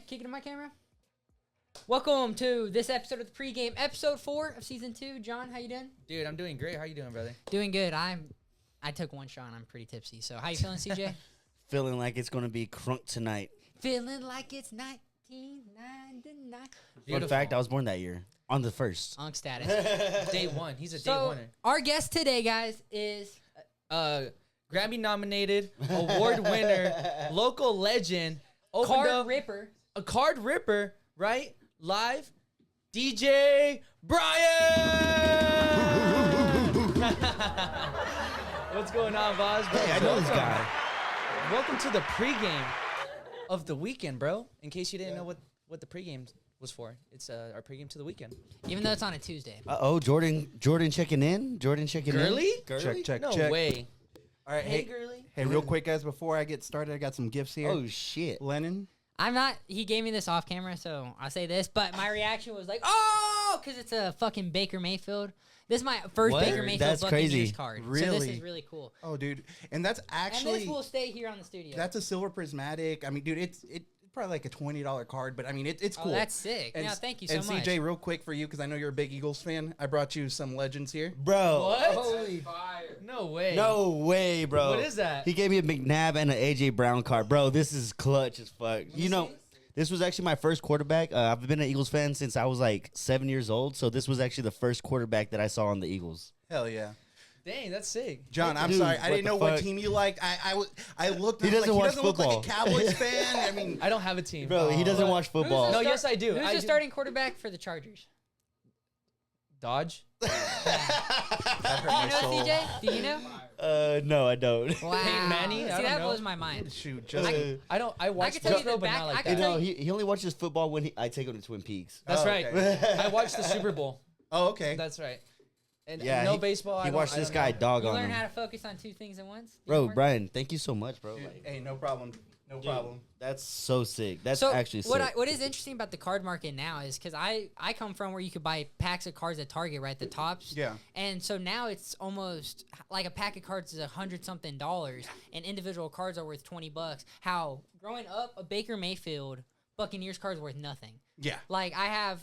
Kick it in my camera. Welcome to this episode of the Pregame, episode 4 of season 2. John, how you doing? Dude, I'm doing great. How you doing, brother? Doing good. I took one shot and I'm pretty tipsy. So how you feeling, CJ? Feeling like it's going to be crunk tonight. Feeling like it's 1999. Fun fact, I was born that year. On the 1st. Unk status. Day one. He's a day So winner. our guest today, guys, is... Grammy nominated, award winner, local legend, Card Ripper. A card ripper, right? Live, DJ Bryan! What's going on, boss? Hey, I know this guy. Welcome to the pregame of the weekend, bro. In case you didn't know what the pregame was for. It's our pregame to the weekend. Even though it's on a Tuesday. Uh-oh, Jordan checking in? Jordan checking Girly? in? Girly? Check. No way. All right, Hey, hey, girly. hey, real quick, guys, before I get started, I got some gifts here. Oh, shit. Lennon. He gave me this off camera, so I'll say this, but my reaction was like, oh, because it's a fucking Baker Mayfield. This is my first What? Baker Mayfield That's Buccaneers crazy. card. So Really? this is really cool. Oh, dude, and that's And actually this will stay here on the studio. that's a silver prismatic. I mean, dude, it's probably like a $20 card, but I mean, it's cool. Oh, that's sick. And, Yeah, thank you so and much. CJ, real quick for you, because I know you're a big Eagles fan, I brought you some legends here. Bro. What? Holy No way. No way, bro. What is that? He gave me a McNabb and an A.J. Brown card. Bro, this is clutch as fuck. You know, this was actually my first quarterback. I've been an Eagles fan since I was like 7 years old, so this was actually the first quarterback that I saw on the Eagles. Hell yeah. Dang, that's sick. John, I'm Dude, sorry. I what didn't the know what fuck? team you liked. I looked. He and I was doesn't like, watch he doesn't look like football. a Cowboys fan. I mean, I don't have a team. Bro, he doesn't watch football. No, yes, I do. Who's I the do. starting quarterback for the Chargers? Dodge? that hurt Do you my know, soul. CJ? Do you know? No, I don't. Wow. Peyton Manning? I See, don't that know. blows my mind. Shoot, just I watch can tell you football, the but back- not I like can that. tell No, he only watches football when I take him to Twin Peaks. That's Oh, right. okay. I watched the Super Bowl. oh, okay. That's right. And Yeah, no he- baseball. He watched this guy dog You on learn him. how to focus on two things at once? Bro, Teamwork? Brian, thank you so much, bro. Like, Hey, no problem. No problem. that's so sick. That's So actually sick. what is interesting about the card market now is because I come from where you could buy packs of cards at Target, right? The tops. Yeah. And so now it's almost like a pack of cards is $100-something, and individual cards are worth $20. How growing up, a Baker Mayfield Buccaneers card is worth nothing. Yeah. Like I have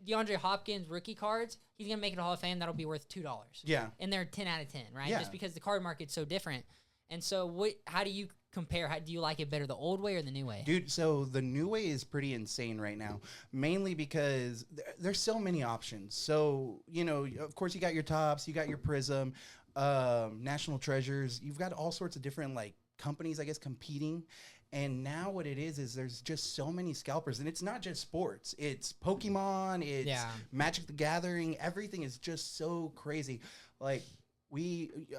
DeAndre Hopkins rookie cards. He's gonna make it a Hall of Fame. That'll be worth $2. Yeah. And they're 10 out of 10, right? Yeah. Just because the card market's so different. And so how do you compare? How do you like it better, the old way or the new way? Dude, so the new way is pretty insane right now, mainly because there's so many options. So, you know, of course, you got your Tops, you got your Prism, National Treasures. You've got all sorts of different, like, companies, I guess, competing. And now what it is there's just so many scalpers. And it's not just sports. It's Pokemon. It's Magic the Gathering. Everything is just so crazy. Like,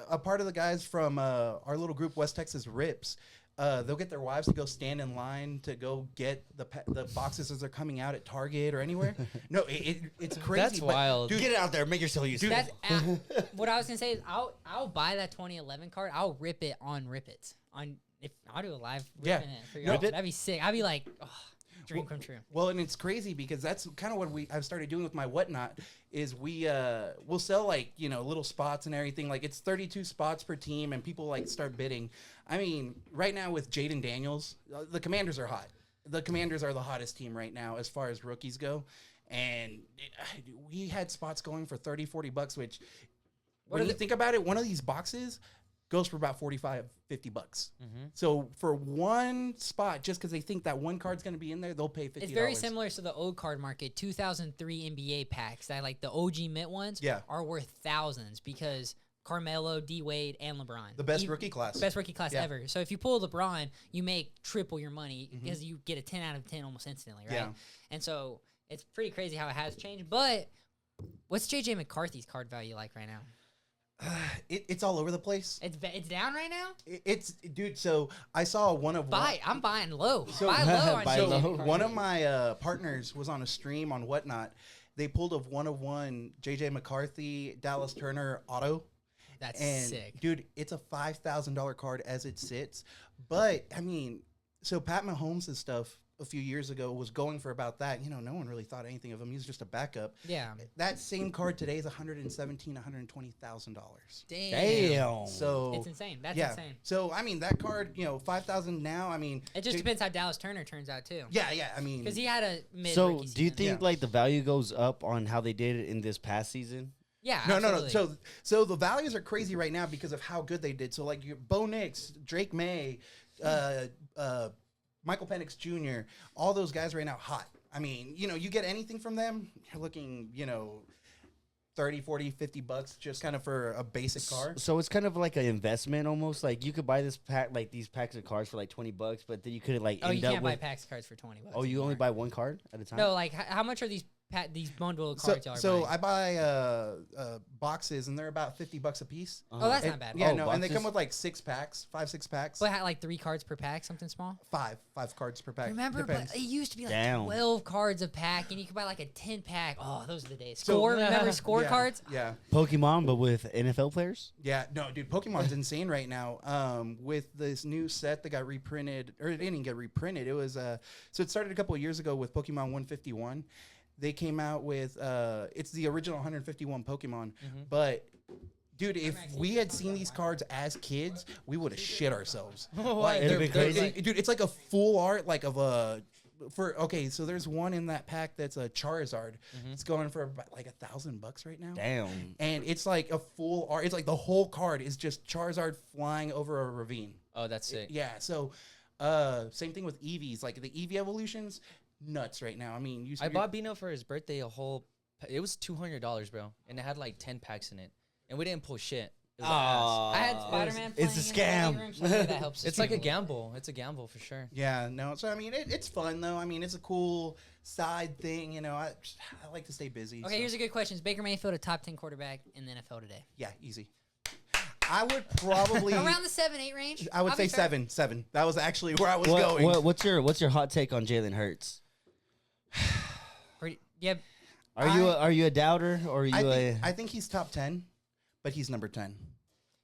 a part of the guys from our little group, West Texas Rips, they'll get their wives to go stand in line to go get the boxes as they're coming out at Target or anywhere. No, it's crazy. That's but, wild. dude. Get it out there. Make yourself useful. That's what I was gonna say is I'll buy that 2011 card. I'll rip it on Rip It on if I'll do a live ripping it for you. Rip It? That'd be sick. I'd be like, oh, dream come true. Well, and it's crazy because that's kind of what I've started doing with my whatnot is we'll sell like, you know, little spots and everything. Like it's 32 spots per team and people like start bidding. I mean, right now with Jaden Daniels, the Commanders are hot. The Commanders are the hottest team right now as far as rookies go. And we had spots going for $30-$40, which when you think about it, one of these boxes goes for about $45-$50. So for one spot, just because they think that one card's going to be in there, they'll pay $50. It's very similar to the old card market. 2003 NBA packs that like the OG mint ones are worth thousands because Carmelo, D Wade, and LeBron. The best rookie class. Best rookie class ever. So if you pull LeBron, you make triple your money because you get a 10 out of 10 almost instantly, right? Yeah. And so it's pretty crazy how it has changed. But what's JJ McCarthy's card value like right now? It's all over the place. It's down right now? It's dude. So I saw one of I'm buying low. So- buy low on Buy JJ low. McCarthy. one of my partners was on a stream on Whatnot. They pulled a 1-of-1 JJ McCarthy, Dallas Turner auto. That's And sick. dude, it's a $5,000 card as it sits. But I mean, so Pat Mahomes' stuff a few years ago was going for about that. You know, no one really thought anything of him. He's just a backup. Yeah. That same card today is $120,000. Damn. So It's insane. That's yeah. insane. So I mean, that card, you know, 5,000 now. I mean, It just depends how Dallas Turner turns out too. Yeah, I mean, Because he had a mid. So, rookie do you season. think Yeah. like the value goes up on how they did it in this past season? Yeah. no. absolutely. So the values are crazy right now because of how good they did. So like your Bo Nix, Drake May, Michael Penix Jr., all those guys right now hot. I mean, you know, you get anything from them, you're looking, you know, 30, 40, $50 just kind of for a basic car. So it's kind of like an investment almost. Like you could buy this pack, like these packs of cards for like $20, but then you could like Oh, you end up can't buy with. packs cards for $20. Oh, you only anymore. buy one card at a time. No, like how much are these these bundle So, cards? y'all are so buying? I buy boxes and they're about $50 a piece. Oh, that's And- not bad. Yeah, Oh, no, and they come boxes? with like 6 packs, 6 packs. But had like 3 cards per pack, something small. Five cards per pack. Remember, Depends. but it used to be like Damn. 12 cards a pack, and you could buy like a 10 pack. Oh, those are the days. So- Score, remember score yeah, cards? Yeah. Pokemon, but with NFL players. Yeah, no, dude, Pokemon's insane right now. With this new set that got reprinted, or it didn't get reprinted. It was so it started a couple of years ago with Pokemon 151. They came out with it's the original 151 Pokemon, but. Dude, if we had seen these cards as kids, we would have shit ourselves. Like, It'd be they're- crazy. dude, it's like a full art, like of a. So there's one in that pack that's a Charizard. It's going for about like $1,000 right now. Damn. And it's like a full art. It's like the whole card is just Charizard flying over a ravine. Oh, that's sick. Yeah. So, same thing with Eevees. Like the Eevee evolutions, nuts right now. I mean, I bought Bino for his birthday it was $200, bro, and it had like 10 packs in it, and we didn't pull shit. It was ass. I had Spider-Man playing It's a in the living scam. room, so maybe that helps. It's like a gamble. It's a gamble for sure. Yeah. No. So I mean, it's fun though. I mean, it's a cool side thing. You know, I like to stay busy. Okay, so. here's a good question. Is Baker Mayfield a top 10 quarterback in the NFL today? Yeah, easy. I would probably Around the 7-8 range? I would I'll say be fair. 7. That was actually where I was going. What's your hot take on Jalen Hurts? Yep. Are you a doubter or are you I think he's top 10, but he's number 10.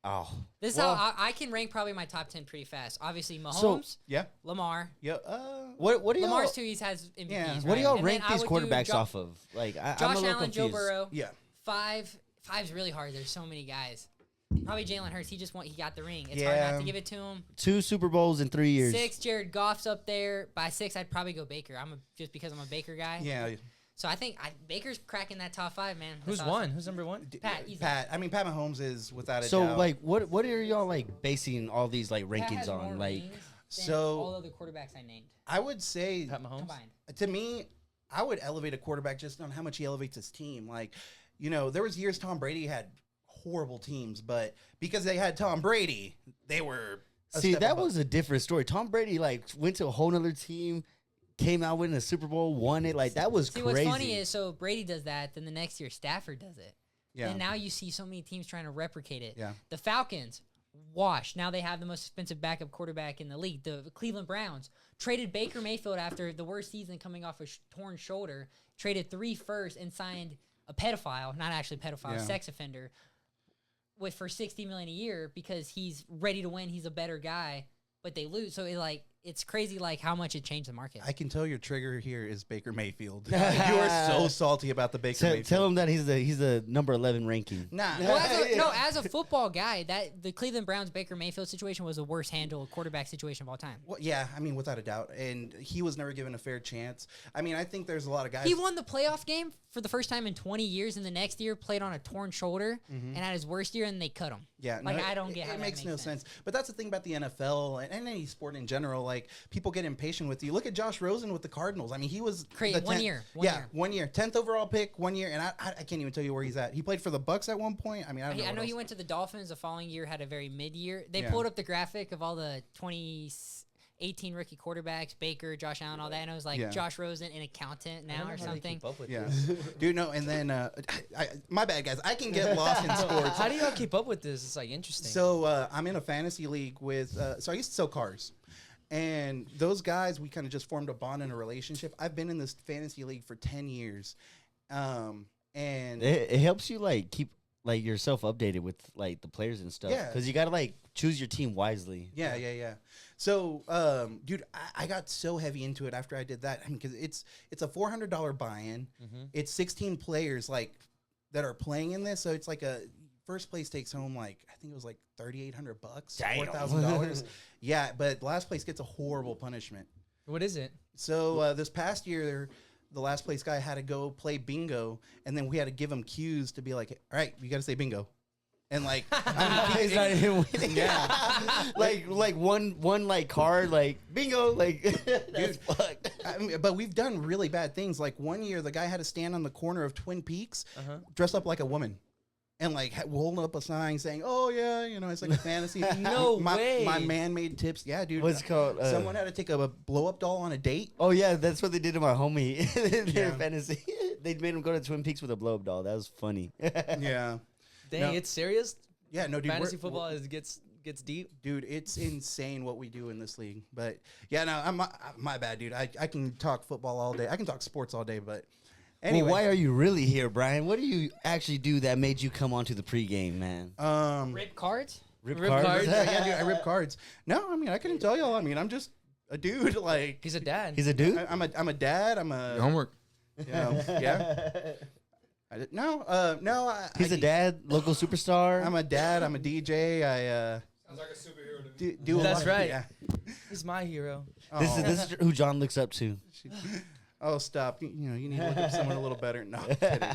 oh This is Well- how I can rank probably my top 10 pretty fast. Obviously, Mahomes, Yeah. Lamar. Yeah. what do y'all Lamar's too. He has MVPs. Yeah. Right? what do y'all And then rank I these would do quarterbacks off of? Like I'm a Josh little Allen, Joe confused. Burrow. Yeah. Five's really hard. There's so many guys. Probably Jalen Hurts. He got the ring. It's hard Yeah. not to give it to him. 2 Super Bowls in 3 years. 6, Jared Goff's up there. By 6, I'd probably go Baker. Just because I'm a Baker guy. Yeah. So I think Baker's cracking that top 5, man. That's Who's awesome. one? Who's number one? Pat, easy. I mean, Pat Mahomes is without a So doubt. like what are y'all like basing all these like Pat rankings has more on? Like rings than So- all other quarterbacks I named I would say Pat Mahomes. combined. to me, I would elevate a quarterback just on how much he elevates his team. Like, you know, there was years Tom Brady had horrible teams, but because they had Tom Brady, they were see that was a different story. Tom Brady like went to a whole nother team, came out winning a Super Bowl, won it. Like that was See, crazy. what's funny is, so Brady does that, then the next year Stafford does it. Yeah. And now you see so many teams trying to replicate it. Yeah. The Falcons, washed. Now they have the most expensive backup quarterback in the league. The Cleveland Browns traded Baker Mayfield after the worst season coming off a torn shoulder, traded 3 firsts and signed a pedophile, not actually pedophile, Yeah. sex offender, for $60 million a year because he's ready to win. He's a better guy, but they lose. So it's crazy how much it changed the market. I can tell your trigger here is Baker Mayfield. You are so salty about the Baker Mayfield. Tell him that he's the number 11 ranking. Nah. Well, as a football guy, that the Cleveland Browns Baker Mayfield situation was the worst handled quarterback situation of all time. Well, yeah, I mean, without a doubt. And he was never given a fair chance. I mean, I think there's a lot of guys. He won the playoff game for the first time in 20 years, and the next year played on a torn shoulder and had his worst year, and they cut him. Yeah, I don't get how it that makes no sense. But that's the thing about the NFL and any sport in general. People get impatient with you. Look at Josh Rosen with the Cardinals. I mean, he was Great, the 1 10th year. 1 year, 10th overall pick, 1 year, and I can't even tell you where he's at. He played for the Bucks at one point. I mean, I don't know. I know what he else. went to the Dolphins the following year, had a very mid-year. They Yeah. pulled up the graphic of all the 2018 rookie quarterbacks, Baker, Josh Allen, all that, and it was like Yeah. Josh Rosen, an accountant now or something. Keep up with Yeah, this. dude. No, and then my bad, guys. I can get lost in sports. How do y'all keep up with this? It's interesting. So I'm in a fantasy league with. So I used to sell cars, and those guys we kind of just formed a bond and a relationship. I've been in this fantasy league for 10 years, and It helps you keep like yourself updated with like the players and stuff. Yeah. Because you gotta like choose your team wisely. Yeah. So, dude, I got so heavy into it after I did that. I mean, because it's a $400 buy-in. It's 16 players like that are playing in this. So it's like a first place takes home like I think it was like $3,800, Damn. $4,000. Yeah, but last place gets a horrible punishment. What is it? So this past year, the last place guy had to go play bingo, and then we had to give him cues to be like, all right, you got to say bingo. And like, He's not even winning. yeah, like one like card like bingo like that's fucked. I mean, but we've done really bad things. Like one year, the guy had to stand on the corner of Twin Peaks, dressed up like a woman, and like holding up a sign saying, "Oh yeah, you know, it's like a fantasy." No my, way. My man-made tips. Yeah, dude. What's it called? Someone had to take a blow-up doll on a date. Oh yeah, that's what they did to my homie. Their Yeah. fantasy. They made him go to Twin Peaks with a blow up doll. That was funny. Yeah. Dang, No. it's serious. Yeah, no, dude. Fantasy we're- football gets deep. Dude, it's insane what we do in this league. But yeah, no, I'm my bad, dude. I can talk football all day. I can talk sports all day, but anyway. Well, why are you really here, Brian? What do you actually do that made you come onto the pregame, man? Rip cards. Rip Rip cards? cards? Yeah, dude, I rip cards. No, I mean I couldn't tell y'all. I mean I'm just a dude. Like He's a dad. He's a dude. I'm a dad. I'm a Your homework. you know, yeah. No. He's a dad, local superstar. I'm a dad. I'm a DJ. I Sounds like a superhero to me. do a That's lot. right. Yeah. He's my hero. This is who John looks up to. Oh, stop. You know, you need to look up someone a little better. No, I'm kidding.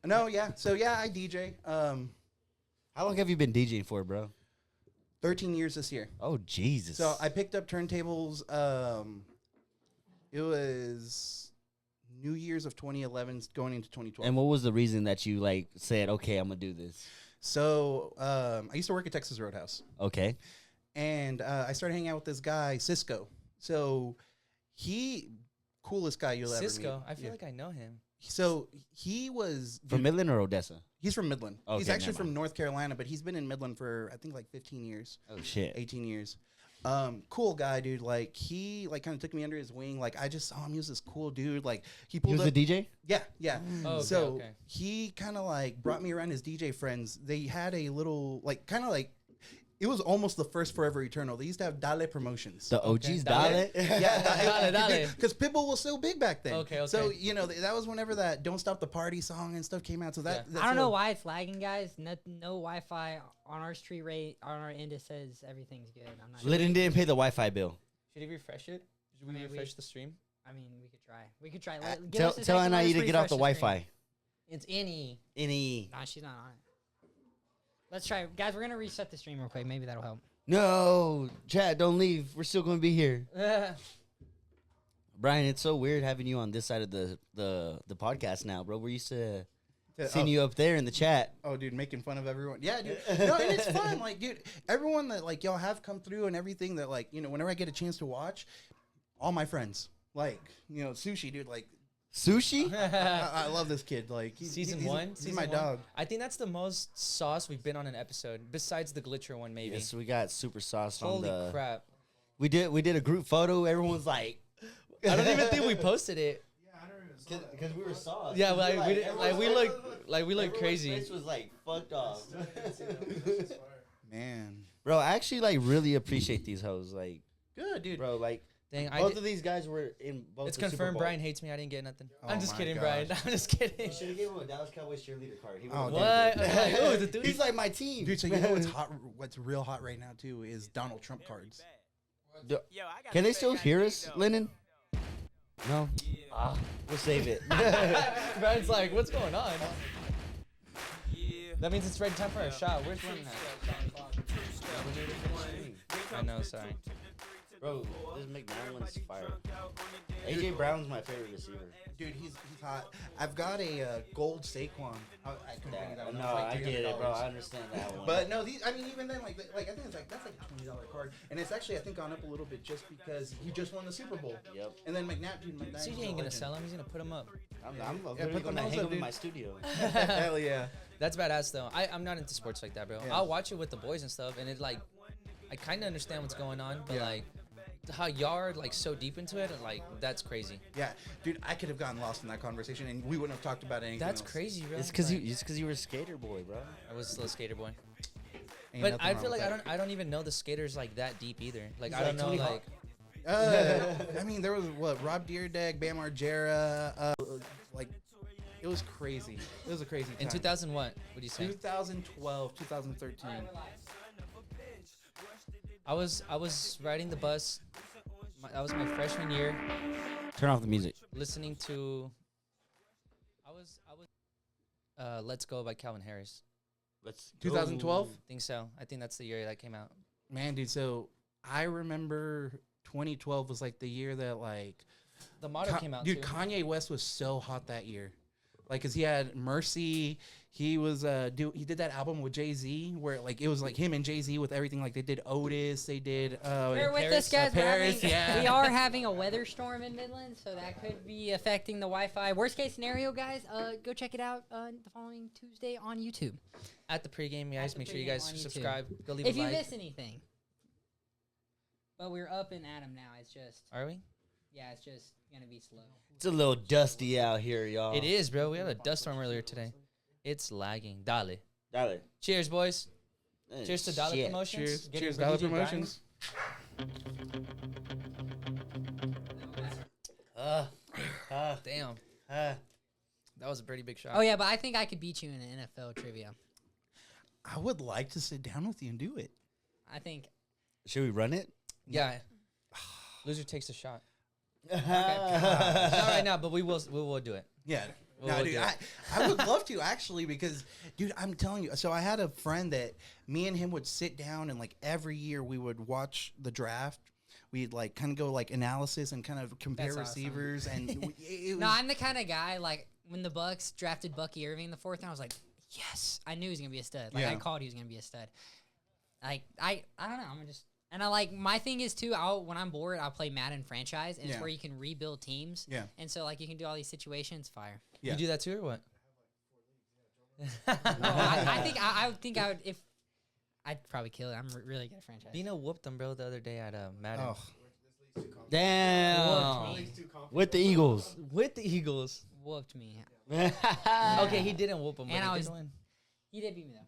No, yeah. So yeah, I DJ. How long have you been DJing for, bro? 13 years this year. Oh Jesus! So I picked up turntables. It was New Year's of 2011 going into 2012. and what was the reason that you like said, okay, I'm gonna do this? So I used to work at Texas Roadhouse, Okay. and I started hanging out with this guy, Cisco. So he, coolest guy you'll ever meet. Cisco. I feel Yeah. like I know him. So he was From Midland or Odessa? He's from Midland. Okay, He's actually never from mind. North Carolina, but he's been in Midland for I think like 15 years, Oh shit! 18 years. Cool guy, dude. Like he like kind of took me under his wing. Like I just saw him. He was this cool dude. Like he He pulled was up. a DJ. Yeah. Oh, okay, So okay. he kind of like brought me around his DJ friends. They had a little like kind of like it was almost the first Forever Eternal. They used to have Dale promotions. The OGs, Dale? Dale. Dale, Dale. Because Pitbull was so big back then. Okay. So you know that was whenever that "Don't Stop the Party" song and stuff came out. So that Yeah. that's I don't know what- why it's lagging, guys. No Wi-Fi on our street rate. On our end, it says everything's good. I'm not. Lyndon didn't pay the Wi-Fi bill. Should he refresh it? Should we I mean, refresh the stream? I mean, we could try. We could try. Give Tell us a second, let NIE us to get off refresh the stream. Wi-Fi. It's any. Any? Nah, she's not on it. Let's try, guys. We're gonna reset the stream real quick. Maybe that'll help. No, Chad, don't leave. We're still going to be here. Brian, it's so weird having you on this side of the podcast now, bro. We're used to seeing you up there in the chat. Oh, dude, making fun of everyone. Yeah, dude. No, and it's fun. Like, dude, everyone that like y'all have come through and everything that like whenever I get a chance to watch, all my friends like Sushi, dude. Like, Sushi? I love this kid. Like, Season he's, one? He's Season my one? dog. I think that's the most sauce we've been on an episode, besides the glitcher one, maybe. Yes, we got super sauce on Holy the. crap! We did a group photo. Everyone's like, I don't even think we posted it. because we were sauce. Yeah, like, we didn't- like, we look crazy. Face was like fucked off. Man, Bro, I actually like really appreciate these hoes. Like, good, dude. bro, like Dang, both of these guys were in both. it's the Super confirmed. Bowl. Brian hates me. I didn't get nothing. Oh I'm just my kidding, gosh. Brian. I'm just kidding. You should have gave him a Dallas Cowboys cheerleader card. He Oh, would've dude. What? loved I'm it. like, oh, the dude. He's like my team. Dude, so you know what's hot? What's real hot right now too is Donald Trump cards. Can they still hear us, Lennon? No. We'll save it. Brian's like, what's going on? That means it's ready time for our shot. Where's Lennon at? I know, sorry. Bro, this McNallen's fire. AJ Brown's my favorite receiver. Dude, he's hot. I've got a gold Saquon. I can bring you that one. No, It's like I get it, bro. $300. I understand that one. But no, these. I mean, even then, like I think it's like that's like a $20 card, and it's actually I think gone up a little bit just because he just won the Super Bowl. Yep. And then McNabb, dude, McNabb. CJ ain't gonna sell him. He's gonna put him up. I'm put literally the gonna nose hang up, him in dude. my studio. Hell yeah. That's badass though. I'm not into sports like that, bro. Yeah. I'll watch it with the boys and stuff, and it like I kind of understand what's going on, but Yeah. like how y'all are like so deep into it, and like that's crazy. Yeah, dude, I could have gotten lost in that conversation, and we wouldn't have talked about anything. That's else. crazy, bro. It's because Like, you were a skater boy, bro. I was a little skater boy. Ain't But nothing I wrong feel with like that. I don't even know the skaters like that deep either. Like He's I don't like know Tony Hawk. like I mean, there was what Rob Deerdeck, Bam Margera, like it was crazy. It was a crazy time. in 2000 what? What do you say? 2012, 2013. I was riding the bus. That was my freshman year. Turn off the music. Listening to. I was. Let's Go by Calvin Harris. Let's 2012. Think so. I think that's the year that came out. Man, dude. So I remember 2012 was like the year that like The motto came out dude, too. Kanye West was so hot that year. Like, cause he had Mercy. He was he did that album with Jay-Z where like it was like him and Jay-Z with everything. Like they did Otis, they did Bear with Paris, us, guys. we're Paris, having- yeah. We are having a weather storm in Midland, so that could be affecting the Wi-Fi. Worst case scenario, guys, go check it out the following Tuesday on YouTube. At the pregame, guys. the Make sure you pregame guys on YouTube. subscribe. Go leave If a you like. miss anything. But we're up and at 'em now. It's just, Are we? yeah, it's just going to be slow. It's a little dusty out here, y'all. It is, bro. We had a dust storm earlier today. It's lagging. Dale. Dale. Cheers, boys. Cheers to Dollar Shit. Promotions. Cheers, Getting cheers, for Dollar DJ Bryan. Promotions. Damn. Uh, That was a pretty big shot. Oh, yeah, but I think I could beat you in an NFL trivia. I would like to sit down with you and do it. I think. should we run it? Yeah. Loser takes a shot. Okay. Not right now, but we will do it. Yeah. We'll No, do dude, it. I would love to actually because, dude, I'm telling you. So I had a friend that me and him would sit down and like every year we would watch the draft. We'd like kind of go like analysis and kind of compare That's awesome. receivers and it was, No, I'm the kind of guy, like, when the Bucks drafted Bucky Irving in the 4th round, I was like, yes, I knew he was going to be a stud. Like, I Yeah. called he was going to be a stud. Like, I don't know. I'm just, and I like, my thing is too, when I'm bored, I'll play Madden franchise, and it's Yeah. where you can rebuild teams. Yeah. And so, like, you can do all these situations, fire. Yeah. You do that too, or what? No, I think I would, if, I'd probably kill it. I'm really good at franchise. Dino whooped them, bro, the other day at Madden. oh, Damn. With the Eagles. With the Eagles. Whooped me. Okay, he didn't whoop them, but And he I did was- win. He did beat me, though.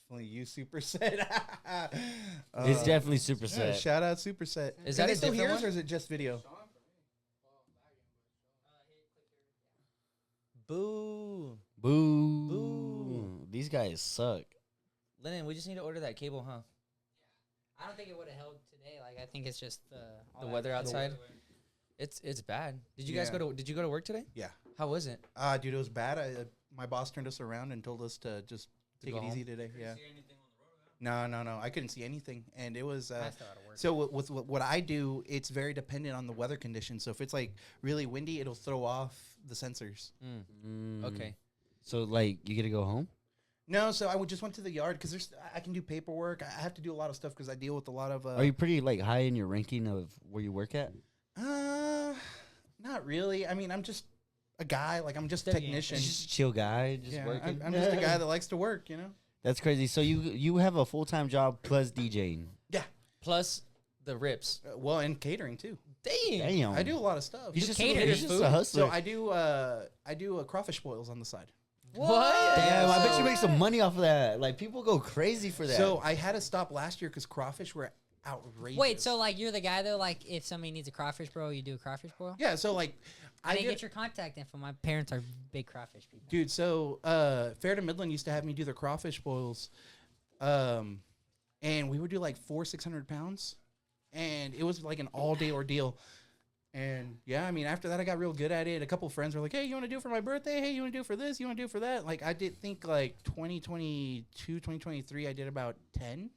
definitely you Superset. It's definitely super Yeah, set. shout out Superset. Is Are that they a still different yours one? or is it just video? Boo. Boo. Boo. These guys suck. Lennon, we just need to order that cable, huh? I don't think it would have held today. Like, I think it's just all The that weather weather. outside. It's bad. Did you guys Yeah. Did you go to work today? Yeah. How was it? Dude, it was bad. My boss turned us around and told us to just take go it easy home? today. Yeah. No. I couldn't see anything, and it was. I still gotta work. So with what I do, it's very dependent on the weather conditions. So if it's like really windy, it'll throw off the sensors. Mm. Okay. So, like, you get to go home? No, so I would just went to the yard because I can do paperwork. I have to do a lot of stuff because I deal with a lot of. Are you pretty, like, high in your ranking of where you work at? Not really. I mean, I'm just a guy. Like I'm just a Steady technician. Just a chill guy, just Yeah, working. I'm just a guy that likes to work. You know. That's crazy. So you have a full-time job plus DJing. Yeah. Plus the rips. Well, and catering too. Dang. Damn. I do a lot of stuff. He's just, caters he's just food. a hustler. So I do crawfish boils on the side. What? Damn, I bet you make some money off of that. Like, people go crazy for that. So I had to stop last year because crawfish were outrageous. Wait, so like you're the guy though? Like if somebody needs a crawfish boil, you do a crawfish boil? yeah, so like I didn't did- get your contact info. My parents are big crawfish people. dude. So Fair to Midland used to have me do their crawfish boils, and we would do like 600 pounds, and it was like an all day ordeal. And yeah, I mean, after that, I got real good at it. A couple of friends were like, "Hey, you want to do it for my birthday? Hey, you want to do it for this? You want to do it for that?" Like, I did think like 2022, 2023, I did about 10.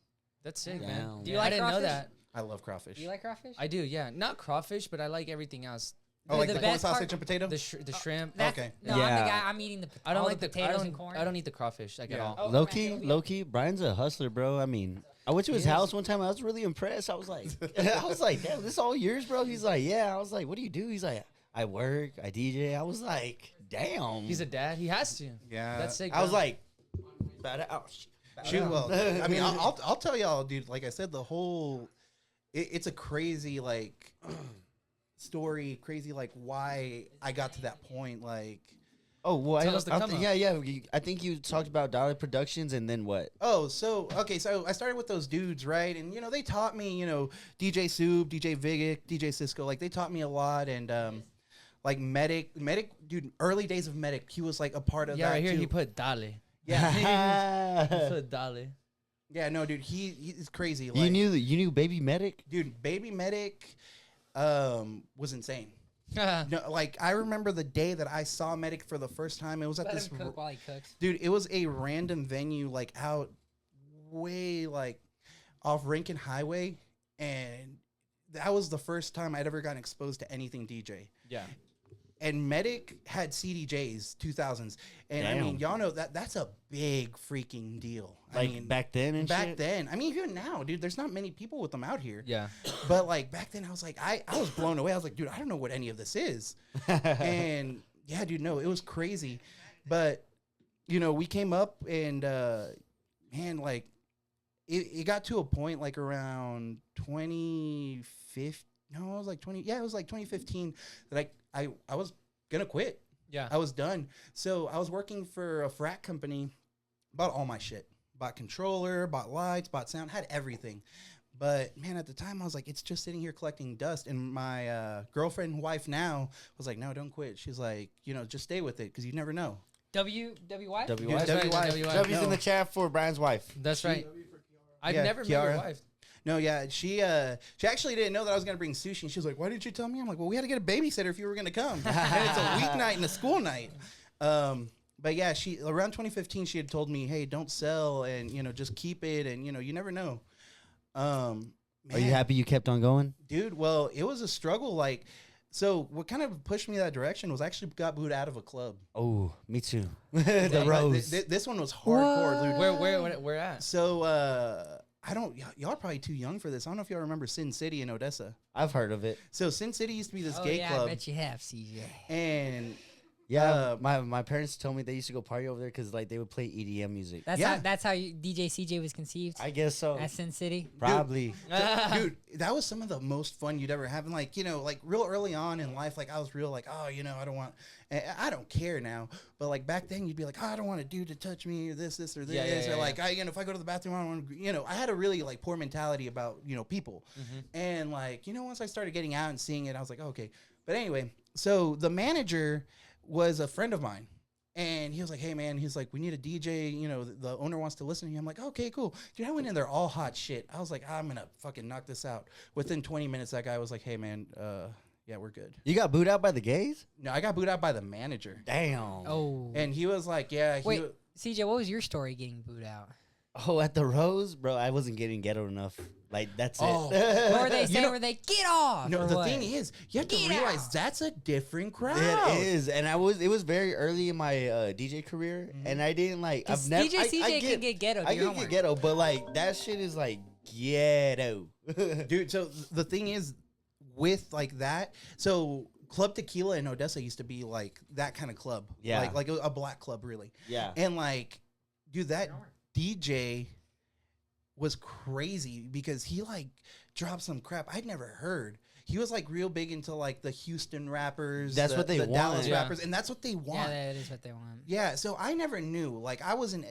That's sick, Damn. man. Do you I like didn't know crawfish? that. I love crawfish. Do you like crawfish? I do, yeah. Not crawfish, but I like everything else. oh, like the the corn best part- sausage and potato? The shrimp. That's, okay. No, I'm the Yeah. guy. I'm eating the. I don't all like the potatoes I and don't, corn. I don't eat the crawfish like at Yeah. all. Oh, low okay. key, Brian's a hustler, bro. I mean, I went to his He is. house one time. I was really impressed. I was like, damn, this all yours, bro. He's like, yeah. I was like, what do you do? He's like, I work, I DJ. I was like, damn. He's a dad. He has to. Yeah. That's sick. I was bro. like, oh, shit. Shoot, well, I mean, I'll tell y'all, dude. Like I said, the whole it's a crazy like story, crazy like why I got to that point. Like, Oh well, Tell us the come up. yeah. I think you talked about Dollar Productions, and then what? oh, so okay, so I started with those dudes, right? And they taught me, DJ Soup, DJ Vigic, DJ Cisco, like they taught me a lot, and like Medic, dude, early days of Medic, he was like a part of Yeah, that right here too. he put Dale. Yeah, He put Dale. yeah, no, dude, he's crazy. Like, you knew Baby Medic? dude, Baby Medic, was insane. No, like I remember the day that I saw Medic for the first time. It was at Let this him cook while he cooks. dude. It was a random venue, like out way like off Rankin Highway, and that was the first time I'd ever gotten exposed to anything DJ. Yeah. And Medic had CDJs 2000s, and I mean, Damn. y'all know that—that's a big freaking deal. Like I mean, back then and back shit? then, I mean, even now, dude, there's not many people with them out here. Yeah. But like back then, I was like, I was blown away. I was like, dude, I don't know what any of this is. And yeah, dude, no, it was crazy. But we came up and man, like it got to a point like around 2015. No, it was like 20. Yeah, it was like 2015 that I was gonna quit. Yeah. I was done. So I was working for a frat company, bought all my shit. Bought controller, bought lights, bought sound, had everything. But man, at the time I was like, it's just sitting here collecting dust. And my girlfriend, wife now, was like, no, don't quit. She's like, just stay with it because you never know. WY? WY. That's right, WY. W's No. in the chat for Brian's wife. That's right. I've Yeah, never met your Kiara. wife. No, yeah, she actually didn't know that I was gonna bring sushi. And she was like, why didn't you tell me? I'm like, well, we had to get a babysitter if you were gonna come. And it's a weeknight and a school night. But yeah, she around 2015 she had told me, hey, don't sell and just keep it and you never know. Are you Man, happy you kept on going? dude? Well, it was a struggle. Like, so what kind of pushed me that direction was I actually got booed out of a club. Oh, me too. the Like, Rose. This one was hardcore, dude. Where at? So I don't. Y'all are probably too young for this. I don't know if y'all remember Sin City in Odessa. I've heard of it. So Sin City used to be this Oh, gay yeah, club, I bet you have, CJ. and Yeah, my parents told me they used to go party over there because like they would play EDM music. That's how DJ CJ was conceived I guess so. at Sin City. Probably. dude, that was some of the most fun you'd ever have. And like, like real early on in life, like I was real like, oh, I don't want, I don't care now. But like back then you'd be like, oh, I don't want a dude to touch me or this or this. Yeah, or like, if I go to the bathroom, I don't want to, I had a really like poor mentality about, people. And like, once I started getting out and seeing it, I was like, oh, okay. But anyway, so the manager was a friend of mine. And he was like, hey, man, he's like, we need a DJ. The owner wants to listen to you. I'm like, okay, cool. Dude, I went in there all hot shit. I was like, I'm going to fucking knock this out. Within 20 minutes, that guy was like, hey, man, yeah, we're good. You got booed out by the gays? No, I got booed out by the manager. Damn. Oh. And he was like, yeah. Wait, CJ, what was your story getting booed out? Oh, at the Rose, bro, I wasn't getting ghetto enough. Like that's Oh. it. What were they saying? Were they get off? No, or the what? thing is, you have to Get realize out. that's a different crowd. It is, and it was very early in my DJ career, and I didn't like. 'Cause I've never. DJ CJ can get ghetto. I Do your can get homework. ghetto, but like that shit is like ghetto. Dude, so the thing is, with like that, so Club Tequila in Odessa used to be like that kind of club. Yeah. Like a black club, really. Yeah. And like, dude, that DJ was crazy because he like dropped some crap I'd never heard. He was like real big into like the Houston rappers. That's what they the Dallas want. Yeah. rappers, and that's what they want. Yeah, that is what they want. Yeah, so I never knew. Like I wasn't,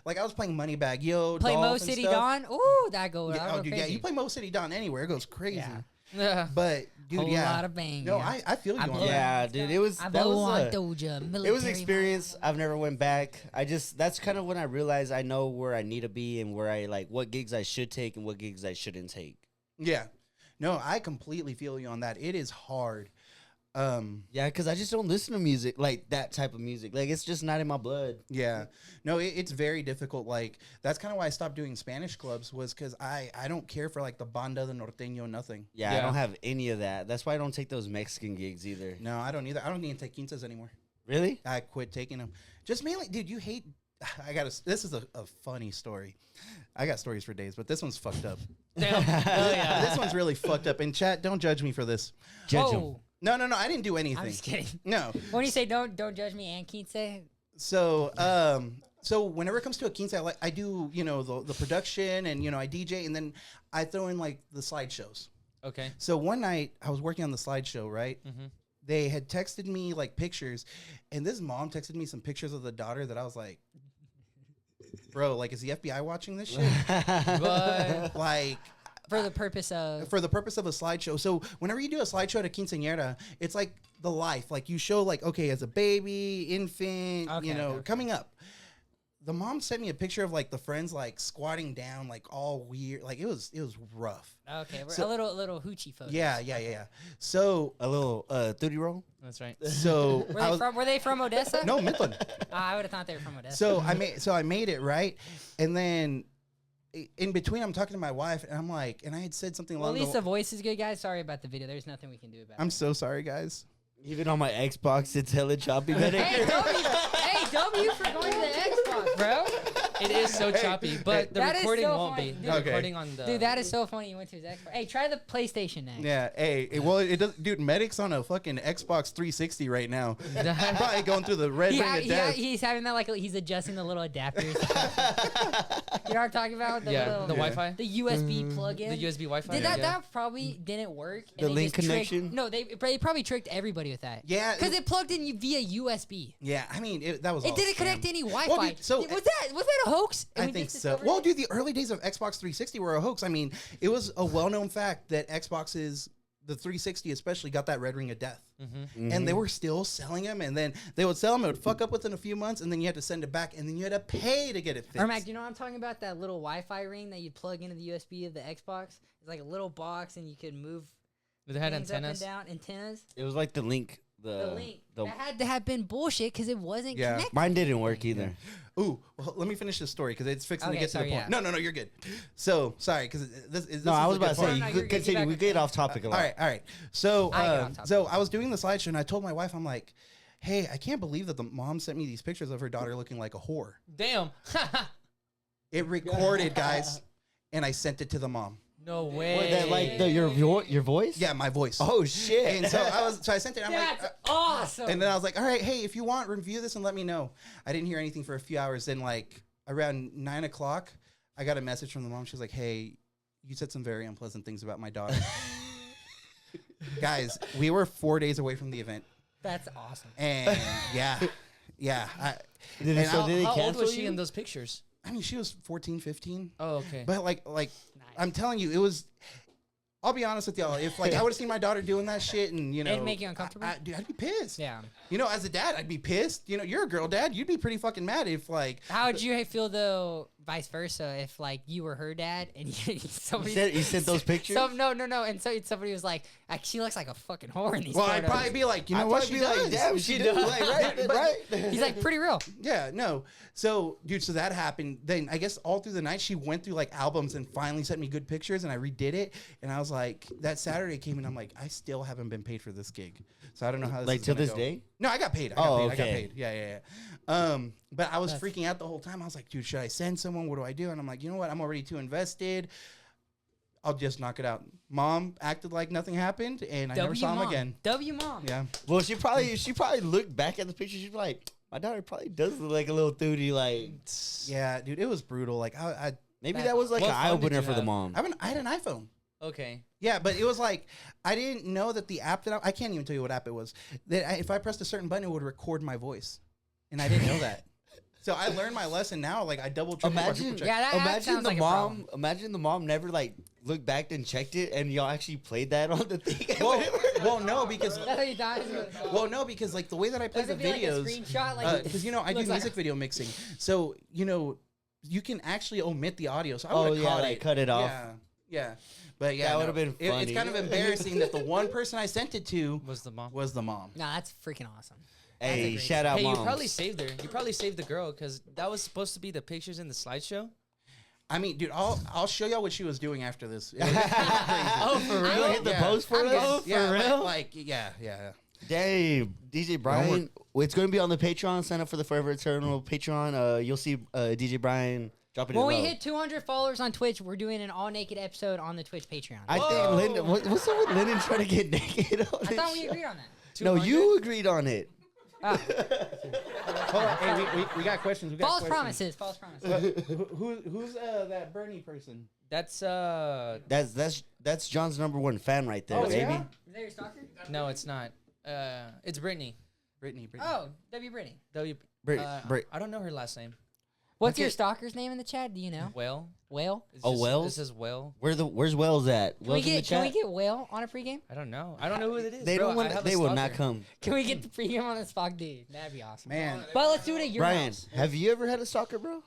like I was playing Moneybag Yo, Play Dolph Mo and City stuff. Dawn. Ooh, that go. Yeah, oh, dude, yeah, you play Mo City Dawn anywhere, it goes crazy. Yeah. Yeah. But dude, Whole yeah, lot of bang. no, yeah. I feel you I on blow- that. Yeah, dude, it was I that blow on was Doja. it was an experience. I've never went back. That's kind of when I realized I know where I need to be and where I like what gigs I should take and what gigs I shouldn't take. Yeah, no, I completely feel you on that. It is hard. Yeah, because I just don't listen to music like that type of music. Like it's just not in my blood. Yeah, no, it's very difficult. Like that's kind of why I stopped doing Spanish clubs was because I don't care for like the banda, the norteño, nothing. Yeah, I Yeah. don't have any of that. That's why I don't take those Mexican gigs either. No, I don't either. I don't even take quintas anymore. Really? I quit taking them. Just mainly, dude, you hate. This is a funny story. I got stories for days, but this one's fucked up. Damn. Oh, yeah. This one's really fucked up. And chat, don't judge me for this. Judge 'em. Whoa. No, I didn't do anything. I'm just kidding. No. When you say don't judge me and Keith say, So, So whenever it comes to a quince, I do, the production and, I DJ and then I throw in like the slideshows. Okay. So one night I was working on the slideshow, right? Mm-hmm. They had texted me like pictures and this mom texted me some pictures of the daughter that I was like, bro, like, is the FBI watching this shit? But Like, For the purpose of for the purpose of a slideshow. So whenever you do a slideshow at a quinceañera, it's like the life. Like you show like, okay, as a baby, infant, Okay. coming up. The mom sent me a picture of like the friends like squatting down, like all weird. Like it was rough. okay, we're So- a little hoochie photo. Yeah. So A little 30 roll. that's right. Were they from Odessa? no Midland. I would have thought they were from Odessa. So I made it right, and then in between I'm talking to my wife, and I'm like, and I had said something Well, along at least the. the voice is good, guys. Sorry about the video. There's nothing we can do about I'm it. so sorry, guys. Even on my Xbox, it's hella choppy. Hey, W for going to the Xbox, bro. It is so choppy, but the That is recording so won't funny. be. Dude. The Okay. recording on the Dude, that is so funny. You went to his Xbox. Hey, try the PlayStation next. Yeah, well, it does, dude. Medic's on a fucking Xbox 360 right now. Probably going through the red ring of death. He's having that like he's adjusting the little adapters. You know what I'm talking about? The yeah, little, the Wi-Fi, the USB plug-in. the USB Wi-Fi. Did yeah. that probably didn't work? and The they link just tricked- connection? No, they probably tricked everybody with that. Yeah, because it plugged in via USB. Yeah, I mean that was. It all didn't scam. connect to any Wi-Fi. Well, dude, so was that a hoax? And I we think just so. discovered Well, it? dude, the early days of Xbox 360 were a hoax. I mean, it was a well-known fact that Xboxes, the 360 especially, got that red ring of death. And they were still selling them, and then they would sell them. It would fuck up within a few months, and then you had to send it back, and then you had to pay to get it fixed. Or Mac, do you know what I'm talking about? That little Wi-Fi ring that you plug into the USB of the Xbox. It's like a little box, and you could move Did it had things antennas? up and down. Antennas. It was like the link. The link. That had to have been bullshit because it wasn't Yeah. connected. Mine didn't work either. Ooh, well, let me finish this story because it's fixing to Okay, get to the sorry, point. yeah. No, you're good. So sorry, because this. No, I was is a about to good say, part. No, you you're could good. Get continue. back We on get track. off topic a lot. All right. So, I get on topic. so I was doing the slideshow, and I told my wife, I'm like, "Hey, I can't believe that the mom sent me these pictures of her daughter looking like a whore." Damn. It recorded, guys, and I sent it to the mom. No What, way. that, like your voice? Yeah, my voice. Oh shit. And so I sent it. I'm That's like, awesome. and then I was like, all right, hey, if you want, review this and let me know. I didn't hear anything for a few hours. Then like around 9 o'clock, I got a message from the mom. She was like, hey, you said some very unpleasant things about my daughter. Guys, we were 4 days away from the event, That's awesome. and yeah. Did And it, so I'll- did it How old cancel was she you? in those pictures? I mean, she was 14, 15. Oh, okay. But like Nice. I'm telling you, it was. I'll be honest with y'all. If like I would have seen my daughter doing that shit, and It'd make you uncomfortable? dude, I'd be pissed. Yeah. You know, as a dad, I'd be pissed. You know, you're a girl dad. You'd be pretty fucking mad if like. How would you feel though, vice versa, if like you were her dad and somebody You sent those pictures? No, and so somebody was like, she looks like a fucking whore in these Well, photos. I'd probably be like, you know I'd what? probably She be does. like, damn, she does. Like, right, right. He's like, pretty real. Yeah, no. So, dude, so that happened. Then I guess all through the night, she went through like albums and finally sent me good pictures, and I redid it. And I was like, that Saturday came in, I'm like, I still haven't been paid for this gig, so I don't know how this Like is till gonna this go. day? No, I got paid. Oh, I got okay. paid. Yeah. But I was freaking out the whole time. I was like, dude, should I send someone? What do I do? And I'm like, you know what? I'm already too invested. I'll just knock it out. Mom acted like nothing happened, and I never saw him again. W mom. Yeah. Well, she probably looked back at the picture. She'd be like, my daughter probably does look like a little duty. Like, Yeah, dude, it was brutal. Like, maybe that was like What an phone eye did opener you for the have? mom. I had an iPhone. Okay. Yeah, but it was like I didn't know that the app that I can't even tell you what app it was. That if I pressed a certain button, it would record my voice, and I didn't know that. So I learned my lesson now. Like I double check. Imagine, Yeah, that imagine sounds the like a mom. problem. Imagine the mom never like looked back and checked it, and y'all actually played that on the thing. Well, no, because That's how you die. like the way that I play Does the it be like a videos, screenshot? Like, because you know I do looks like- music video mixing, so you know you can actually omit the audio. So I Oh, would have yeah, caught like, it. cut it off. Yeah. But yeah, That would've been It's funny. kind of embarrassing that the one person I sent it to Was the mom? was the mom. no, that's freaking awesome. That's a Hey, great shout out, Hey, moms. you probably saved her. You probably saved the girl because that was supposed to be the pictures in the slideshow. I mean, dude, I'll show y'all what she was doing after this. It was crazy. Oh, for You real? hit the Yeah. post for I'm us? good. Oh, yeah, for real? yeah. Dang, DJ Bryan. It's going to be on the Patreon. Sign up for the Forever Eternal Patreon. You'll see DJ Bryan dropping it When we low. hit 200 followers on Twitch, we're doing an all naked episode on the Twitch Patreon. I Whoa. think Lyndon. What's up with Lyndon trying to get naked on I this thought we show? agreed on that. No, 200? you agreed on it. Oh, Hold on. Hey, we got questions. We got false questions. promises. False promises. Who's that Bernie person? That's That's John's number one fan right there, Oh, baby. yeah? Is that your stalker? no, it's not. It's Brittany. Brittany. Oh, W. Brittany. I don't know her last name. What's Okay. your stalker's name in the chat? Do you know? Whale. Whale? Wells? This is Whale. Where's Wells at? Can Wells we in the get chat? Whale on a pregame? I don't know. I don't know who it is. They bro. don't I want. have a They will not stalker. come. Can we get the pregame on the spot, dude? That'd be awesome. Man. But let's do it at your Bryan, house. have you ever had a stalker, bro?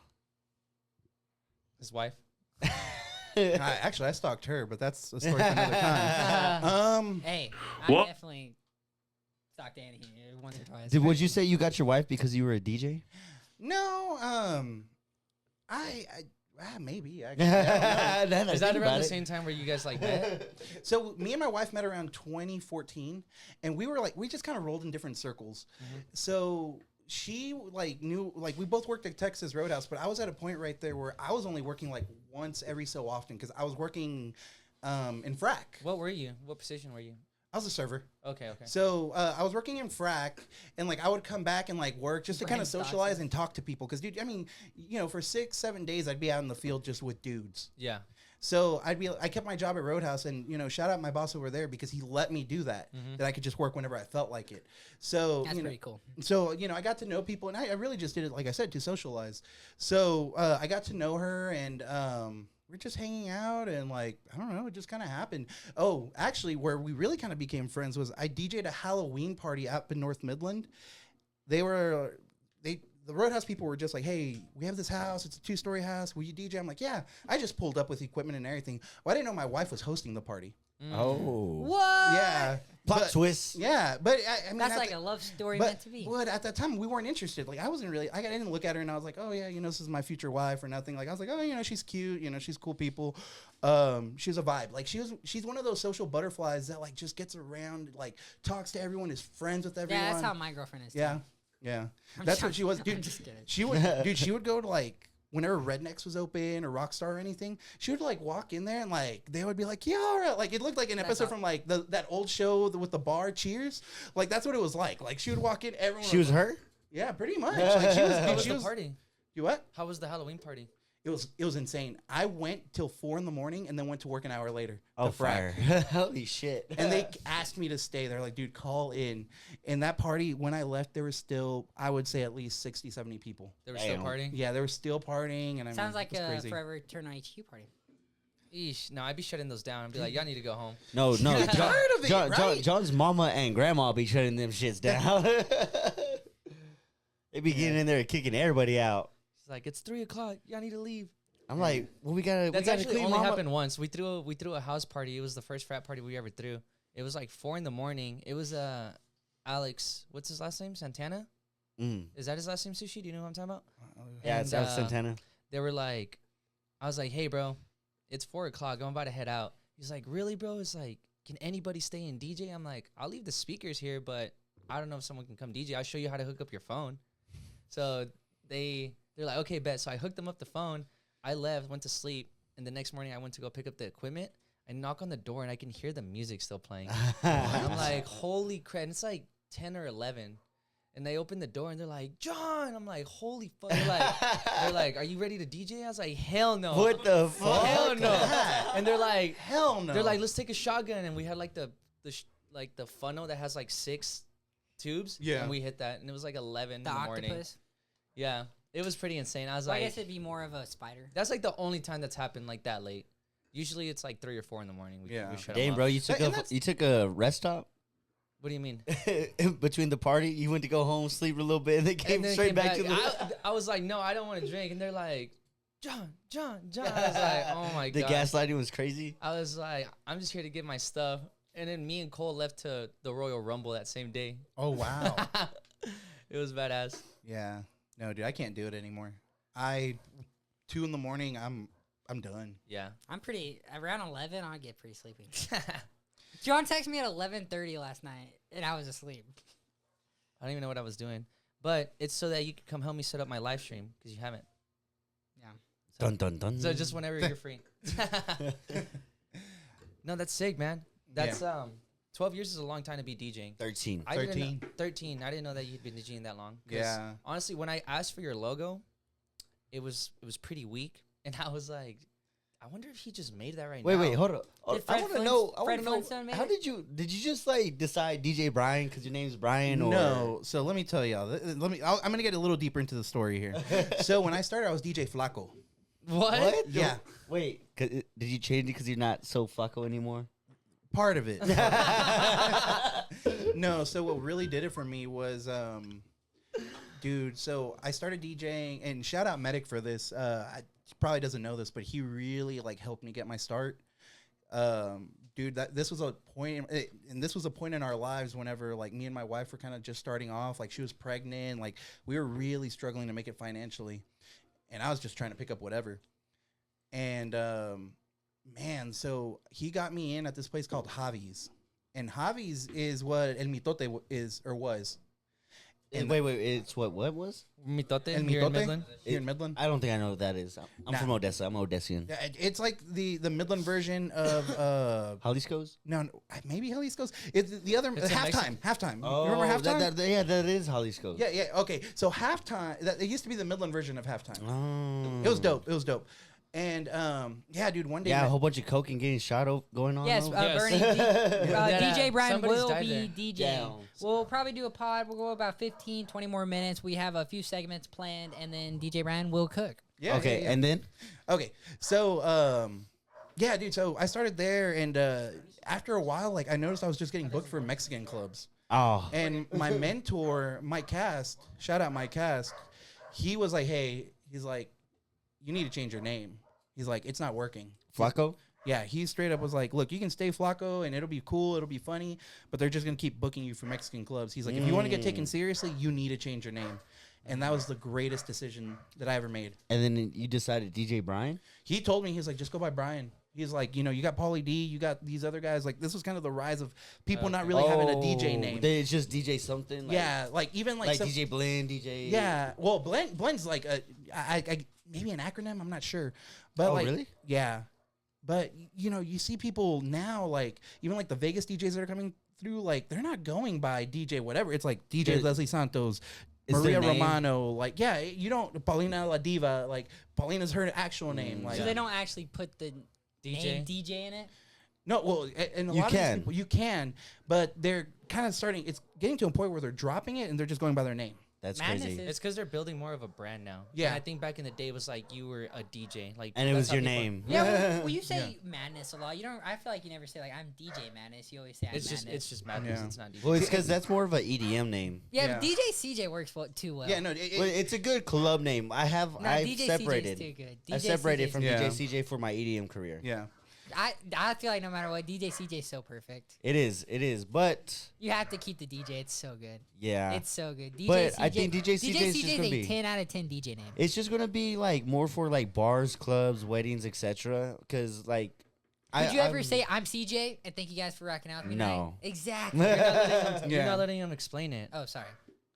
His wife. Actually, I stalked her, but that's a story for another time. Hey, I definitely stalked Annie once or twice. Would you say you got your wife because you were a DJ? No, maybe actually. I don't know. Is that around the same time where you guys like met? So me and my wife met around 2014, and we just kind of rolled in different circles. So she knew we both worked at Texas Roadhouse, but I was at a point right there where I was only working once every so often because I was working in frac. What were you? What position were you? I was a server. Okay. So I was working in frac, and I would come back and work just to kind of Bryan socialize Stockton. and talk to people. Because dude, I mean, for 6-7 days I'd be out in the field just with dudes. Yeah. So I kept my job at Roadhouse, and shout out my boss over there because he let me do that. That I could just work whenever I felt like it. So That's pretty cool. So I got to know people, and I really just did it, like I said, to socialize. So I got to know her, and we're just hanging out, and I don't know, it just kind of happened. Oh, actually, where we really kind of became friends was I DJ'd a Halloween party up in North Midland. The Roadhouse people were just like, hey, we have this house. It's a 2-story house. Will you DJ? I'm like, yeah. I just pulled up with equipment and everything. Well, I didn't know my wife was hosting the party. Oh, What? Yeah. plot But- twist. Yeah, but I mean, That's at like the- a love story but, meant to be. But at that time, we weren't interested. I wasn't really. I didn't look at her and I was like, oh yeah, this is my future wife or nothing. I was like, oh, she's cute. She's cool people. She's a vibe. She's one of those social butterflies that just gets around, talks to everyone, is friends with everyone. Yeah, that's how my girlfriend is. Too. Yeah, yeah. That's what she was, I'm dude. just kidding. She would, dude. She would go to whenever Rednecks was open or Rockstar or anything, she would walk in there and they would be like, Yara. It looked like an episode from that old show with the bar, Cheers. That's what it was like. She would walk in, everyone. She was her. Yeah, pretty much. How was she the was. party? You what? How was the Halloween party? It was insane. I went till 4 a.m. and then went to work an hour later. Oh, to frack. fire! Holy shit! And they asked me to stay. They're like, dude, call in. And that party, when I left, there was still, I would say, at least 60, 70 people. They were still Damn. partying? Yeah, they were still partying. And Sounds like it was a crazy. Forever Eternal HQ party. Eesh. No, I'd be shutting those down and be like, y'all need to go home. No, You're tired of it, right? John's mama and grandma be shutting them shits down. They be getting in there and kicking everybody out. It's like, it's 3 o'clock. Y'all need to leave. I'm like, well, we gotta. That's we gotta actually clean only mama. happened once. We threw a house party. It was the first frat party we ever threw. It was 4 a.m. It was Alex. What's his last name? Santana. Mm. Is that his last name? Sushi. Do you know what I'm talking about? Yeah, And, it's Alex Santana. They were like, I was like, hey, bro, it's 4 o'clock. I'm about to head out. He's like, really, bro? It's like, can anybody stay and DJ? I'm like, I'll leave the speakers here, but I don't know if someone can come DJ. I'll show you how to hook up your phone. So they're like, okay, bet. So I hooked them up the phone. I left, went to sleep, and the next morning I went to go pick up the equipment. I knock on the door, and I can hear the music still playing. And I'm like, holy crap. And it's 10 or 11. And they open the door, and they're like, John. I'm like, holy fuck. They're like, are you ready to DJ? I was like, hell no. What the fuck? Hell no. And they're like, Hell no. they're like, let's take a shotgun. And we had the funnel that has 6 tubes. Yeah. And we hit that, and it was 11 The in the morning. octopus. Yeah. It was pretty insane. I was Well, I like, guess it'd be more of a spider. that's the only time that's happened that late. Usually it's 3 or 4 in the morning. We shut 'em Damn, off. bro, And that's- you took a rest stop What do you mean? between the party. You went to go home, sleep a little bit, and then came And then straight came back to the I was like, no, I don't want to drink. And they're like, John. I was like, oh my the God. gaslighting was crazy. I was like, I'm just here to get my stuff. And then me and Cole left to the Royal Rumble that same day. Oh, wow. It was badass. Yeah. No, dude, I can't do it anymore. 2 in the morning, I'm done. Yeah. I'm pretty around 11. I get pretty sleepy. John texted me at 11:30 last night, and I was asleep. I don't even know what I was doing. But it's so that you can come help me set up my live stream because you haven't. Yeah. Dun dun dun. So just whenever you're free. No, that's sick, man. That's 12 years is a long time to be DJing. 13. I didn't 13. know, 13. I didn't know that you'd been DJing that long. 'Cause Yeah. Honestly, when I asked for your logo, it was pretty weak, and I was like, I wonder if he just made that right now. Wait, hold up. Did I Fred want to Flintst- know. I Fred want to know. Flintstone make How it? did you just like decide DJ Bryan because your name's Brian? Or No, so let me tell y'all. I'm gonna get a little deeper into the story here. So when I started, I was DJ Flaco. What? Yeah, Wait, did you change it because you're not so fucko anymore? part of it. No, so what really did it for me was, dude. So I started DJing, and shout out Medic for this. He probably doesn't know this, but he really like helped me get my start. Dude, this was a point, and this was a point in our lives whenever like me and my wife were kind of just starting off. Like she was pregnant, like we were really struggling to make it financially, and I was just trying to pick up whatever. And man, so he got me in at this place called Javi's, and Javi's is what El Mitote is or was. And wait, it's what was? Mitote El here in Mitote Midland. here in Midland. I don't think I know what that is. I'm Nah. from Odessa. I'm Odessian. Yeah, it's like the Midland version of Jalisco's? no, maybe Jalisco's. It's the other It's a halftime. Oh, You remember halftime? that is Jalisco's. Yeah. Okay, so halftime. It used to be the Midland version of halftime. Oh. It was dope. And yeah, dude. One day, Yeah, a whole bunch of coke and getting shot going on. Yes, though? Yes. Bernie, Yeah. DJ Bryan Somebody's will died be there. DJing. Damn. We'll probably do a pod. We'll go about 15, 20 more minutes. We have a few segments planned, and then DJ Bryan will cook. yeah. Okay, yeah. and then Okay, so yeah, dude. So I started there, and after a while, like I noticed I was just getting booked for Mexican clubs. And my mentor, Mike Cast, shout out Mike Cast, he was like, hey, he's like, you need to change your name. He's like, it's not working. Flaco. Yeah, he straight up was like, look, you can stay Flaco and it'll be cool, it'll be funny, but they're just going to keep booking you for Mexican clubs. He's like, if you want to get taken seriously, you need to change your name. And that was the greatest decision that I ever made. And then you decided DJ Bryan. He told me, he's like, just go by Brian. He's like, you know, you got Pauly D, you got these other guys. Like, this was kind of the rise of people not really having a DJ name. It's just DJ something. Like, Yeah, like even like some, DJ Blend, DJ. Yeah, well, blend's like maybe an acronym. I'm not sure, but Oh, like, really? Yeah, but you know, you see people now, like even like the Vegas DJs that are coming through, like they're not going by DJ whatever. It's like DJ Is- Leslie Santos, is Maria their name- Romano. Like, yeah, you don't Paulina La Diva. Like Paulina's her actual name. Like, So they don't actually put the DJ? name DJ in it? no, well, and a You lot of can. these people, you can, but they're kind of starting. It's getting to a point where they're dropping it and they're just going by their name. That's Madness crazy. is- It's because they're building more of a brand now. Yeah. And I think back in the day it was like you were a DJ, like, And it that's was how your people- name. Yeah, well, you say Madness a lot. You don't. I feel like you never say like I'm DJ Madness. You always say I'm It's just Madness. madness. Yeah. It's not DJ. Well, it's because that's more of an EDM name. Yeah, Yeah. but DJ CJ works too well. Yeah, no, Well, it's a good club name. I've DJ separated. CJ's too good. I DJ separated CJ's from Yeah. DJ CJ for my EDM career. yeah. I feel like no matter what, DJ CJ's so perfect. It is. But You have to keep the DJ. It's so good. yeah, It's so good. DJ But CJ, I think DJ CJ is just CJ gonna a be- 10 out of 10 DJ name. it's just gonna be like more for like bars, clubs, weddings, etc. Because like, Would you ever say I'm CJ and thank you guys for rocking out with me No. tonight? Exactly. You're not letting them, you're Yeah. not letting them explain it. Oh, sorry.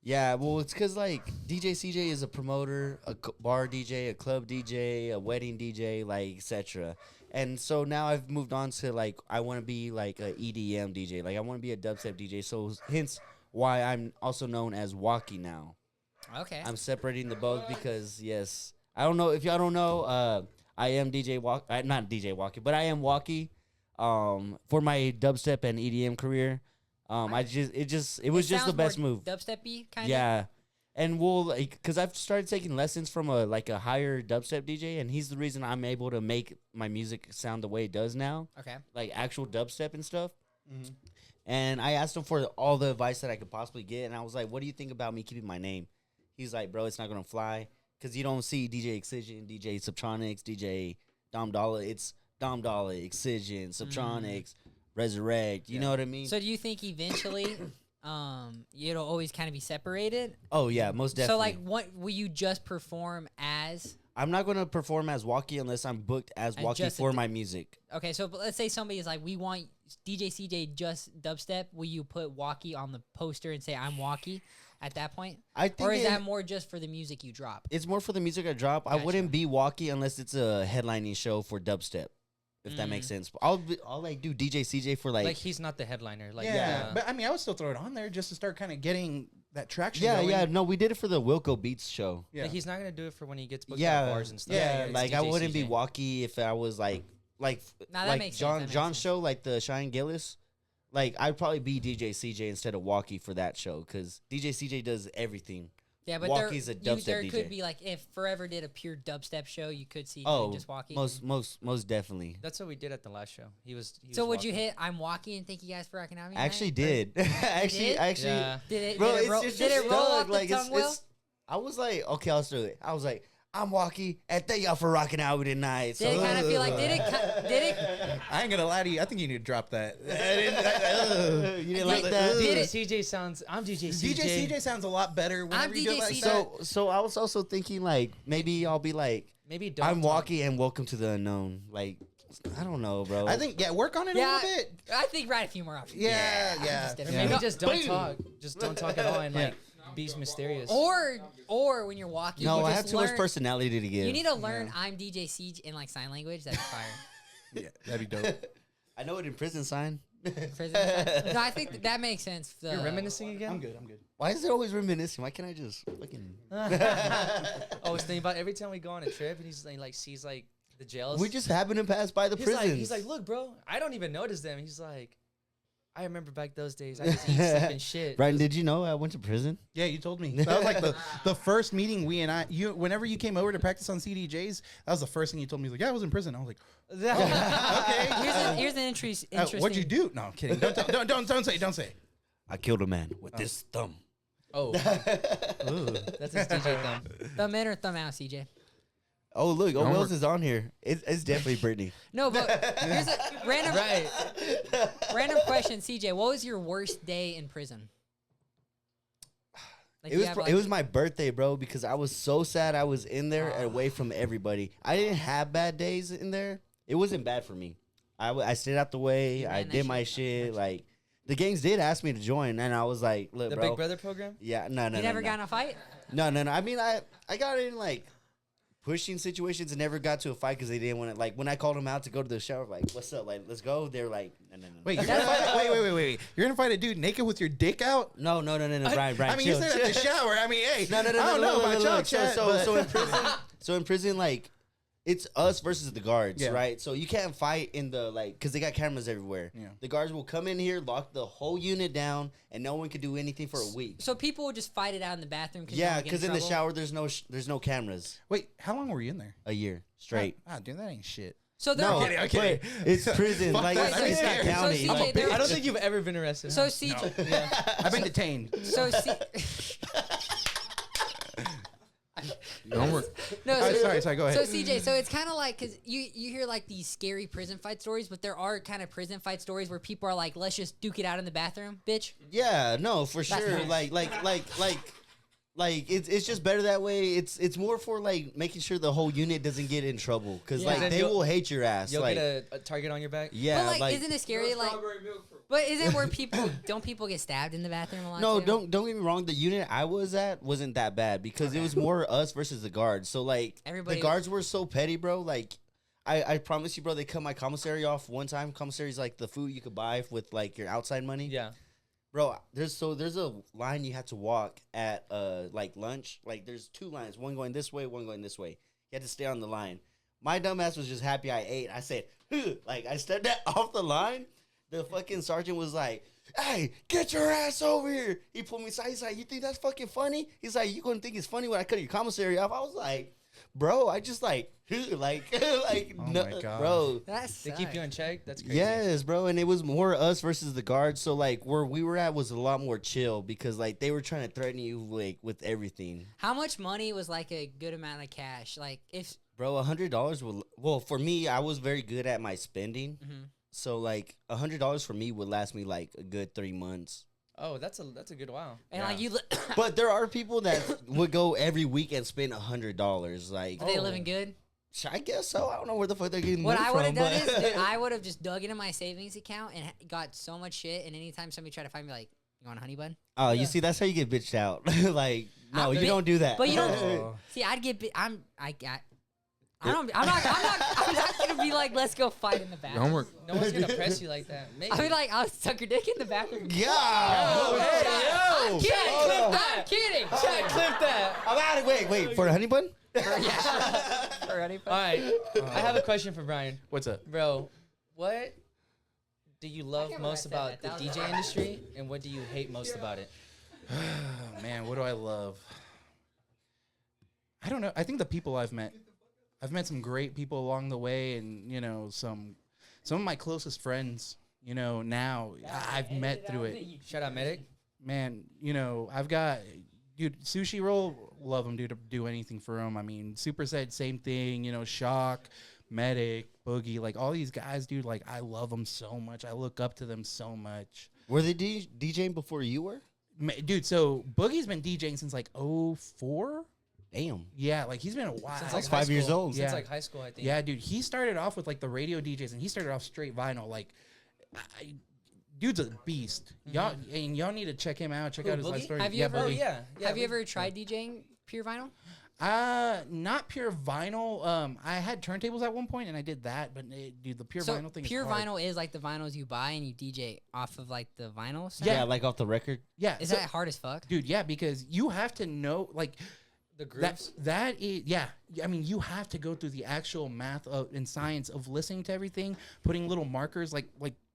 Yeah, well, it's because like DJ CJ is a promoter, a bar DJ, a club DJ, a wedding DJ, like etc. And so now I've moved on to like I want to be like a EDM DJ, like I want to be a dubstep DJ. So hence why I'm also known as Walkie now. Okay. I'm separating the both because yes, I don't know if y'all don't know. I am DJ Walkie, not DJ Walkie, but I am Walkie. For my dubstep and EDM career. It was just the sounds best more move. Dubstep-y, kind of. Yeah, and we'll like because I've started taking lessons from a higher dubstep DJ, and he's the reason I'm able to make my music sound the way it does now, Okay. like actual dubstep and stuff. And I asked him for all the advice that I could possibly get, and I was like, "What do you think about me keeping my name?" He's like, "Bro, it's not gonna fly because you don't see DJ Excision, DJ Subtronics, DJ Dom Dollar. It's Dom Dollar, Excision, Subtronics, Resurrect. You know what I mean?" So do you think eventually it'll always kind of be separated? Oh yeah, most definitely. So like what will you just perform as? I'm not gonna perform as Walkie unless I'm booked as And Walkie just a for d- my music. Okay, so but let's say somebody is like, we want DJ CJ just dubstep. Will you put Walkie on the poster and say I'm Walkie at that point? I think Or is that more just for the music you drop? it's more for the music I drop. I Gotcha. wouldn't be Walkie unless it's a headlining show for dubstep. if that makes sense. I'll like do DJ CJ for Like he's not the headliner. Like yeah, but I mean, I would still throw it on there just to start kind of getting that traction. yeah, going. yeah. No, we did it for the Wilco Beats show. Yeah. like, he's not gonna do it for when he gets booked Yeah, at bars and stuff. yeah, It's like I DJ wouldn't be CJ. walkie if I was like Nah, that like makes sense, John that makes John's sense. show, like the Cheyenne Gillis. Like I'd probably be DJ CJ instead of walkie for that show because DJ CJ does everything. Yeah, but Walkie's a dubstep there DJ. could be like if Forever did a pure dubstep show, you could see Oh, just walking. most definitely. That's what we did at the last show. He was So was would you walking. hit I'm walking and thank you guys for rocking out? I actually did. actually, did? Yeah. Did it? bro, did it, it's, roll, it's did just it roll off stuck. the Like tongue well? it's. I was like, okay, I'll do it. I was like, I'm walkie, and thank y'all for rocking out with tonight. Did it kind of feel like? Did it? I ain't gonna lie to you. I think you need to drop that. you didn't like that? Did it? CJ sounds. I'm DJ CJ. DJ CJ sounds a lot better whenever you do it DJ like CJ. that. So I was also thinking like maybe I'll be like Maybe don't. I'm talk. walkie and welcome to the unknown. Like I don't know, bro. I think work on it Yeah, a little bit. I think write a few more options. Yeah, I'm yeah. just kidding. Or maybe Maybe just don't Boom. talk. Just don't talk at all and like be mysterious. Or when you're walking, no, you I just have too much learn- personality to give. You need to learn I'm DJ Siege in like sign language. That'd be fire. Yeah, that'd be dope. I know it in prison sign. Prison sign. No, I think that makes sense. You're reminiscing again. I'm good. I'm good. Why is it always reminiscing? Why can't I just fucking? I was thinking about every time we go on a trip and he's like sees like the jails. We just happen to pass by the prisons. He's like, look, bro, I don't even notice them. He's like, I remember back those days. I just eat, sleep, and shit. Brian, did you know I went to prison? Yeah, you told me. That was like the first meeting whenever you came over to practice on CDJs, that was the first thing you told me. He was like, yeah, I was in prison. I was like, okay. Here's an interesting. What'd you do? No, I'm kidding. Don't say. I killed a man with this thumb. Oh, that's his DJ thumb. Thumb in or thumb out, CJ? Oh look, Don't Wells worry. is on here. It's definitely Brittany. No, but here's a random Right. random question, CJ. What was your worst day in prison? Like, It you was have, it like- was my birthday, bro, because I was so sad I was in there away from everybody. I didn't have bad days in there. It wasn't bad for me. I stayed out the way. You I ran that did my shit. shit. Like the gangs did ask me to join, and I was like, "Look, The bro." Big Brother program. Yeah, no. You never got in a fight? No. I mean, I got in like pushing situations and never got to a fight because they didn't want to. Like when I called them out to go to the shower, like, "What's up? Like, let's go." They're like, "No." Wait, you're gonna fight, wait. You're gonna fight a dude naked with your dick out? No, Brian. I mean, chill, you said at the shower. I mean, hey, No, I don't know about y'all, chat, so but- in prison, like it's us versus the guards, Yeah. right? So you can't fight in the like because they got cameras everywhere. Yeah. The guards will come in here, lock the whole unit down, and no one can do anything for a week. So people would just fight it out in the bathroom? Yeah, because in the shower there's no cameras. Wait, how long were you in there? A year straight. Dude, that ain't shit. So there No, are. kidding, I'm kidding. but it's prison. Fuck Like that. it's, I'm it's not scared. county. So CJ, there- I don't think you've ever been arrested. So huh? CJ. I've been detained. So Don't worry. no. Sorry, go So ahead. CJ, so it's kind of like because you hear like these scary prison fight stories, but there are kind of prison fight stories where people are like, let's just duke it out in the bathroom, bitch. Yeah, no, for That's sure. nice. Like it's just better that way. It's more for like making sure the whole unit doesn't get in trouble because Yeah. like Then they you'll- will hate your ass. You'll like get a target on your back. yeah, But like, isn't it scary? Like, but isn't where people don't people get stabbed in the bathroom a lot? no, too? don't get me wrong. The unit I was at wasn't that bad because it was more us versus the guards. So like Everybody- the guards were so petty, bro. Like I promise you, bro. They cut my commissary off one time. Commissary's like the food you could buy with like your outside money. Yeah. Bro, there's a line you have to walk at like lunch. Like there's two lines, one going this way, one going this way. You had to stay on the line. My dumbass was just happy I ate. I said, "Huh," like I stepped off the line. The fucking sergeant was like, "Hey, get your ass over here." He pulled me aside. He's like, "You think that's fucking funny?" He's like, "You gonna think it's funny when I cut your commissary off?" I was like, "Bro, I just like, like, Oh no, my God. bro." That's They keep you in check. That's crazy. Yes, bro, and it was more us versus the guards. So like where we were at was a lot more chill because like they were trying to threaten you like with everything. How much money was like a good amount of cash? Like if Bro, $100 will well for me. I was very good at my spending, Mhm. so like $100 for me would last me like a good 3 months. Oh, that's a good while. and like you, But there are people that would go every week and spend $100. Like are they living good? I guess so. I don't know where the fuck they're getting What money I would have from, done is, but- dude, I would have just dug into my savings account and got so much shit. And anytime somebody tried to find me, like, you want a honey bun? Oh, you see, that's how you get bitched out. Like, no, you But- don't do that. But you don't. Oh. See, I'd get. I'm not gonna I'd be like, let's go fight in the bathroom. Homework. No one's gonna press you like that. Maybe. I'd be like, I'll suck your dick in the bathroom. Yeah. I'm kidding. clip I'm that. kidding. Chat, clip that. I'm out of wait for a honey bun. Or anything. All right. I have a question for Bryan. What's up? Bro, what do you love can't remember most I said about that. the That was DJ industry, and what do you hate most about it? Oh, man, what do I love? I don't know. I think the people I've met. I've met some great people along the way, and some of my closest friends. Now I've met through it. Shout out Medic. Man, I've got Sushi Roll. Love him, dude. To do anything for him. I mean, Superset, same thing. Shock, Medic, Boogie, like all these guys, dude. Like I love them so much. I look up to them so much. Were they DJing before you were? Dude, so Boogie's been DJing since like '04. Damn. Yeah, like he's been a while. Since That's like high 5 years school. old. Since Yeah. like high school, I think. Yeah, dude, he started off with like the radio DJs, and he started off straight vinyl. Like, dude's a beast. Y'all need to check him out. Check Who, out his life Boogie? story. Have you yeah, ever- Oh Boogie. yeah. Have you ever tried DJing pure vinyl? Not pure vinyl. I had turntables at one point, and I did that. But dude, the pure So vinyl thing. pure is hard. vinyl is like the vinyls you buy and you DJ off of like the vinyl sound? Yeah, like off the record. Yeah, Is so- that hard as fuck? dude? Yeah, because you have to know like. The grooves. That is, yeah. I mean, you have to go through the actual math and science of listening to everything, putting little markers, like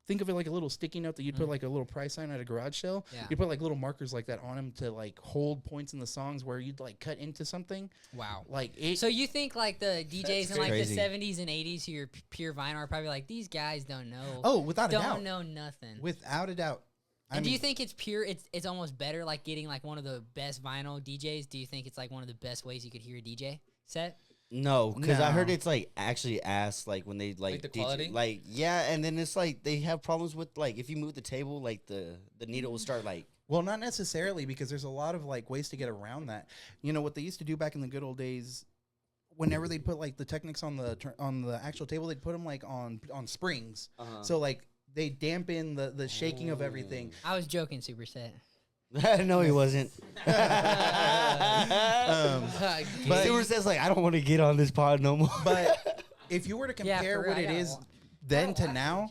think of it like a little sticky note that you'd put like a little price sign at a garage sale. Yeah. You put like little markers like that on them to like hold points in the songs where you'd like cut into something. Wow. Like it. So you think like the DJs in like crazy. the 70s and 80s who are pure vinyl are probably like, these guys don't know. oh, without a don't doubt. know nothing. Without a doubt. And do you think it's pure? It's almost better like getting like one of the best vinyl DJs. Do you think it's like one of the best ways you could hear a DJ set? No, because I heard No. it's like actually ass like when they like the DJ quality? like yeah, and then it's like they have problems with like if you move the table like the needle will start like Well, not necessarily, because there's a lot of like ways to get around that. What they used to do back in the good old days, whenever they'd put like the Technics on the actual table, they'd put them like on springs. So like they dampen the shaking of everything. I was joking, Superset. no, he wasn't. But- Stewart says like I don't want to get on this pod no more. But if you were to Yeah, compare for real, what I it gotta is wa- then to now,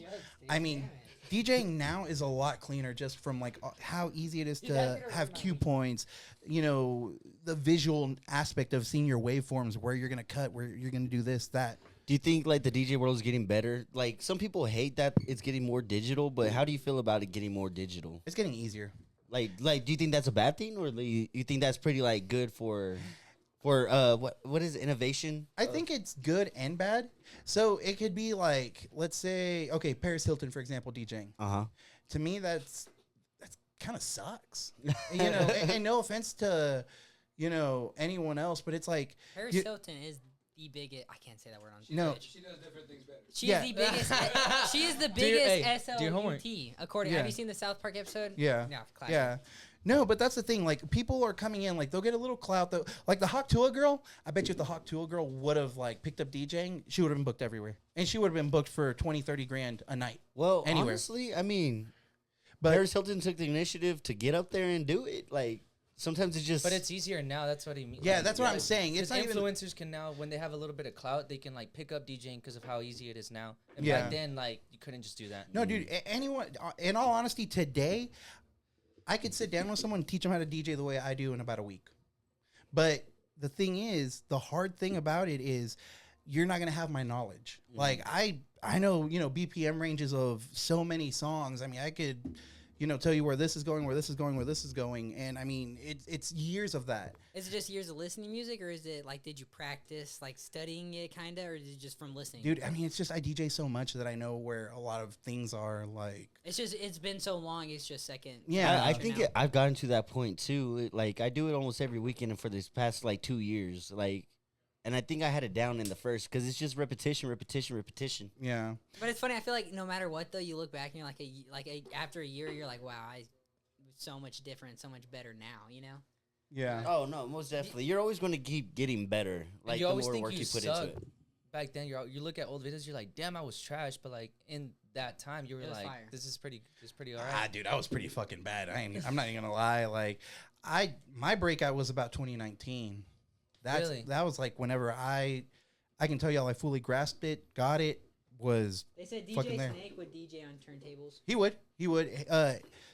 I mean, DJing now is a lot cleaner just from like how easy it is to have cue points, the visual aspect of seeing your waveforms, where you're gonna cut, where you're gonna do this, that. Do you think like the DJ world is getting better? Like some people hate that it's getting more digital, but how do you feel about it getting more digital? It's getting easier. Like do you think that's a bad thing, or you think that's pretty like good for what is innovation? I think it's good and bad. So it could be like, let's say, okay, Paris Hilton, for example, DJing. To me, that's kind of sucks. And no offense to, anyone else, but it's like, Paris you- Hilton is the biggest. I can't say that word on No. Twitch. She does different things better. She Yeah. is the biggest. She is the hey, biggest do your homework. SLUT. According, Yeah. have you seen the South Park episode? Yeah. Yeah. Classic. Yeah. No, but that's the thing. Like, people are coming in, like, they'll get a little clout. Though. Like, the Hawk Tuah girl, I bet you if the Hawk Tuah girl would have, like, picked up DJing, she would have been booked everywhere. And she would have been booked for 20, 30 grand a night. Well, Anywhere. honestly, I mean, But Paris Hilton took the initiative to get up there and do it. Like sometimes it's just But it's easier now. That's what he means. yeah, that's what I'm saying. It's Because not even. influencers can now, when they have a little bit of clout, they can like pick up DJing because of how easy it is now. And Yeah. back then, like you couldn't just do that. No, dude, anyone, in all honesty, today, I could sit down with someone and teach them how to DJ the way I do in about a week. But the thing is, the hard thing about it is you're not going to have my knowledge. Like, I know, BPM ranges of so many songs. I mean, I could, tell you where this is going, where this is going, where this is going. And, I mean, it's years of that. Is it just years of listening music, or is it like did you practice like studying it kind of, or is it just from listening? Dude, I mean, it's just I DJ so much that I know where a lot of things are, like. It's been so long. It's just second. Yeah. I nature think now. I've gotten to that point too. Like I do it almost every weekend for this past like 2 years. Like, and I think I had it down in the first because it's just repetition. Yeah. But it's funny. I feel like no matter what, though, you look back and you're after a year, you're like, wow, I so much different, so much better now. Yeah. Oh no, most definitely. You're always going to keep getting better. Like you the always more think work you you put suck. into it. Back then, you look at old videos, you're like, damn, I was trash. But like in that time, you were It was like, fire. this is pretty alright. Dude, I was pretty fucking bad. I'm not even gonna lie. Like, my breakout was about 2019. Really? That was like whenever I I can tell y'all I fully grasped it, got it, was They said fucking DJ there. Snake would DJ on turntables. He would.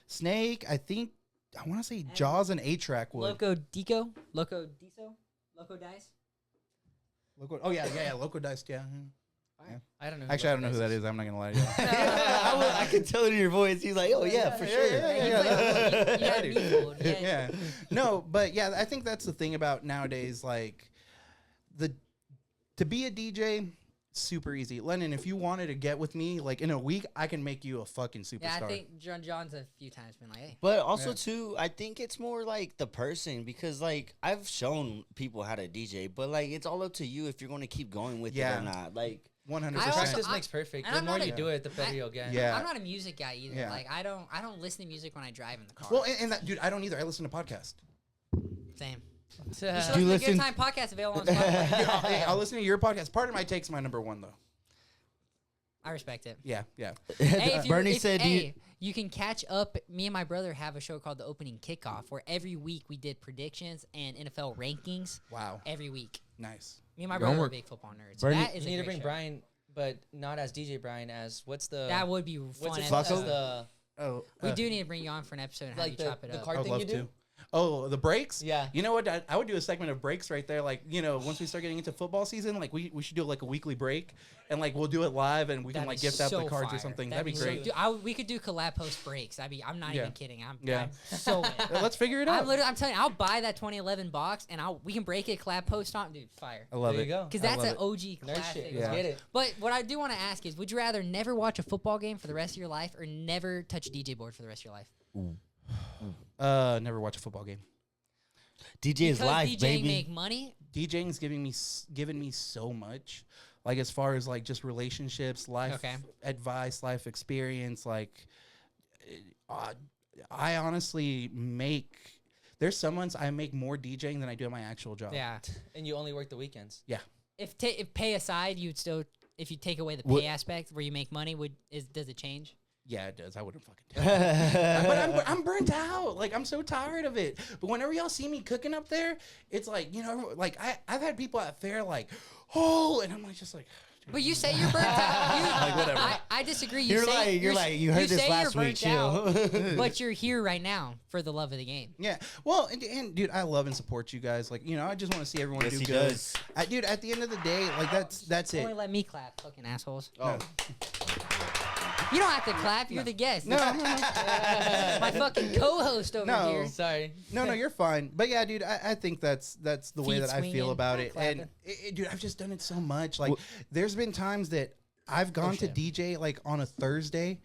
Snake, I think, I want to say Jaws and A-Track would. Loco Dico? Loco Diso? Loco Dice? Oh, yeah. Loco Dice, yeah. I don't know. Actually, I don't know who that is. I'm not going to lie to you. I can tell it in your voice. He's like, oh yeah, for sure. You got dude. me fooled. Yeah. Yeah. No, but yeah, I think that's the thing about nowadays, like, to be a DJ, super easy. Lennon, if you wanted to get with me, like, in a week, I can make you a fucking superstar. Yeah, I think John's a few times been like, hey. But also Yeah. too, I think it's more like the person because like I've shown people how to DJ, but like it's all up to you if you're going to keep going with Yeah. it or not. Like 100%. I also- Practice makes perfect. and The I'm more not you a- do it, the better you'll get. Yeah. I'm not a music guy either. Yeah. Like I don't listen to music when I drive in the car. Well, and that, dude, I don't either. I listen to podcasts. Same. You should Do you listen to listen- Good Time Podcast available on Spotify. I'll listen to your podcast. Part of my take's my number one, though. I respect it. Yeah. Hey, Bernie said, do you- hey, you can catch up. Me and my brother have a show called The Opening Kickoff, where every week we did predictions and NFL rankings. Wow. Every week. Nice. Me and my brother are Homework. big football nerds. Bernie- That is You a need to great bring show. Brian, but not as DJ Brian. As what's the That would be what's fun. it Flacco? called? episode. The Oh, We do need to bring you on for an episode and have like you the, chop it the up. card I'd thing love you do. to. Oh, the breaks? Yeah. You know what? I would do a segment of breaks right there. Like, you know, once we start getting into football season, like we should do like a weekly break and like we'll do it live and we can That'd like be gift out the so cards or fire. something. That'd be so- great. Dude, we could do collab post breaks. I'm not Yeah. even kidding. I'm Yeah. so in. Let's figure it out. I'm telling you, I'll buy that 2011 box and we can break it, collab post on, dude, fire. I love There it. you go. Because I that's love an it. OG Nerd classic. shit. Yeah. Let's get it. But what I do want to ask is, would you rather never watch a football game for the rest of your life or never touch a DJ board for the rest of your life? Never watch a football game. DJ is Because life, DJing baby. make money. DJing's given me so much, like as far as like just relationships, life Okay. advice, life experience. Like, I honestly make. There's some months I make more DJing than I do at my actual job. Yeah. And you only work the weekends. If pay aside, you'd still, if you take away the What- pay aspect where you make money, does it change? Yeah, it does. I wouldn't fucking do it. But I'm burnt out. Like, I'm so tired of it. But whenever y'all see me cooking up there, it's like, you know, like I've had people at fair like, oh, and I'm like, just like. But you say you're burnt out. Like, whatever. I disagree. You're like you heard this say last you're week. burnt out, Chill. but you're here right now for the love of the game. Yeah. Well, and dude, I love and support you guys. Like, you know, I just want to see everyone Yes, do he good. does. Dude, at the end of the day, like that's Only it. let me clap, fucking assholes. Oh. You don't have to clap. You're the guest. No, My fucking co-host over No. here. Sorry. no, you're fine. But yeah, dude, I think that's the way Feet that I feel swinging, about not it. And clapping. dude, I've just done it so much. Like, Wh- there's been times that I've gone to shit. DJ like on a Thursday,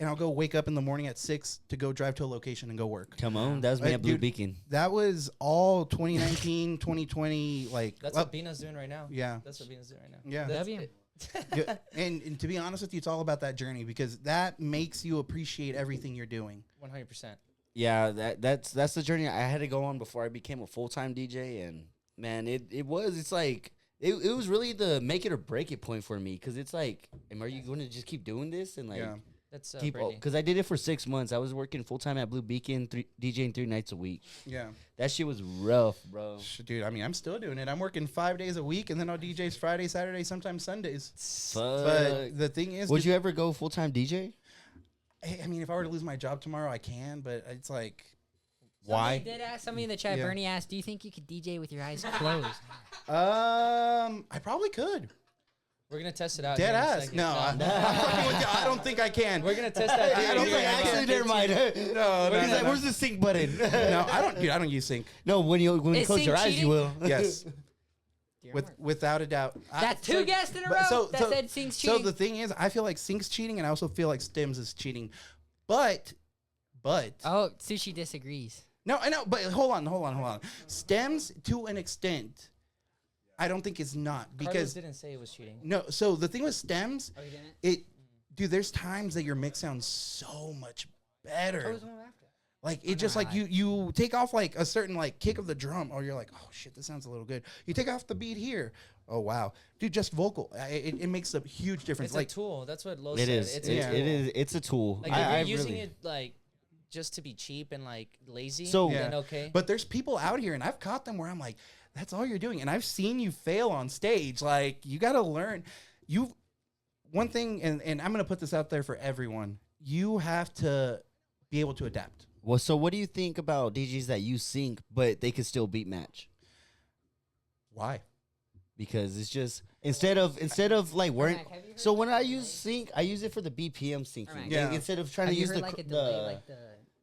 and I'll go wake up in the morning at 6 to go drive to a location and go work. Come on, that was me at Blue Dude, Beacon. That was all 2019, 2020. Like, That's well, what Bina's doing right now. yeah. That's what Bina's doing right now. Yeah. That's W. it. Yeah, and to be honest with you, it's all about that journey because that makes you appreciate everything you're doing. 100%. Yeah, that's the journey I had to go on before I became a full-time DJ, and man, it was like it was really the make it or break it point for me because it's like, are you going to just keep doing this and like Yeah. That's keep? Brady. Because I did it for 6 months. I was working full-time at Blue Beacon, DJing 3 nights a week. Yeah. That shit was rough, bro. Dude, I mean, I'm still doing it. I'm working 5 days a week, and then I'll DJs Friday, Saturday, sometimes Sundays. Fuck. But the thing is, Would dude, you ever go full-time DJ? I mean, if I were to lose my job tomorrow, I can, but it's like, Why? Somebody in the chat, Yeah. Bernie asked, do you think you could DJ with your eyes closed? I probably could. We're gonna test it out. Dead here in a ass. second. No, I'm fucking with you. I don't think I can. We're gonna test that. I don't He's think like, I can. actually, never mind. No, no, He's no, like, no. where's the sync button? No, I don't. Dude, I don't use sync. No, when you Is close your sync eyes, cheating? you will. Yes, Dear with Lord. without a doubt. That's two guests in a but row that said Sync's So cheating. the thing is, I feel like sync's cheating, and I also feel like Stems is cheating. But Oh, Sushi disagrees. no, I know. But hold on. Stems to an extent, I don't think is not Carlos because didn't say it was cheating. no. So the thing with Stems, Oh, you didn't? dude, there's times that your mix sounds so much better. Oh, was the one after. Like it just like you take off like a certain like kick of the drum, or you're like, oh shit, this sounds a little good. You take off the beat here, oh wow, dude, just vocal, it makes a huge difference. It's like a tool. That's what Lo It said. is. It's It, a tool. it is. It's a tool. Like if you're I using really- it like just to be cheap and like lazy, So- then Yeah. okay. But there's people out here, and I've caught them where I'm like, That's all you're doing. And I've seen you fail on stage. Like, you got to learn. One thing, and I'm going to put this out there for everyone. You have to be able to adapt. Well, so what do you think about DJs that use sync, but they can still beat match? Why? Because it's just instead of like wearing. Ermac, have you heard So when like I the- use sync, I use it for the BPM syncing. Ermac. Yeah. Instead of trying Have to you use heard the like a delay, like the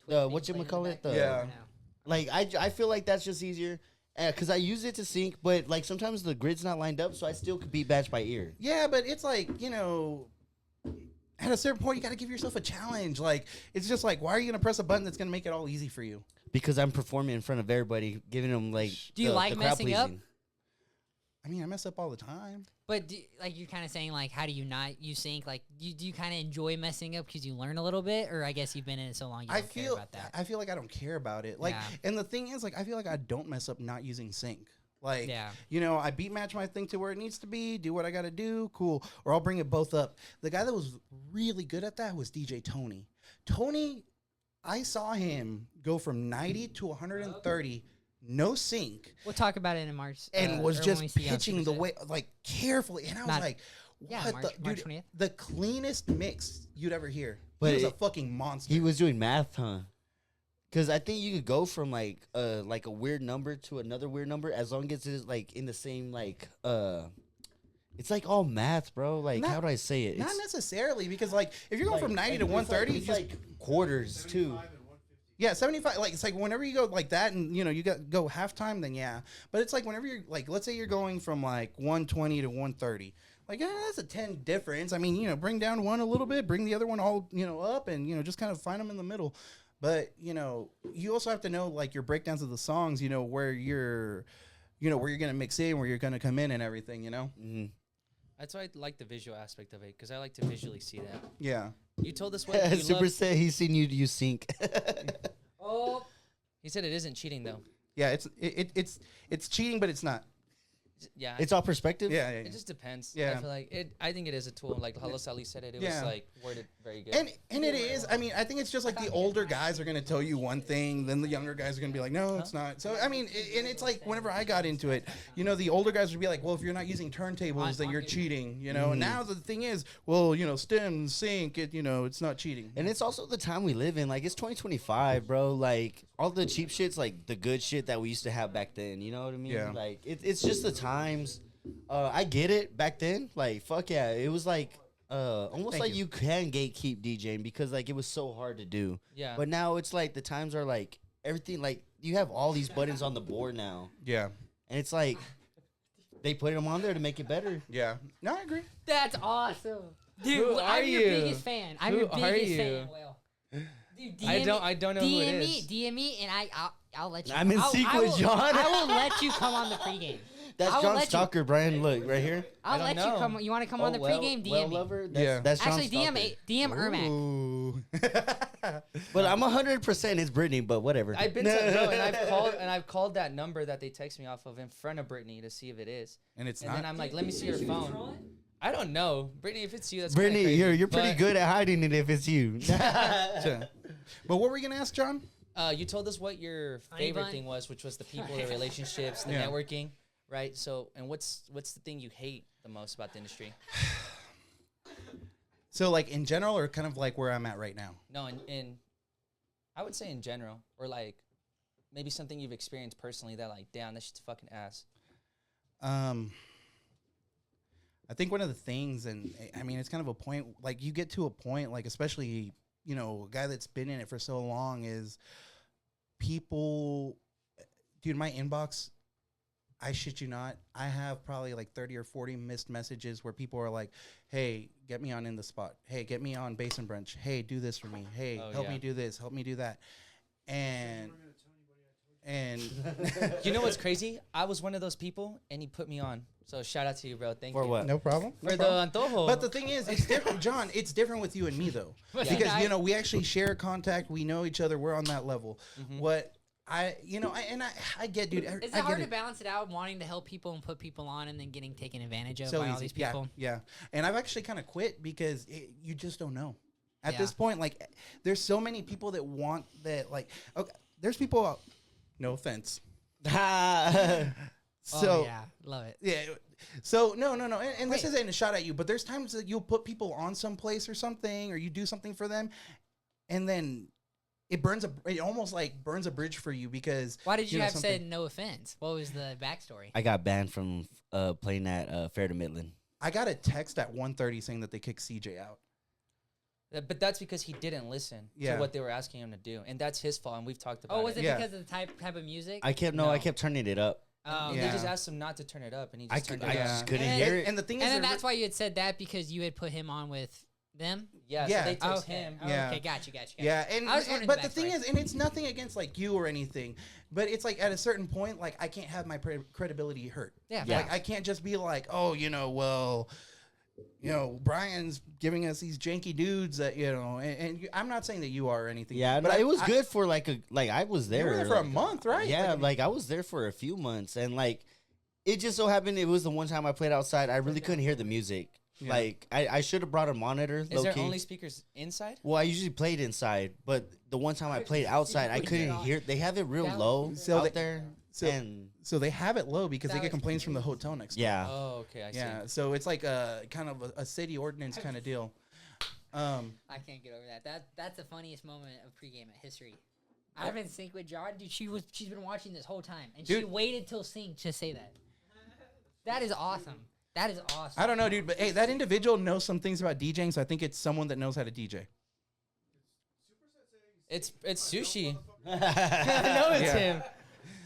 the twist being played in the whatchamacallit, background? Yeah. No. like I feel like that's just easier because I use it to sync, but like sometimes the grid's not lined up, so I still could beat match by ear. Yeah, but it's like, at a certain point, you got to give yourself a challenge. Like, it's just like, why are you going to press a button that's going to make it all easy for you? Because I'm performing in front of everybody, giving them like. Do you like the crowd messing up? pleasing. I mean, I mess up all the time. But like you're kind of saying like how do you not use sync? Like do you kind of enjoy messing up because you learn a little bit, or I guess you've been in it so long you don't care about that. I feel like I don't care about it. Like, Yeah. and the thing is, like, I feel like I don't mess up not using sync. Like, Yeah. I beat match my thing to where it needs to be, do what I got to do, cool. Or I'll bring it both up. The guy that was really good at that was DJ Tony. Tony, I saw him go from 90 to 130, no sync, We'll talk about it in March. and was or just when we see you on pitching the Super way, like, carefully. And I was Not- like, Yeah, what March dude, 20th. the cleanest mix you'd ever hear. But He was a it- fucking monster. He was doing math, huh? Because I think you could go from like a weird number to another weird number as long as it's like in the same it's like all math, bro. Like Not- how do I say it? Not It's necessarily, because, like, if you're going from 90 to it's 130, it's just like quarters too. yeah, 75. Like, it's like whenever you go like that, and you go halftime, then yeah. But it's like whenever you're like, let's say you're going from like 120 to 130. Like, that's a 10 difference. I mean, bring down one a little bit, bring the other one all up, and just kind of find them in the middle. But you also have to know like your breakdowns of the songs. Where you're gonna mix in, where you're gonna come in, and everything. Mm-hmm. That's why I like the visual aspect of it, because I like to visually see that. Yeah. You told us what you Super love. said he's seen you use sync. Oh, He said it isn't cheating though. Yeah. It's cheating, but it's not. Yeah, It's all perspective. Yeah. it just depends. Yeah. I feel like it. I think it is a tool. Like Halo Sally said it. It Yeah. was like worded very good. And it is. I mean, I think it's just like the older guys are going to tell you one thing, then the younger guys are going to be like, no, it's not. So, I mean, and it's like whenever I got into it, the older guys would be like, well, if you're not using turntables, then you're cheating, And now the thing is, well, stem, sync, it's not cheating. And it's also the time we live in. Like, it's 2025, bro. Like, all the cheap shit's like the good shit that we used to have back then. You know what I mean? Yeah. Like, it's just the times. I get it back then. Like, fuck yeah. It was like almost Thank like you. you can gatekeep DJing because, like, it was so hard to do. Yeah. But now it's like the times are like everything. Like, you have all these buttons on the board now. Yeah. And it's like they put them on there to make it better. Yeah. No, I agree. that's awesome, dude. Who well, are I'm your you? biggest fan. I'm Who your are biggest you? fan. Well, dude, I don't know who it is. DM me, and I'll let you. I'm in I'll- sync I with will- John. I will let you come on the pregame. That's I will John let you- Stalker, Brian. Look, right here. I'll don't let you know. come. You want to come on the pregame? DM me. Lover, that's, Yeah. that's John Actually, DM Stalker. DM Ermac. Ooh. But I'm 100% it's Brittany, but whatever. I've been to no, and I've called that number that they text me off of in front of Brittany to see if it is. And it's And not. then I'm like, let me see your phone. I don't know, Brittany. If it's you, that's Brittany, kinda crazy, you're pretty but, good at hiding it if it's you. But what were we going to ask, John? You told us what your Honey favorite bun? thing was, which was the people, the relationships, the Yeah. networking, right? So, and what's the thing you hate the most about the industry? So, like, in general, or kind of like where I'm at right now? No, in I would say in general, or like maybe something you've experienced personally that like, damn, this shit's fucking ass. I think one of the things, and I mean, it's kind of a point, like you get to a point, like especially, a guy that's been in it for so long is people, dude, my inbox, I shit you not, I have probably like 30 or 40 missed messages where people are like, hey, get me on In the Spot. Hey, get me on Bass and Brunch. Hey, do this for me. Hey, Oh, help yeah. me do this. Help me do that. And You know what's crazy? I was one of those people, and he put me on. So shout out to you, bro. Thank For you. what? no problem. For the antojo. But the thing is, it's different, John. It's different with you and me, though, Yeah. because we actually share contact. We know each other. We're on that level. Mhm. What I get, dude. Is I it hard get to balance it out, wanting to help people and put people on, and then getting taken advantage of So by all easy. these people? Yeah. And I've actually kind of quit because you just don't know. At Yeah. this point, like, there's so many people that want that. Like, okay, there's people. No offense. So yeah, love it. yeah. So no, and this Wait. isn't a shot at you, but there's times that you'll put people on some place or something, or you do something for them, and then it almost like burns a bridge for you because Why did you know, have something- said no offense? What was the backstory? I got banned from playing at Fair to Midland. I got a text at 1:30 saying that they kicked CJ out. But that's because he didn't listen Yeah. to what they were asking him to do, and that's his fault. And we've talked about Oh, was it Yeah. because of the type of music? I kept No. I kept turning it up. Oh, And Yeah. They just asked him not to turn it up, and he I just could, turned I it up. just couldn't And- hear it. And the thing and is, then that's why you had said that because you had put him on with them. Yeah, Yeah. so they text Okay. him. Oh, Yeah. Okay, got you. yeah, and, I was wondering but the the thing backstory. is, and it's nothing against like you or anything, but it's like at a certain point, like I can't have my credibility hurt. Yeah, Yeah. Like I can't just be like, oh, Brian's giving us these janky dudes that I'm not saying that you are or anything. Yeah, but no, it was good for I was You there. were there for a like, month, right? Yeah, Like, I was there for a few months, and like it just so happened it was the one time I played outside. I really couldn't hear the music. Yeah. Like I should have brought a monitor. Is low there key. only speakers inside? Well, I usually played inside, but the one time I played outside, I couldn't hear. They have it real That- low So out they- there, so- and so they have it low because they That get was complaints from the hotel next door. yeah, Oh, okay, I see. Yeah, so it's like a kind of a city ordinance kind of deal. I can't get over that. That's the funniest moment of pregame at history. I'm in sync with John. Dude, she's been watching this whole time, and she Dude. waited till sync to say that. That is awesome. That is awesome. I don't know, dude, but hey, that individual knows some things about DJing, so I think it's someone that knows how to DJ. It's sushi. I know it's Yeah. him.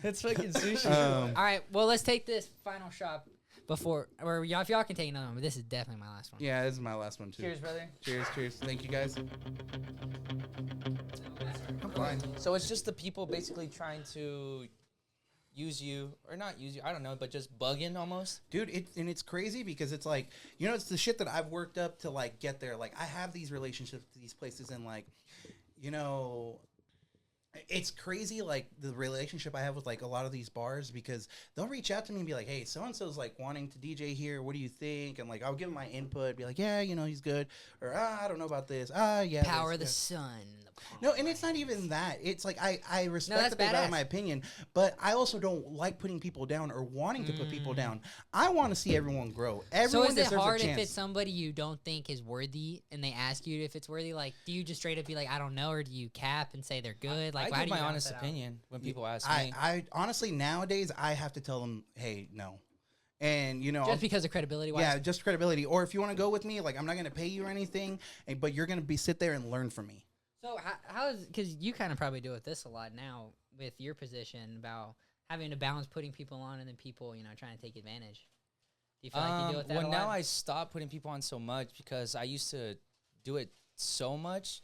It's fucking sushi. All right, well, let's take this final shot before, or y'all, if y'all can take another one, but this is definitely my last one. Yeah, this is my last one too. Cheers, brother. Cheers. Thank you guys. I'm fine. So it's just the people basically trying to use you, or not use you, I don't know, but just bugging almost. Dude, it's crazy because it's like, it's the shit that I've worked up to like get there. Like I have these relationships with these places and like, it's crazy like the relationship I have with like a lot of these bars because they'll reach out to me and be like, hey, so and so's like wanting to DJ here. What do you think? And like I'll give them my input, be like, yeah, he's good. Or I don't know about this. Yeah. Power of the this, sun. No, and it's not even that. It's like I respect that's that they value badass. my opinion, but I also don't like putting people down or wanting to put people down. I want to see everyone grow. Everyone So is it deserves hard a if chance. it's somebody you don't think is worthy and they ask you if it's worthy? Like, do you just straight up be like, I don't know, or do you cap and say they're good? Like, I how give do you my balance honest that out? opinion when people ask me. I honestly nowadays I have to tell them, hey, no, and Just because of credibility. yeah, just credibility. Or if you want to go with me, like I'm not going to pay you or anything, but you're going to sit there and learn from me. So how is, because you kind of probably deal with this a lot now with your position about having to balance putting people on and then people, trying to take advantage. Do you feel like you deal with that well, a now lot? I stopped putting people on so much because I used to do it so much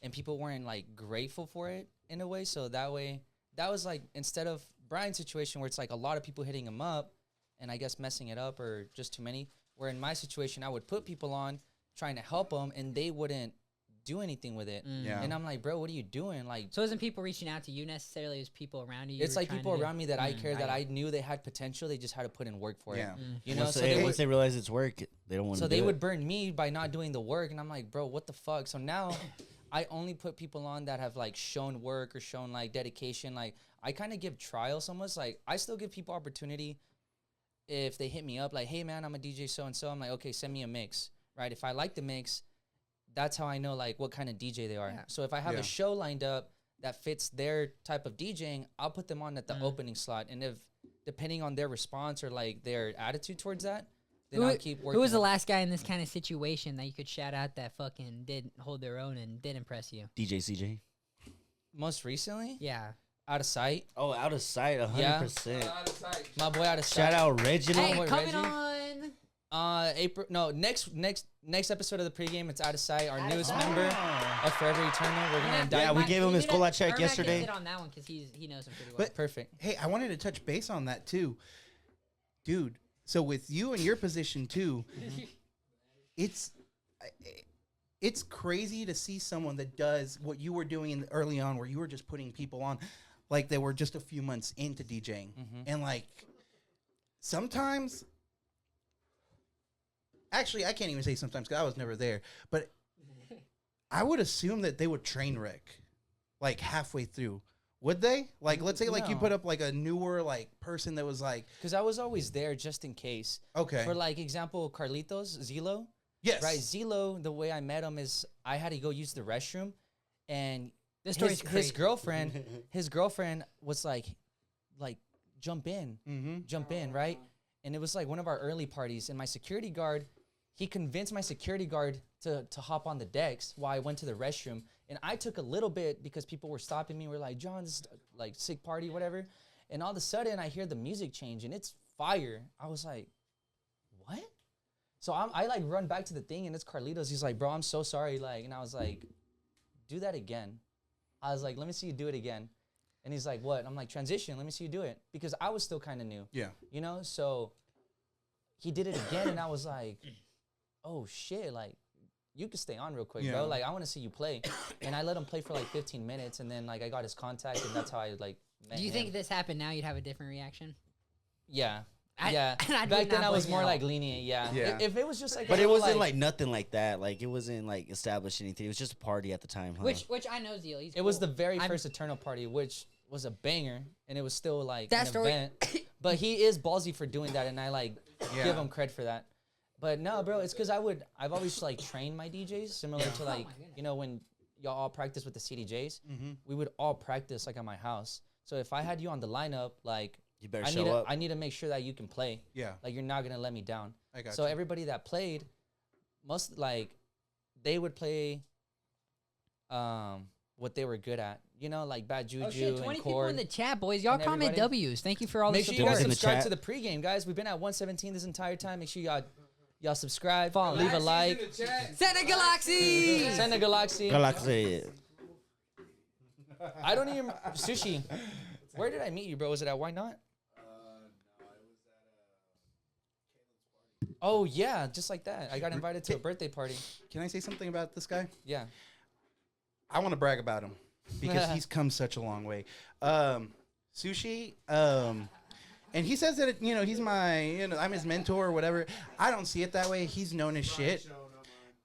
and people weren't like grateful for it in a way. So that was like, instead of Brian's situation where it's like a lot of people hitting him up and I guess messing it up or just too many, where in my situation, I would put people on trying to help them and they wouldn't do anything with it. Yeah. And I'm like, bro, what are you doing? Like, So isn't people reaching out to you necessarily as people around you? it's like people around me that I care that I I knew they had potential. They just had to put in work for Yeah. it. You know, once so they, they once would, they realize it's work, they don't want to. so they would burn me by not doing the work. And I'm like, bro, what the fuck? So now I only put people on that have like shown work or shown like dedication. Like I kind of give trials almost. Like I still give people opportunity if they hit me up like, hey man, I'm a DJ so-and-so. I'm like, okay, send me a mix, right? If I like the mix, that's how I know like what kind of DJ they are. Yeah. So if I have Yeah. a show lined up that fits their type of DJing, I'll put them on at the opening slot. And if depending on their response or like their attitude towards that, then I'll keep working. Who was the with- last guy in this kind of situation that you could shout out that fucking did hold their own and did impress you? DJ CJ. most recently? Yeah. Out of sight. Oh, out of sight, 100%. My boy out of sight. Shout out Reginald. Hey, boy coming Reggie. on. April. No, next episode of the pregame. It's out of sight. Our Out of newest sight. member of Forever Eternal. We're gonna indict. Yeah, we gave him his cola check Ermac yesterday. can sit on that one because he knows him pretty well. But- Perfect. Hey, I wanted to touch base on that too, dude. So with you and your position too, it's crazy to see someone that does what you were doing early on, where you were just putting people on, like they were just a few months into DJing, and like sometimes. Actually, I can't even say sometimes because I was never there, but I would assume that they would train wreck like halfway through. Would they? Like, let's say like you No. put up like a newer like person that was like, Because I was always there just in case. okay, For like example, Carlitos, Zilo. yes, Right, Zilo, the way I met him is I had to go use the restroom, and This story's his crazy. girlfriend was like, jump in, Mm-hmm. right? And it was like one of our early parties, and my security guard, he convinced my security guard to hop on the decks while I went to the restroom, and I took a little bit because people were stopping me. We're like, John, this is like sick party, whatever, and all of a sudden I hear the music change, and it's fire. I was like, what? So I like run back to the thing, and it's Carlitos. He's like, bro, I'm so sorry. Like, and I was like, do that again. I was like, let me see you do it again. And he's like, what? I'm like, transition. Let me see you do it. Because I was still kind of new. Yeah. You know? So he did it again, and I was like, oh, shit. Like, you can stay on real quick, Yeah. bro. Like, I want to see you play. And I let him play for like 15 minutes, and then like I got his contact, and that's how I like met Do you him. think if this happened now, you'd have a different reaction? Yeah. I Back would then not I was blame you more at like all. lenient. Yeah. Yeah. If it was just like, But a it little, wasn't like nothing like that. Like it wasn't like established anything. It was just a party at the time, huh? Which I know Zeal. He's It was cool. the very I'm- first Eternal party, which was a banger, and it was still like That an story- event. But he is ballsy for doing that, and I like Yeah. give him credit for that. But no, bro, it's because I've always like trained my DJs similar to like when y'all all practice with the CDJs, we would all practice like at my house. So if I had you on the lineup, like you better I show need up. I need to make sure that you can play. Yeah. Like you're not gonna let me down. I got So you. everybody that played, most like they would play what they were good at. You know, like Bad Juju Oh shit! 20 and people Chord. in the chat, boys. Y'all and comment everybody. W's. Thank you for all Make the sure you support. guys in the subscribe chat. to the pregame, guys. We've been at 117 this entire time. Make sure y'all subscribe, Follow. leave a like. Santa Galaxy. Send a Galaxy. Galaxy. I don't even sushi. Where did I meet you, bro? Was it at Why Not? Oh yeah, just like that. I got invited to a birthday party. Can I say something about this guy? Yeah. I want to brag about him because he's come such a long way. Sushi, and he says that he's my, I'm his mentor or whatever. I don't see it that way. He's known as shit.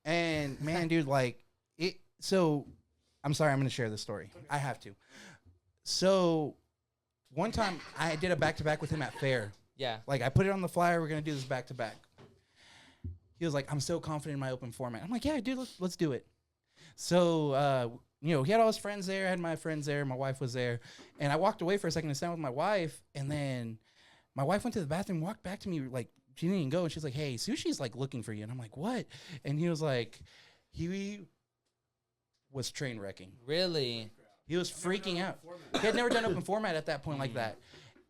And man, dude, like it. So, I'm sorry, I'm gonna share this story. I have to. So, one time I did a back-to-back with him at Fair. Yeah. Like I put it on the flyer. We're gonna do this back-to-back. He was like, I'm so confident in my open format. I'm like, yeah, dude, let's do it. So, he had all his friends there. I had my friends there. My wife was there. And I walked away for a second to stand with my wife. And then my wife went to the bathroom, walked back to me, like, she didn't even go. And she's like, hey, Sushi's, like, looking for you. And I'm like, what? And he was like, he was train wrecking. Really? He was freaking out. He had never done open format at that point like that.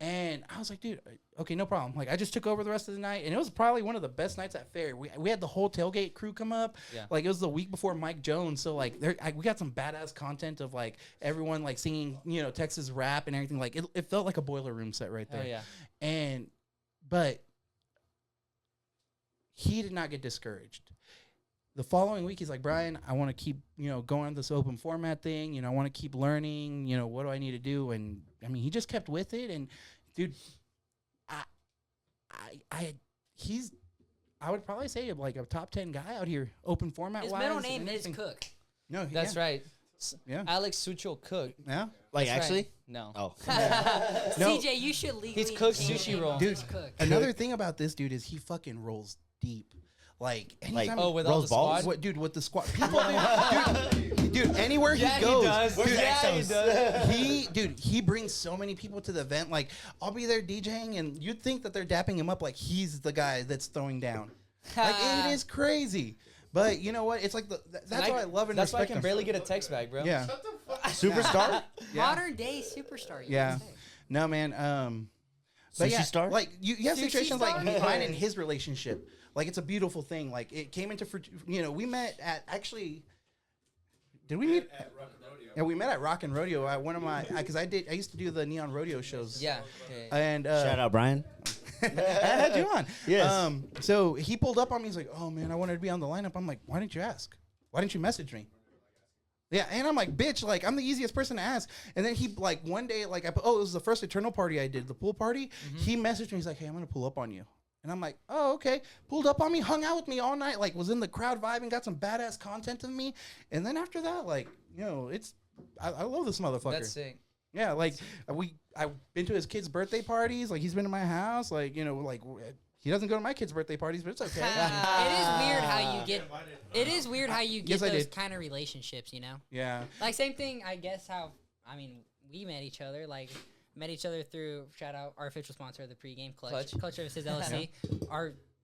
And I was like, dude, okay, no problem. Like, I just took over the rest of the night, and it was probably one of the best nights at Fair. We had the whole tailgate crew come up. Yeah. Like, it was the week before Mike Jones, so, like, we got some badass content of, like, everyone, like, singing, Texas rap and everything. Like, it felt like a boiler room set right there. Oh yeah. But he did not get discouraged. The following week, he's like, Bryan, I want to keep, going this open format thing. I want to keep learning. What do I need to do? And I mean, he just kept with it. And dude, I would probably say like a top 10 guy out here, open format. His middle name is Cook. No, That's right. Yeah. Alex Sucho Cook. Yeah. Like That's actually? right. No. Oh. No. CJ, you should legally. He's cooked change sushi your name roll. to Dude, Cook. Another thing about this dude is he fucking rolls deep. Like, anytime Oh, with all Rose the balls? squad. What, dude, with the squad, people, dude, anywhere he Yeah, goes, he does. dude, Yeah, he does. he brings so many people to the event. Like, I'll be there DJing, and you'd think that they're dapping him up like he's the guy that's throwing down. Like, it is crazy. But you know what? It's like that's what I love and That's why I respect can him. barely get a text back, bro. Yeah, Superstar? Modern day superstar. You yeah. could say. No, man. But Sushi yeah, star? like you have Sushi situations like star? mine and his relationship. Like, it's a beautiful thing. Like, it came into, we met at did we meet at Rock and Rodeo? Yeah, we met at Rock and Rodeo. At one of my, because I used to do the Neon Rodeo shows. Yeah. And Shout out, Bryan. I had you on. Yes. So he pulled up on me. He's like, "Oh man, I wanted to be on the lineup." I'm like, "Why didn't you ask? Why didn't you message me?" Yeah, and I'm like, "Bitch, like I'm the easiest person to ask." And then he like one day like it was the first Eternal party I did, the pool party. He messaged me. He's like, "Hey, I'm gonna pull up on you." And I'm like, "Oh, okay." Pulled up on me, hung out with me all night, like was in the crowd vibing, got some badass content of me. And then after that, like, it's I love this motherfucker. That's sick. Yeah, like I've been to his kids' birthday parties. Like he's been to my house. Like he doesn't go to my kids' birthday parties, but it's okay. It is weird how you get. It is weird how you get Yes, I those did. kind of relationships. You know, Yeah. like same thing. I guess how we met each other. Like met each other through shout out our official sponsor of the pregame Clutch Services LLC.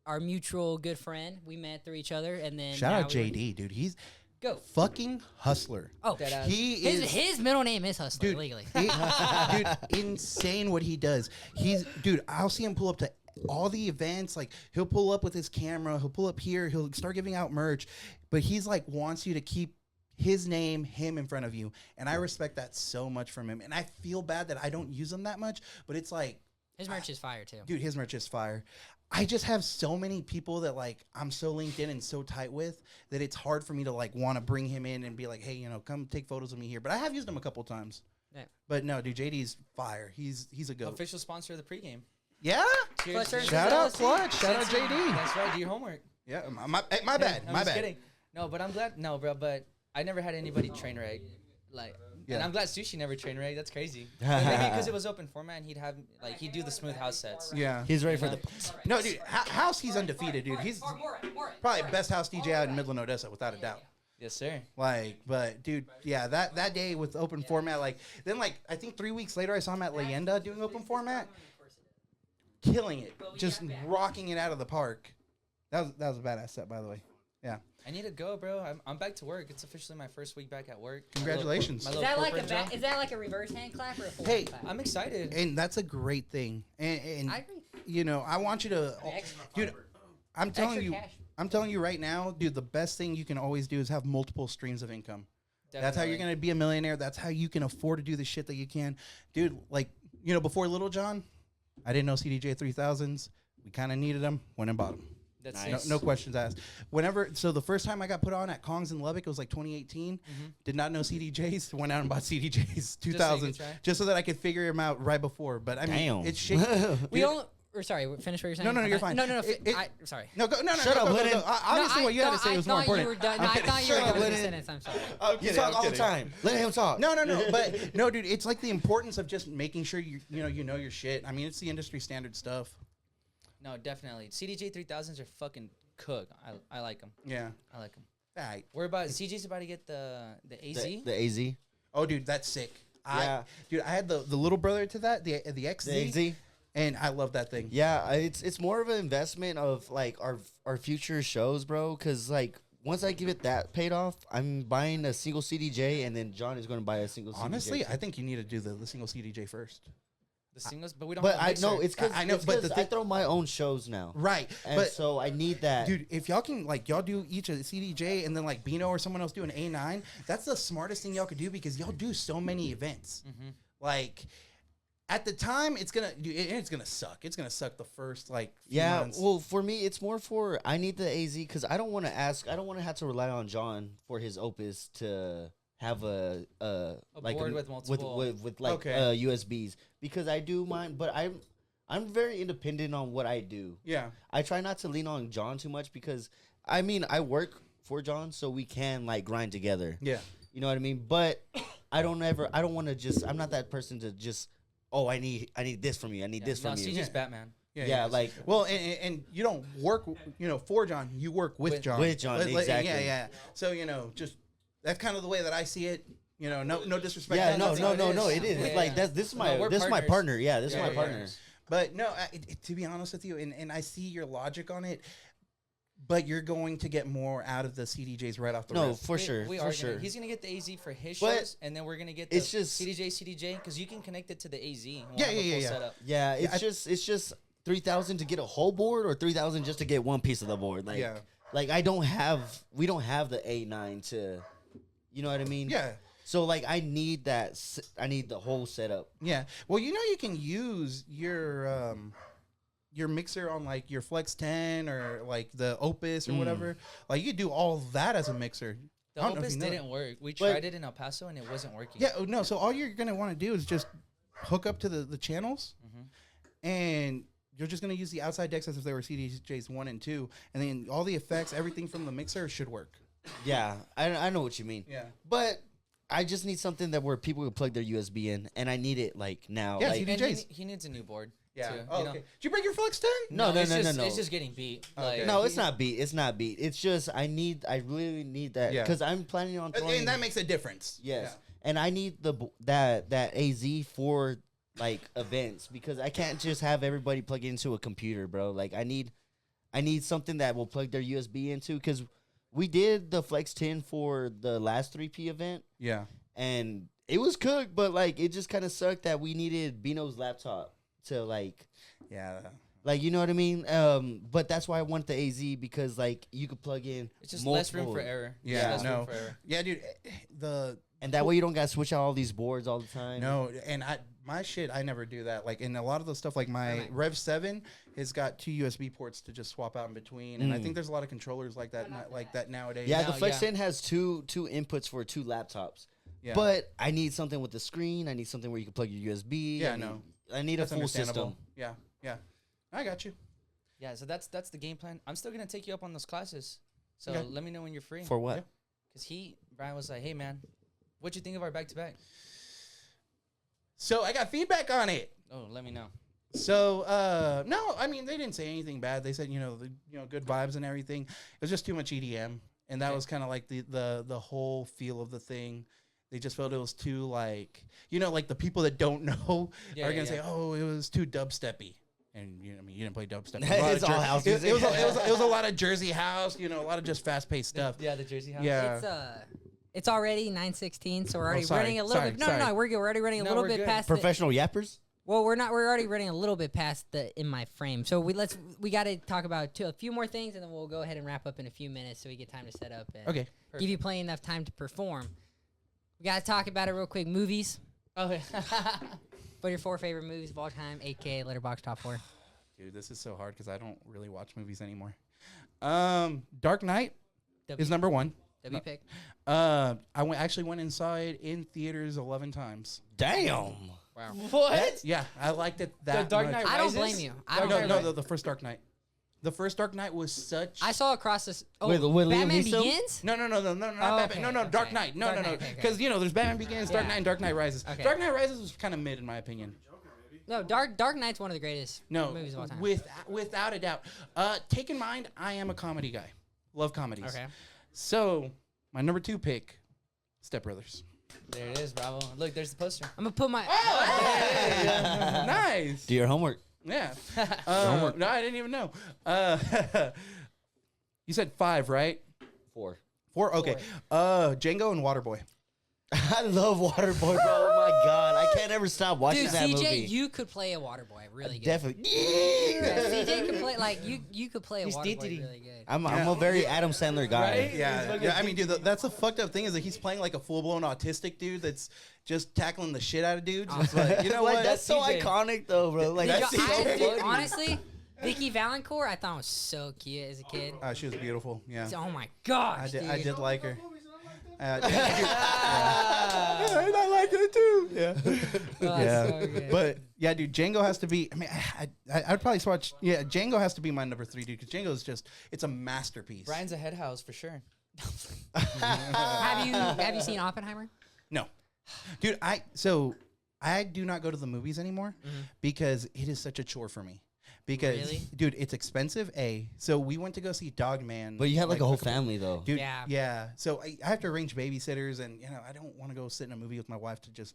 Our mutual good friend. We met through each other, and then Shout now out JD, dude. He's Go. fucking hustler. Oh, Deadass. He is his middle name is Hustler dude, legally. dude, insane what he does. Dude, I'll see him pull up to all the events. Like he'll pull up with his camera. He'll pull up here. He'll start giving out merch, but he's like wants you to keep his name, him in front of you, and I respect that so much from him. And I feel bad that I don't use him that much, but it's like, His merch is fire too. dude, his merch is fire. I just have so many people that like I'm so linked in and so tight with that it's hard for me to like want to bring him in and be like, hey, come take photos of me here. But I have used him a couple times. Yeah. But no, dude, JD's fire. He's a goat. Official sponsor of the pregame. Yeah. Clutch Services Shout out LLC. Clutch. Shout out JD. That's right. Do your homework. Yeah. My bad. I'm My just bad. kidding. No, but I'm glad. No, bro, but I never had anybody train reg. Like, Yeah. and I'm glad Sushi never train reg. That's crazy. But maybe because it was open format, and he'd do the smooth house sets. Yeah. He's ready for the. No, dude. House, he's undefeated, dude. He's probably best house DJ out in Midland, Odessa, without a doubt. Yes, sir. Like, but dude, yeah, that day with open format, like, then like I think 3 weeks later I saw him at Leyenda doing open format, killing it, just rocking it out of the park. That was a badass set, by the way. Yeah. I need to go, bro. I'm back to work. It's officially my first week back at work. Congratulations. My Is little that like corporate job. is that like a reverse hand clap or a full Hey, hand clap? I'm excited. And that's a great thing. And I agree. you know, I want you to, dude. I'm telling Extra you, cash. I'm telling you right now, dude. The best thing you can always do is have multiple streams of income. That's how you're gonna be a millionaire. That's how you can afford to do the shit that you can, dude. Like, before Little John, I didn't know CDJ 3000s. We kind of needed them. Went and bought them. That's Nice. No questions asked. So the first time I got put on at Kong's in Lubbock, it was like 2018. Did not know CDJs. Went out and bought CDJs 2000 just so that I could figure them out right before. But I mean, Damn. it's shit. We all. Or sorry, finish what you're saying. No, you're fine. No. It- Sorry. No, go, no. Shut up, go, Lennon. Obviously, No, what you had to say was more important. You were done. No, I thought you were Shut up, done with the Lennon. sentence. I'm sorry. You talk all the time. Let him talk. No. But no, dude, it's like the importance of just making sure you know your shit. I mean, it's the industry standard stuff. No, definitely. CDJ 3000s are fucking cook. I like them. Yeah. I like them. All right. We're about CJ's about to get the AZ. The AZ. Oh, dude, that's sick. Yeah. I had the little brother to that, the XZ, The AZ. and I love that thing. Yeah, it's more of an investment of like our future shows, bro. Cause like once I give it that paid off, I'm buying a single CDJ, and then John is going to buy a single. Honestly, CDJ. I think you need to do the single CDJ first. The singles, but we don't. But have a I mixer. know it's because I know, but the I thing- throw my own shows now, Right. and But so I need that. dude, if y'all can y'all do each a CDJ and then like Bino or someone else do an A9, that's the smartest thing y'all could do because y'all do so many events. Like at the time, it's gonna suck. It's gonna suck the first like few Yeah, months. well, for me, it's more for I need the AZ because I don't want to have to rely on John for his Opus to have a like board with multiple- with like Okay. USBs because I do mine, but I'm very independent on what I do. Yeah. I try not to lean on John too much because I mean I work for John, so we can like grind together. Yeah. You know what I mean? But I don't want to just. I'm not that person to just. Oh, I need this from you. I need Yeah, this no, from you. CJ's Yeah. Batman. Yeah, like well, and you don't work, for John. You work with John. With John, exactly. Yeah. So just that's kind of the way that I see it. No disrespect. yeah, to no, anything. no. It is. Yeah, It's like yeah. this is No, my we're my partners. partner. Yeah, this is Yeah, my we're partner. partners. But no, to be honest with you, and I see your logic on it, but you're going to get more out of the CDJs right off the No, rip. for sure, We for are sure. Gonna, he's gonna get the AZ for his But shows, and then we're gonna get the it's just- CDJ because you can connect it to the AZ. And we'll Yeah, have a yeah, full yeah. setup. Yeah, it's just 3,000 to get a whole board or 3,000 just to get one piece of the board. Like, Yeah. like we don't have the A9 to, you know what I mean? Yeah. So like I need that. I need the whole setup. Yeah. Well, you can use your mixer on like your Flex 10 or like the Opus or whatever. Like you could do all that as a mixer. The I don't know if Opus you know didn't work. We But- tried it in El Paso and it wasn't working. Yeah, no. So all you're gonna want to do is just hook up to the channels, and you're just gonna use the outside decks as if they were CDJs 1 and 2, and then all the effects, everything from the mixer should work. Yeah, I know what you mean. Yeah. But I just need something that where people can plug their USB in, and I need it like now. Yeah, like, CD And DJs. he needs a new board. Yeah. Too, Oh, you know? okay. Did you break your Flex 10? No, it's just, no. It's just getting beat. Okay. Like, No, it's not beat. It's not beat. It's just I really need that Yeah. because I'm planning on throwing. And that makes a difference. yes, Yeah. and I need that AZ for like events because I can't just have everybody plug into a computer, bro. Like I need something that will plug their USB into because we did the Flex 10 for the last 3P event Yeah. and it was cooked, but like it just kind of sucked that we needed Bino's laptop to Yeah. like you know what I mean. But that's why I want the AZ because like you could plug in. it's just less room for multiple- error. Yeah, Just less no. room for error. Yeah, dude. And that way you don't got to switch out all these boards all the time. No, and my shit, I never do that. Like in a lot of the stuff, like my Right. Rev 7 has got 2 USB ports to just swap out in between, and I think there's a lot of controllers like that, nowadays. Yeah, No, the Flex yeah. 10 has two inputs for 2 laptops. Yeah. But I need something with the screen. I need something where you can plug your USB. Yeah, I no. need That's a full understandable. system. Yeah. I got you. Yeah, so that's the game plan. I'm still gonna take you up on those classes. So Okay. let me know when you're free. For what? Yeah. Because Brian was like, hey man, what'd you think of our back to back? So I got feedback on it. Oh, let me know. So no, I mean they didn't say anything bad. They said good vibes and everything. It was just too much EDM, and that Okay. was kind of like the whole feel of the thing. They just felt it was too like like the people that don't know Yeah, are yeah, gonna say, yeah. oh, it was too dubsteppy. And you didn't play dubstep. It's all house It music. was a lot of Jersey house. A lot of just fast paced stuff. Yeah, the Jersey house. Yeah. It's already 9:16, so we're already sorry, running a little sorry, bit. No, sorry. no, we're good. We're already running a No, little we're bit good. past. The, Professional yappers? well, we're not. We're already running a little bit past the in my frame. So we got to talk about a few more things, and then we'll go ahead and wrap up in a few minutes, so we get time to set up and Okay. give you plenty enough time to perform. We got to talk about it real quick. Movies. Okay. What are your 4 favorite movies of all time? aka Letterboxd top 4. Dude, this is so hard because I don't really watch movies anymore. Dark Knight is number 1. W pick. I actually went and saw it in theaters 11 times. Damn. Wow. What? Yeah, I liked it that Dark much. Knight I don't Rises? blame you. I Dark don't Knight blame Rises? you. The first Dark Knight. The first Dark Knight was such. I saw across this. Oh, With Liam Batman Neeson? Begins. No, not Oh, Batman. okay, No, Dark okay. Knight. No, Dark no. Knight, okay, Because there's Batman Begins, Dark Yeah. Knight, and Dark Knight Rises. Okay. Dark Knight Rises was kind of mid in my opinion. No, Dark Knight's one of the greatest No, movies of all time. without a doubt. Take in mind, I am a comedy guy. Love comedies. Okay. So my number 2 pick, Step Brothers. There it is, bravo. Look, there's the poster. I'm gonna put my. Nice. Do your homework. Yeah. No, I didn't even know. You said 5, right? 4. 4. Okay. Django and Waterboy. I love Waterboy, bro. Oh my god, I can't ever stop watching Dude, that CJ, movie. you could play a water boy really good. Definitely. Yeah, CJ could play you could play a He's water boy DTD. really good. I'm a very Adam Sandler guy. Right? Yeah. I mean, dude, that's the fucked up thing is that he's playing like a full blown autistic dude that's just tackling the shit out of dudes. It's like, you know Like, what? that's so CJ. iconic, though, bro. Like Did that's y'all- so dude, funny. honestly, Vicky Valancourt, I thought was so cute as a kid. She was beautiful. Yeah. Oh my gosh, I did like her. I I like it too. Yeah. Yeah. So good. But yeah, dude, Django has to be. I mean, I'd probably watch. Yeah, Django has to be my number 3, dude. Because Django is it's a masterpiece. Brian's a head house for sure. have you seen Oppenheimer? No, dude. I do not go to the movies anymore because it is such a chore for me. Because, Really? dude, it's expensive. So we went to go see Dogman. But you had like a whole couple- family though. Dude, Yeah. yeah. So I have to arrange babysitters, and I don't want to go sit in a movie with my wife to just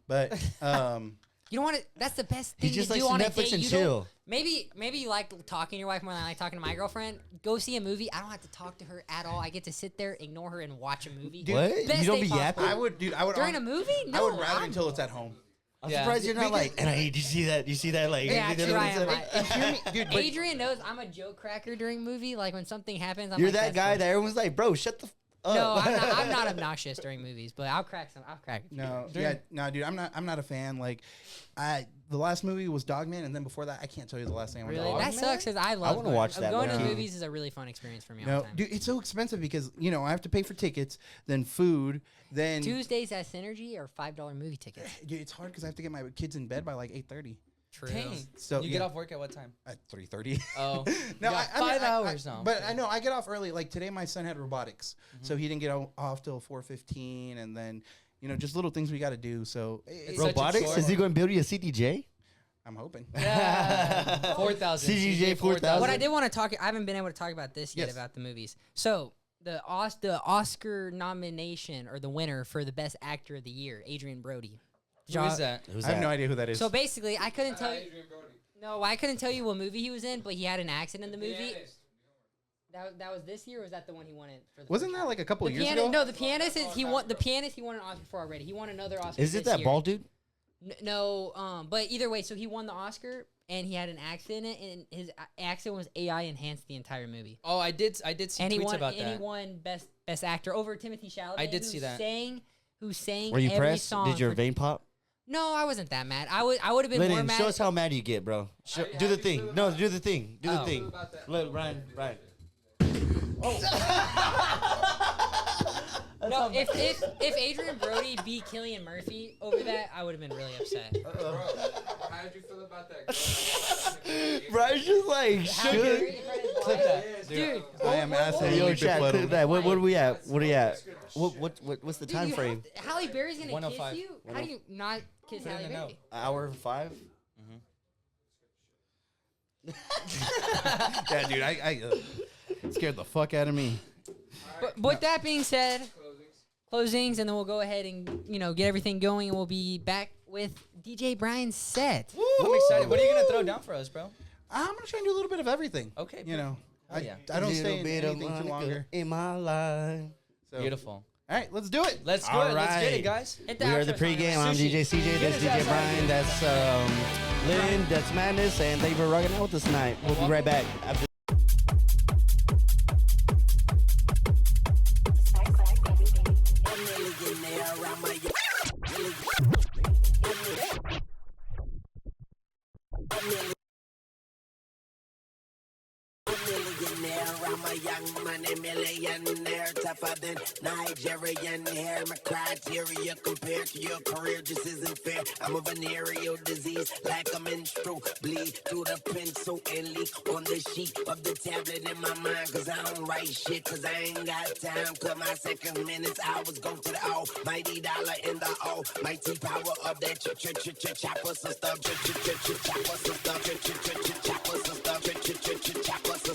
But You don't want to. That's the best He thing just to do likes on a Netflix date. and You don't- chill. Maybe you like talking to your wife more than I like talking to my girlfriend. Go see a movie. I don't have to talk to her at all. I get to sit there, ignore her, and watch a movie. What? Best You don't date be possible. yapping? I would During a movie? I No, would rather I'm- until it's at home. I'm Yeah. surprised you're not like. And I did you see that? You see that? Like. Yeah, actually, Ryan, And hear me, dude. But Adrian knows I'm a joke cracker during movie. Like when something happens, I'm You're like, that "That's guy cool." that everyone's like, bro, shut the. Up. No, I'm not obnoxious during movies, but I'll crack some. I'll crack. a few. no, dude. I'm not a fan. Like, the last movie was Dogman, and then before that, I can't tell you the last name. Really, Dogman. that sucks because I love. wanna going- watch that Going to one. movies is a really fun experience for me. All No, the time. dude, it's so expensive because I have to pay for tickets, then food, then Tuesdays at Synergy are $5 movie tickets. Dude, it's hard because I have to get my kids in bed by like 8:30. True. Dang. So You get off work at what time? at 3:30. Oh, No, got I mean, 5 hours now. But I know I get off early. Like today, my son had robotics, so he didn't get off till 4:15, and then just little things we got to do. So It's such a Robotics? chore. Is he going to build you a CDJ? I'm hoping. Yeah. 4,000. CGJ 4,000. What I did want to talk, I haven't been able to talk about this yet Yes. about the movies. So the Oscar nomination or the winner for the best actor of the year, Adrian Brody. Who is that? Who's I have that? no idea who that is. So basically, I couldn't tell you. No, I couldn't tell you what movie he was in, but he had an accent in the movie. That was this year, or was that the one he won it for? Wasn't that like a couple the years pianist? ago? No, the pianist is he won. The pianist he won an Oscar for already. He won another Oscar. Is it this that year. bald dude? No, but either way, so he won the Oscar and he had an accent in it, and his accent was AI enhanced the entire movie. Oh, I did see And he tweets won. about And that. he won best actor over Timothy Chalamet. I did see that. Who sang? Were you every pressed? Song Did your for- vein pop? No, I wasn't that mad. I would have been more Lennon, mad. show us how mad you get, bro. Do the thing. No, do the thing. Do the Oh. thing. Look, Ryan. No, if Adrian Brody beat Cillian Murphy over that, I would have been really upset. How did you feel about that? Ryan's just like, How should. dare you in front of his wife? Dude, I am asking Yo, you chat, befuddled. clip that. What are we at? What are you at? What's the dude, time you frame? have to- Halle Berry's gonna 105. kiss you. How do you not kiss Put it Halle in a Berry? Hour 5? Yeah, dude, I scared the fuck out of me. But with that being said, closings, and then we'll go ahead and get everything going, and we'll be back with DJ Bryan's set. I'm excited. What are you gonna throw down for us, bro? I'm gonna try and do a little bit of everything. Okay, I yeah. don't stay Little in bit of anything too Monica longer. in my life. So. Beautiful. All right, let's do it. Let's go. All Let's get right. it, guys. Hit the We are outro the song, pregame. everybody. I'm DJ CJ. That's DJ Bryan. That's Lynn. That's Madness. And thank you for rocking out with us tonight. We'll be right back after. I'm a young money millionaire, tougher than Nigerian hair. My criteria compared to your career just isn't fair. I'm a venereal disease, like a menstrual bleed through the pencil and leak on the sheet of the tablet in my mind. Cause I don't write shit, cause I ain't got time. Cause my seconds, minutes, hours go to the almighty dollar in the almighty power of that chopper some stuff, chopper some stuff, chopper some stuff, chopper some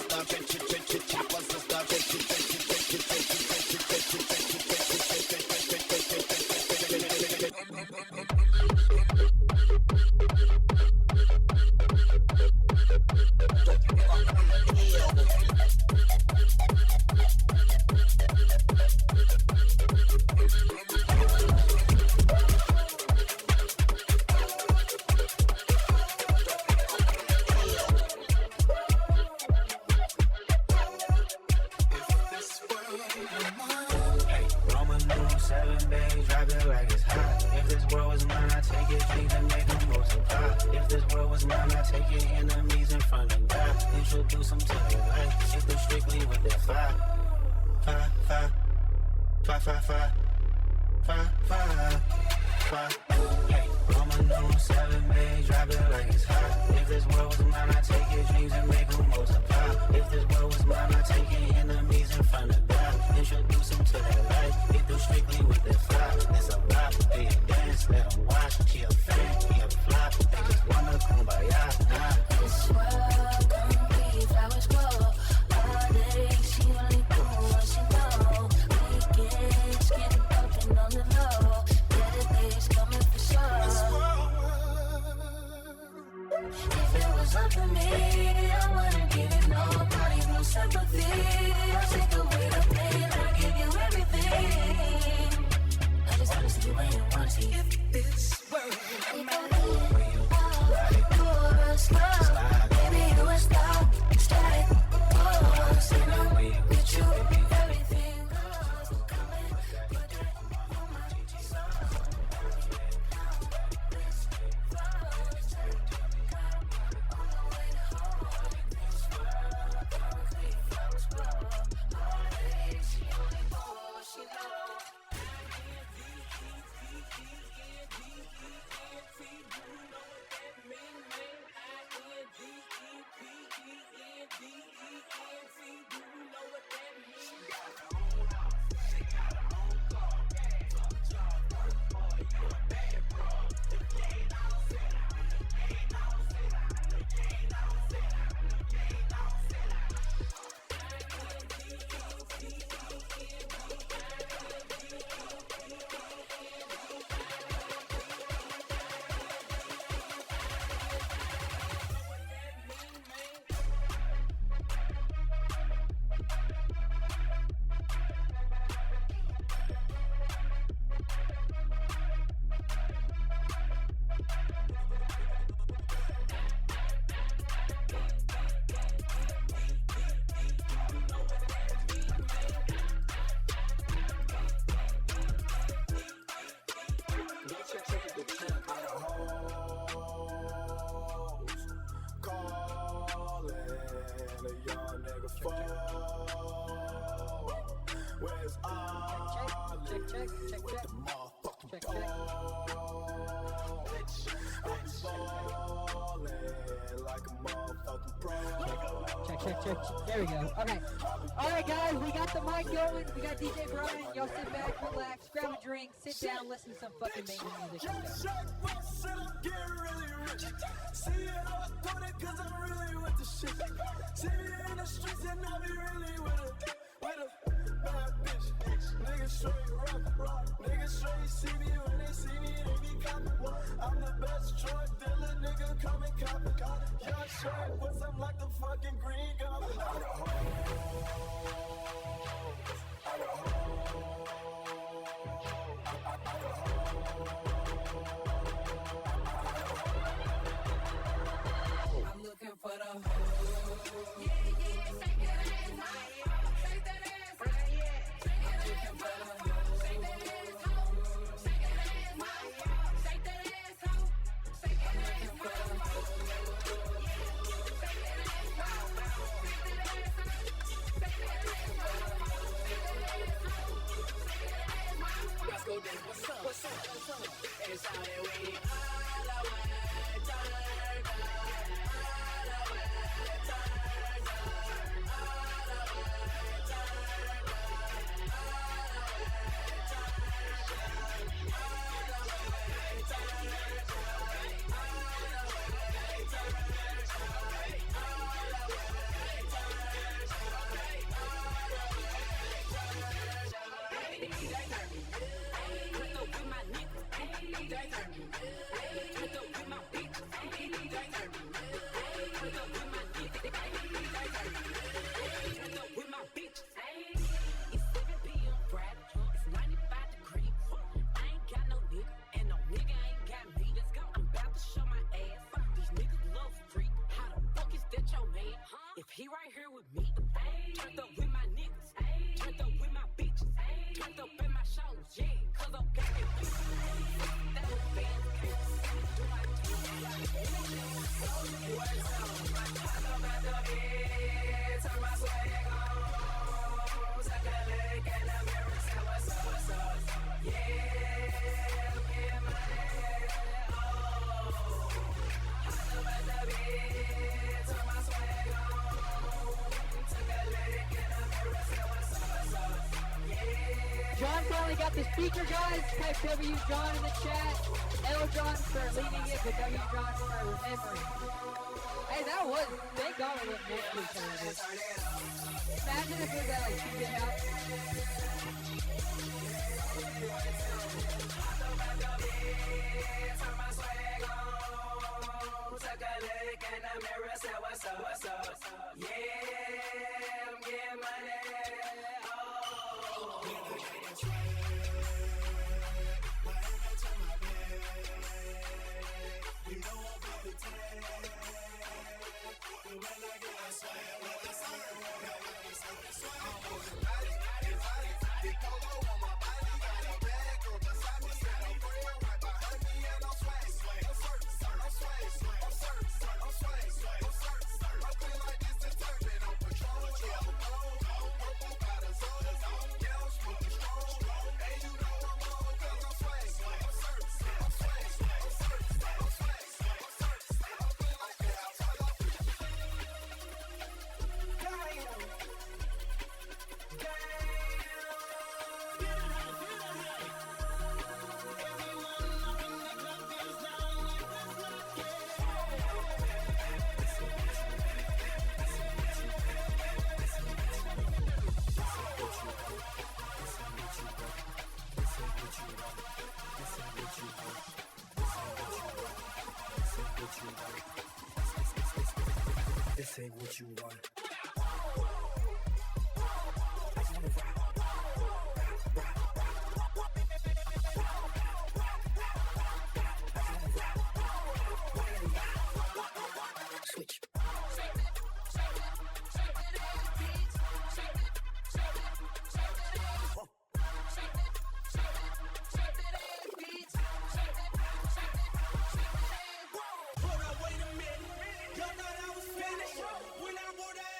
check. There we go. Okay. All right, guys, we got the mic going. We got DJ Bryan. Y'all sit back, relax, grab a drink, sit down, listen to some fucking banging music. Let's go. See it all through it, cause I'm really with the shit. See me in the streets and I be really with a bad bitch. Niggas straight rock. Niggas straight see me when they see me, they be copping. I'm the best drug dealer, nigga, come and cop it. Young shirt, puts them like the fucking green goblin. I'm looking for the hoe. Yeah, shake that ass high. Shake that ass high, yeah. I'm looking for the hoe. Shake that ass hoe. Shake that ass high. Shake that ass hoe. Shake that ass high. Shake that ass high. Shake that ass high. Let's go then. What's up? It's how they wait all the way. Turn up. If he right here with me, turned up with my niggas, turned up with my bitches, turned up in my shows, yeah, cause I'm got it. That was bad. Do I do what's up? Talk about the bed, turn my swag on. Take a look in the mirror, say what's up? Yeah, get money. Oh, talk about the bed, turn my swag on. John finally got the speaker, guys. Type W John in the chat. L John for leading it, but W John for remembering. Hey, that was, thank God we went next to each other. Imagine if it was that, like, two get out. Turn my swag on. Take a look in the mirror, say what's up? Yeah, I'm getting money. This ain't what you want. Switch. Hold on, wait a minute. Y'all thought I was finished when I wore that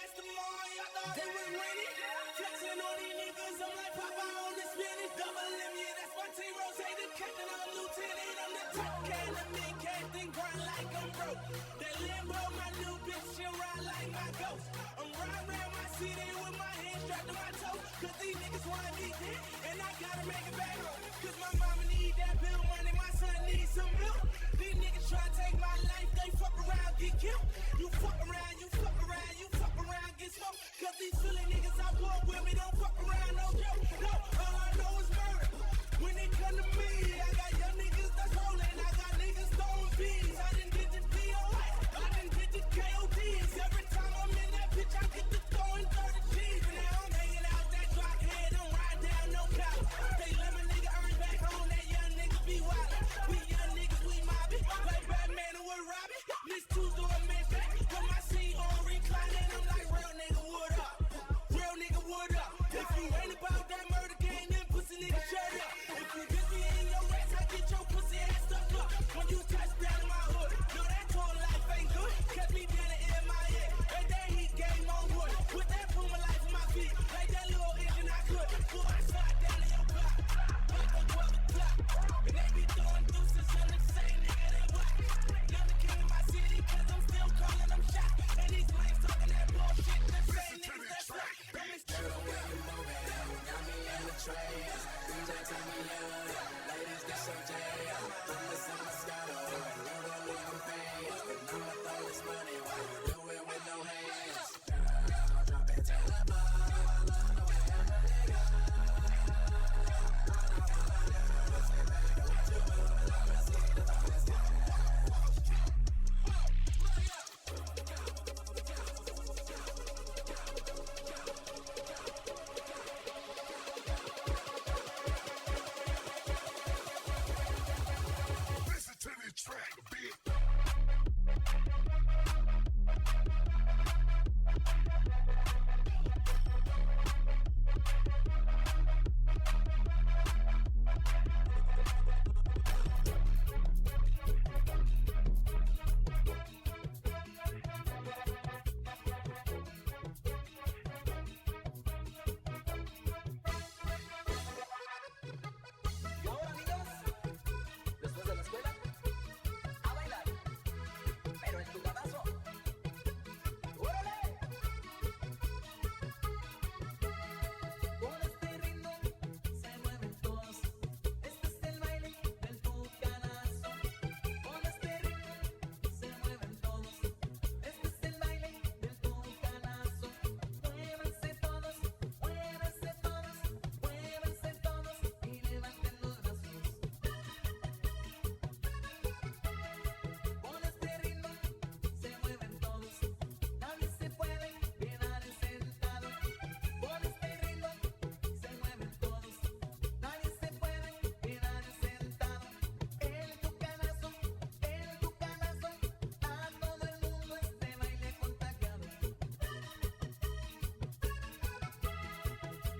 the me can't think grind like I'm broke. That Lambo, my new bitch, she'll ride like my ghost. I'm riding around my city with my hands strapped to my toes. Cause these niggas wanna be dead, and I gotta make it back home. Cause my mama need that bill money, my son needs some milk. These niggas try to take my life, they fuck around, get killed. You fuck around, you fuck around, you fuck around, get smoked. Cause these silly niggas I walk with me don't fuck around, no joke. No, all I know is murder. When it come to me, I got young niggas that's rolling, I got niggas throwing bees. I done did the DOS, I done did the KODs. Every time I'm in that bitch, I get to throwing 30 G's. And now I'm hanging out that drop head, I'm riding down no couch. They let my nigga earn back home, that young nigga be wildin'. We young niggas, we mobbin', like Batman and we're robbing. This two-door mission, put my seat on reclining, I'm like, real nigga, what up? Real nigga, what up? If you ain't about that murder game, then pussy nigga, shut up. If you get me in your ass, I get your pussy ass stuck up. When you touch down in my hood, no, that tour life ain't good. Catch me down in MIA, and that heat game on wood. Put that Puma life in my feet, like that little engine I could. Boy, I slide down in your block, like a 12 o'clock. And they be throwing deuces on the same nigga they watch. Young the king of my city, cause I'm still calling them shots. And these lanes talking that bullshit, the same niggas that's right. Let me straight away you moving, got me in the trays. DJ turn me on, ladies get so jay. I'm the son of Scotto, you don't need no fans. But now I throw this money while you do it with no hands. Girl, drop it to the bar, I love the way I'm a nigga. Listen to this track, bitch. Y ahora, niños, después de la escuela, a bailar, pero en tu camazo. ¡Órale! Con este ritmo se mueven todos. Este es el baile del tucanazo. Con este ritmo se mueven todos. Este es el baile del tucanazo. Muévanse todos, muévanse todos, muévanse todos y levanten los brazos. Con este ritmo se mueven todos. Nadie se puede quedar sentado. Con este ritmo se mueven todos. Nadie se puede quedar sentado. El tucanazo, a todo el mundo este baile contagiado.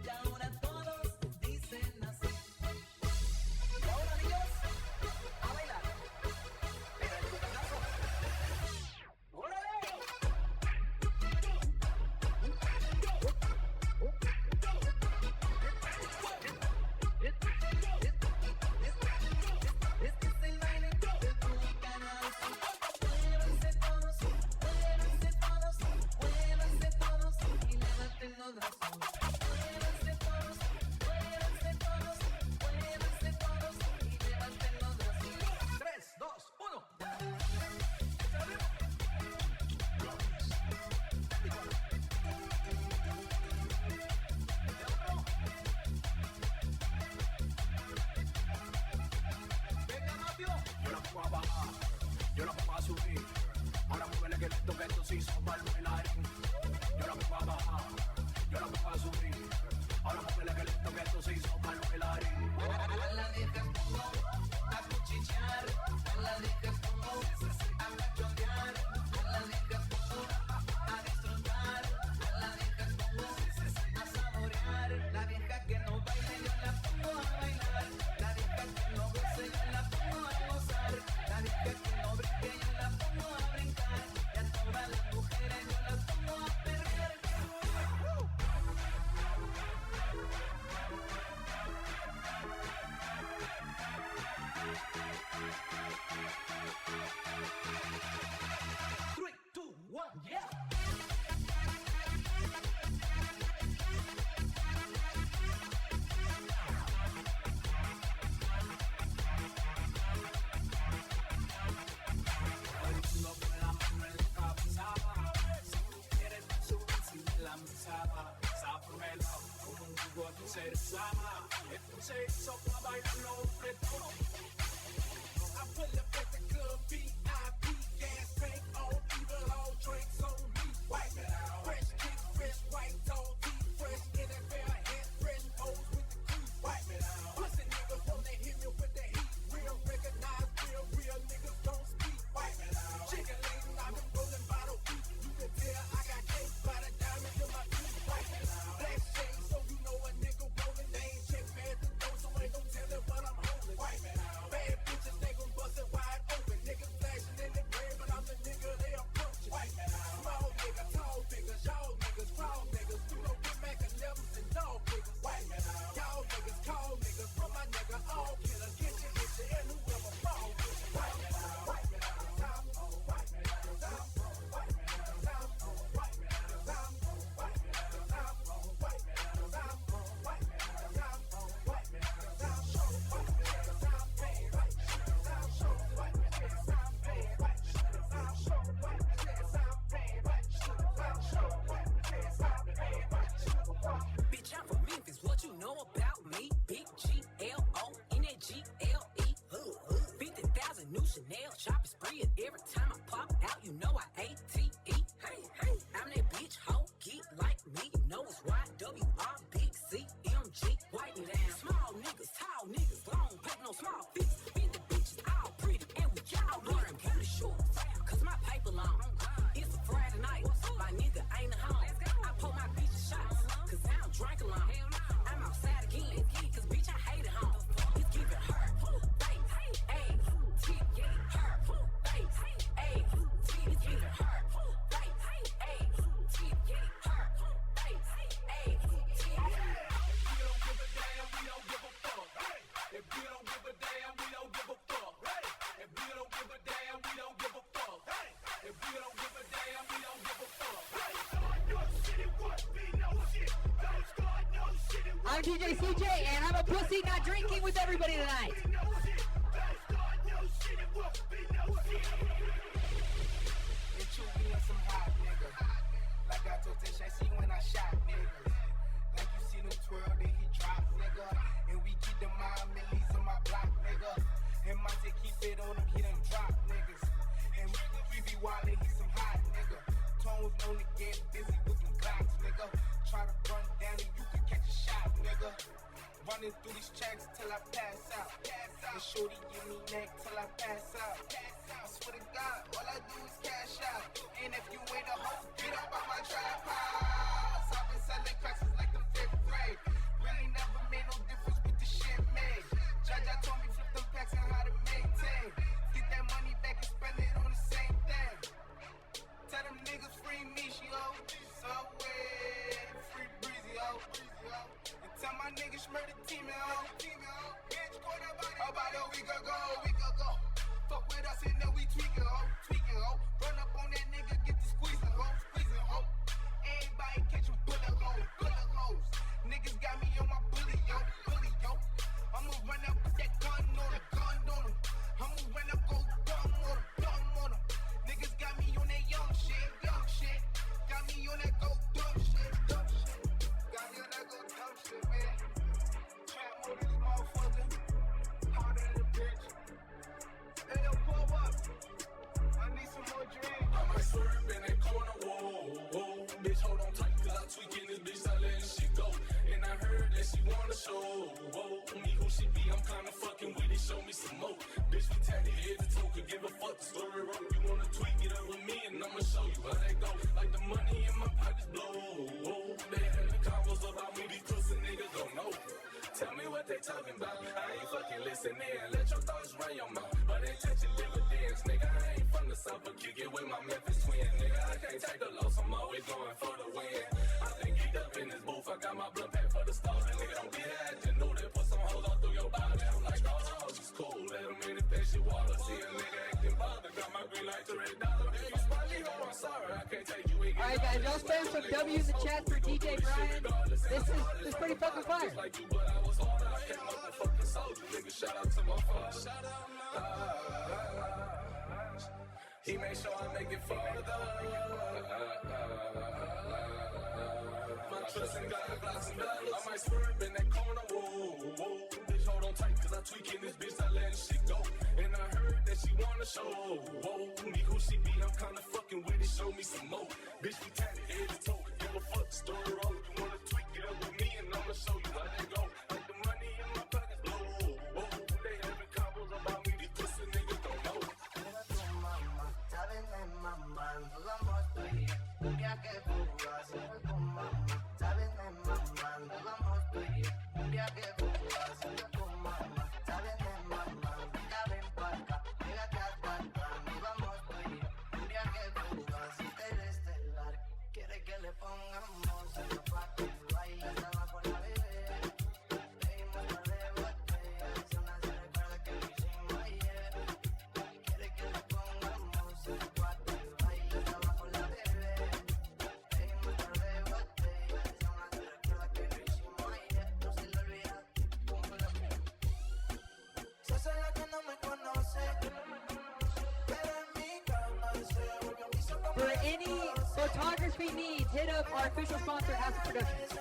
Y ahora todos dicen así. Y ahora, niños, a bailar, pero el tucanazo. ¡Órale! Este es el baile del tucanazo. Muévanse todos, muévanse todos, muévanse todos y levanten los brazos. Muévanse todos, muévanse todos, muévanse todos y levanten los brazos. 3, 2, 1. Venga rápido. Yo la pongo a bajar, yo la pongo a subir. Ahora muévele que esto sí son para el bailarín. Yo la pongo a bajar, yo la pongo a subir. Ahora muévele que esto sí son para el bailarín. A la dejas como a cuchichear, a la dejas como a cachondear, a la dejas como a disfrutar, a la dejas como a saborear. La vieja que no baile yo la pongo a bailar, la vieja que no goce yo la pongo a gozar, la vieja que no brinque yo la pongo a brincar, y a todas las mujeres yo las pongo a perrear. cabeza. Escuché sopa bailando de todo. I pull up at the club, VIP, gas tank on, even all drinks on me. Wipe it out. Fresh kick, fresh white dog, deep fresh NFL hat, fresh pose with the crew. Wipe it out. Pussy niggas wanna hit me with the heat. Real recognize real niggas don't speak. Wipe it out. Chicken lane, I've been rolling by the week. You can tell I got cake by the diamond in my teeth. Wipe it out. Black shade, so you know a nigga rolling. They ain't check past the door, so ain't no telling what I'm holding. Wipe it out. Bad bitches, they gon' bust it wide open. Niggas flashing in the grave, but I'm the nigga they approaching. Wipe it out. Small niggas, tall niggas, y'all niggas, raw niggas. You know get Mac 11s and dog niggas. Wipe it out. Y'all niggas, call niggas, from my nigga, all killers. Get your itchy and whoever fall with you. Wipe it out. Wipe it out. Stop. Wipe it out. Stop. Wipe it out. Stop. Wipe it out. Stop. Wipe it out. Stop. Wipe it out. Stop. Wipe it out. Stop. Wipe it out. Stop. Show. Wipe it out. Stop. Hey, right. Stop. Show. Wipe it out. Stop. Hey, right. Stop. Show. Wipe it out. Stop. Hey, right. Stop. Show. Wipe it out. Stop. Hey, right. Bitch, I'm from Memphis. What you know about me? Big G-L-O-N-A-G-L-E. 50,000 new Chanel shopping spree. And every time I pop out, you know I A-T-E. Hey, hey, I'm that bitch hoe. Geek like me. You know it's Y-W-R, big C-M-G. Wipe me down. Small niggas, tall niggas, long paper, no small fists. Big the bitches, all pretty. And we y'all wearing booty shorts. Cause my paper long. It's a Friday night. My nigga ain't a home. I pull my bitches shots. Cause I don't drink alone. I'm outside again. Cause bitch, I hate it home. It's giving her face. Hey, T, her face. Hey, T, it's giving her face. Hey, T, her face. Hey, T. We don't give a damn, we don't give a fuck. If we don't give a damn, we don't give a fuck. If we don't give a damn, we don't give a fuck. If we don't give a damn, we don't give a fuck. I'm DJ CJ, and I'm a pussy not drinking with everybody tonight. It you being some hot nigga. Like I told Tish, I see when I shot niggas. Like you see them twirl, then he drop nigga. And we keep the mind millies on my block nigga. And my say keep it on him, he done drop niggas. And we be wildin', he some hot nigga. Tones known to get busy with some glocks nigga. Try to run down and you can catch a shot nigga. Running through these tracks till I pass out. And shorty give me neck till I pass out. I swear to God, all I do is cash out. And if you ain't a hoe, get up on my tripod. I've been selling cracks since like the 5th grade. Really never made no difference with the shit made. Jaja told me flip them packs and how to maintain. Get that money back and spend it on the same thing. Tell them niggas free me, she ho. Subway, free breezy ho. And tell my niggas murder team ho. Bitch, caught about a week ago. Fuck with us and then we tweaking ho. Run up on that nigga, get the squeezing ho. Everybody catch 'em bullet holes. Niggas got me on my bully yo. I'ma run up with that gun on him. I'ma run up, go dumb on him. Niggas got me on that young shit. Got me on that go dumb shit. Got me on that go dumb shit, man. Trap mode this motherfucker. Harder than a bitch. Hey, yo, pull up. I need some more drink. I might swerve in that corner, whoa. Bitch, hold on tight, cause I tweaking this bitch, I letting shit go. And I heard that she wanna show, me who she be, I'm kinda fucking with it, show me some more. Bitch, we tatted head to toe, could give a fuck, the story wrote. You wanna tweak it up with me, and I'ma show you how that go. Like the money in my pockets blow. They had the combos about me, these pussy niggas don't know. Tell me what they talking about, I ain't fucking listening. Let your thoughts run your mouth, but ain't touching dividends, nigga. I ain't from the south, but kick it with my Memphis twin, nigga. I can't take a loss, I'm always going for the win. I think geeked up in this booth, I got my blood pack for the stars. And nigga, don't be had to know that. Put some hoes all through your body. I'm like, all the hoes is cool. Let them in and fish your water. See a nigga acting bothered. Got my green light to $3. If you spot me, ho, I'm sorry. I can't take you. Alright guys, y'all spam some W in the chat for DJ Bryan. This is pretty fucking fire. Like you, but I was harder. I came up a fucking soldier. Nigga, shout out to my father. Shout out, he made sure I make it farther. My Trust in God, blocks and dollars. I might swerve in that corner, whoa. Bitch, hold on tight, cause I tweaking this bitch, I letting shit go. And I heard that she wanna show, me who she be, I'm kinda fucking with it, show me some more. Bitch, we tatted head to toe, give a fuck, story roll. You wanna tweak it up with me, and I'ma show you how that go. Like the money in my pockets, blow. They having combos about me, these pussy niggas don't know. Sabes de mamá, vamos tú y yo, un viaje fugaz. Tu mamá, sabes de mamá, vamos tú y yo, un viaje fugaz. Tu mamá, sabes de mamá, ya ven pa' acá, pégate hasta acá. Vamos tú y yo, un viaje fugaz. Interestelar, quiere que le pongamos el zapato y baila hasta abajo la bebé. Pedimos par de botellas, una se recuerda que lo hicimos ayer. Quiere que le pongamos el zapato y baila hasta abajo la bebé. Pedimos par de botellas, una se recuerda que lo hicimos ayer. No se le olvida, como la se hace la que no me conoce, pero en mi cama se volvió mi sopa. For any photography needs, hit up our official sponsor, House of Productions.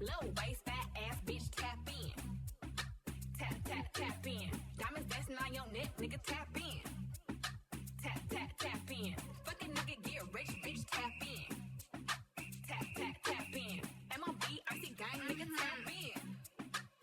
Low waist, fat ass bitch, tap in. Tap, tap, tap in. Diamonds dancing on your neck, nigga, tap in. Tap, tap, tap in. Fucking nigga, get rich, bitch, tap in. Tap, tap, tap in. MLB, RC gang, nigga, tap in.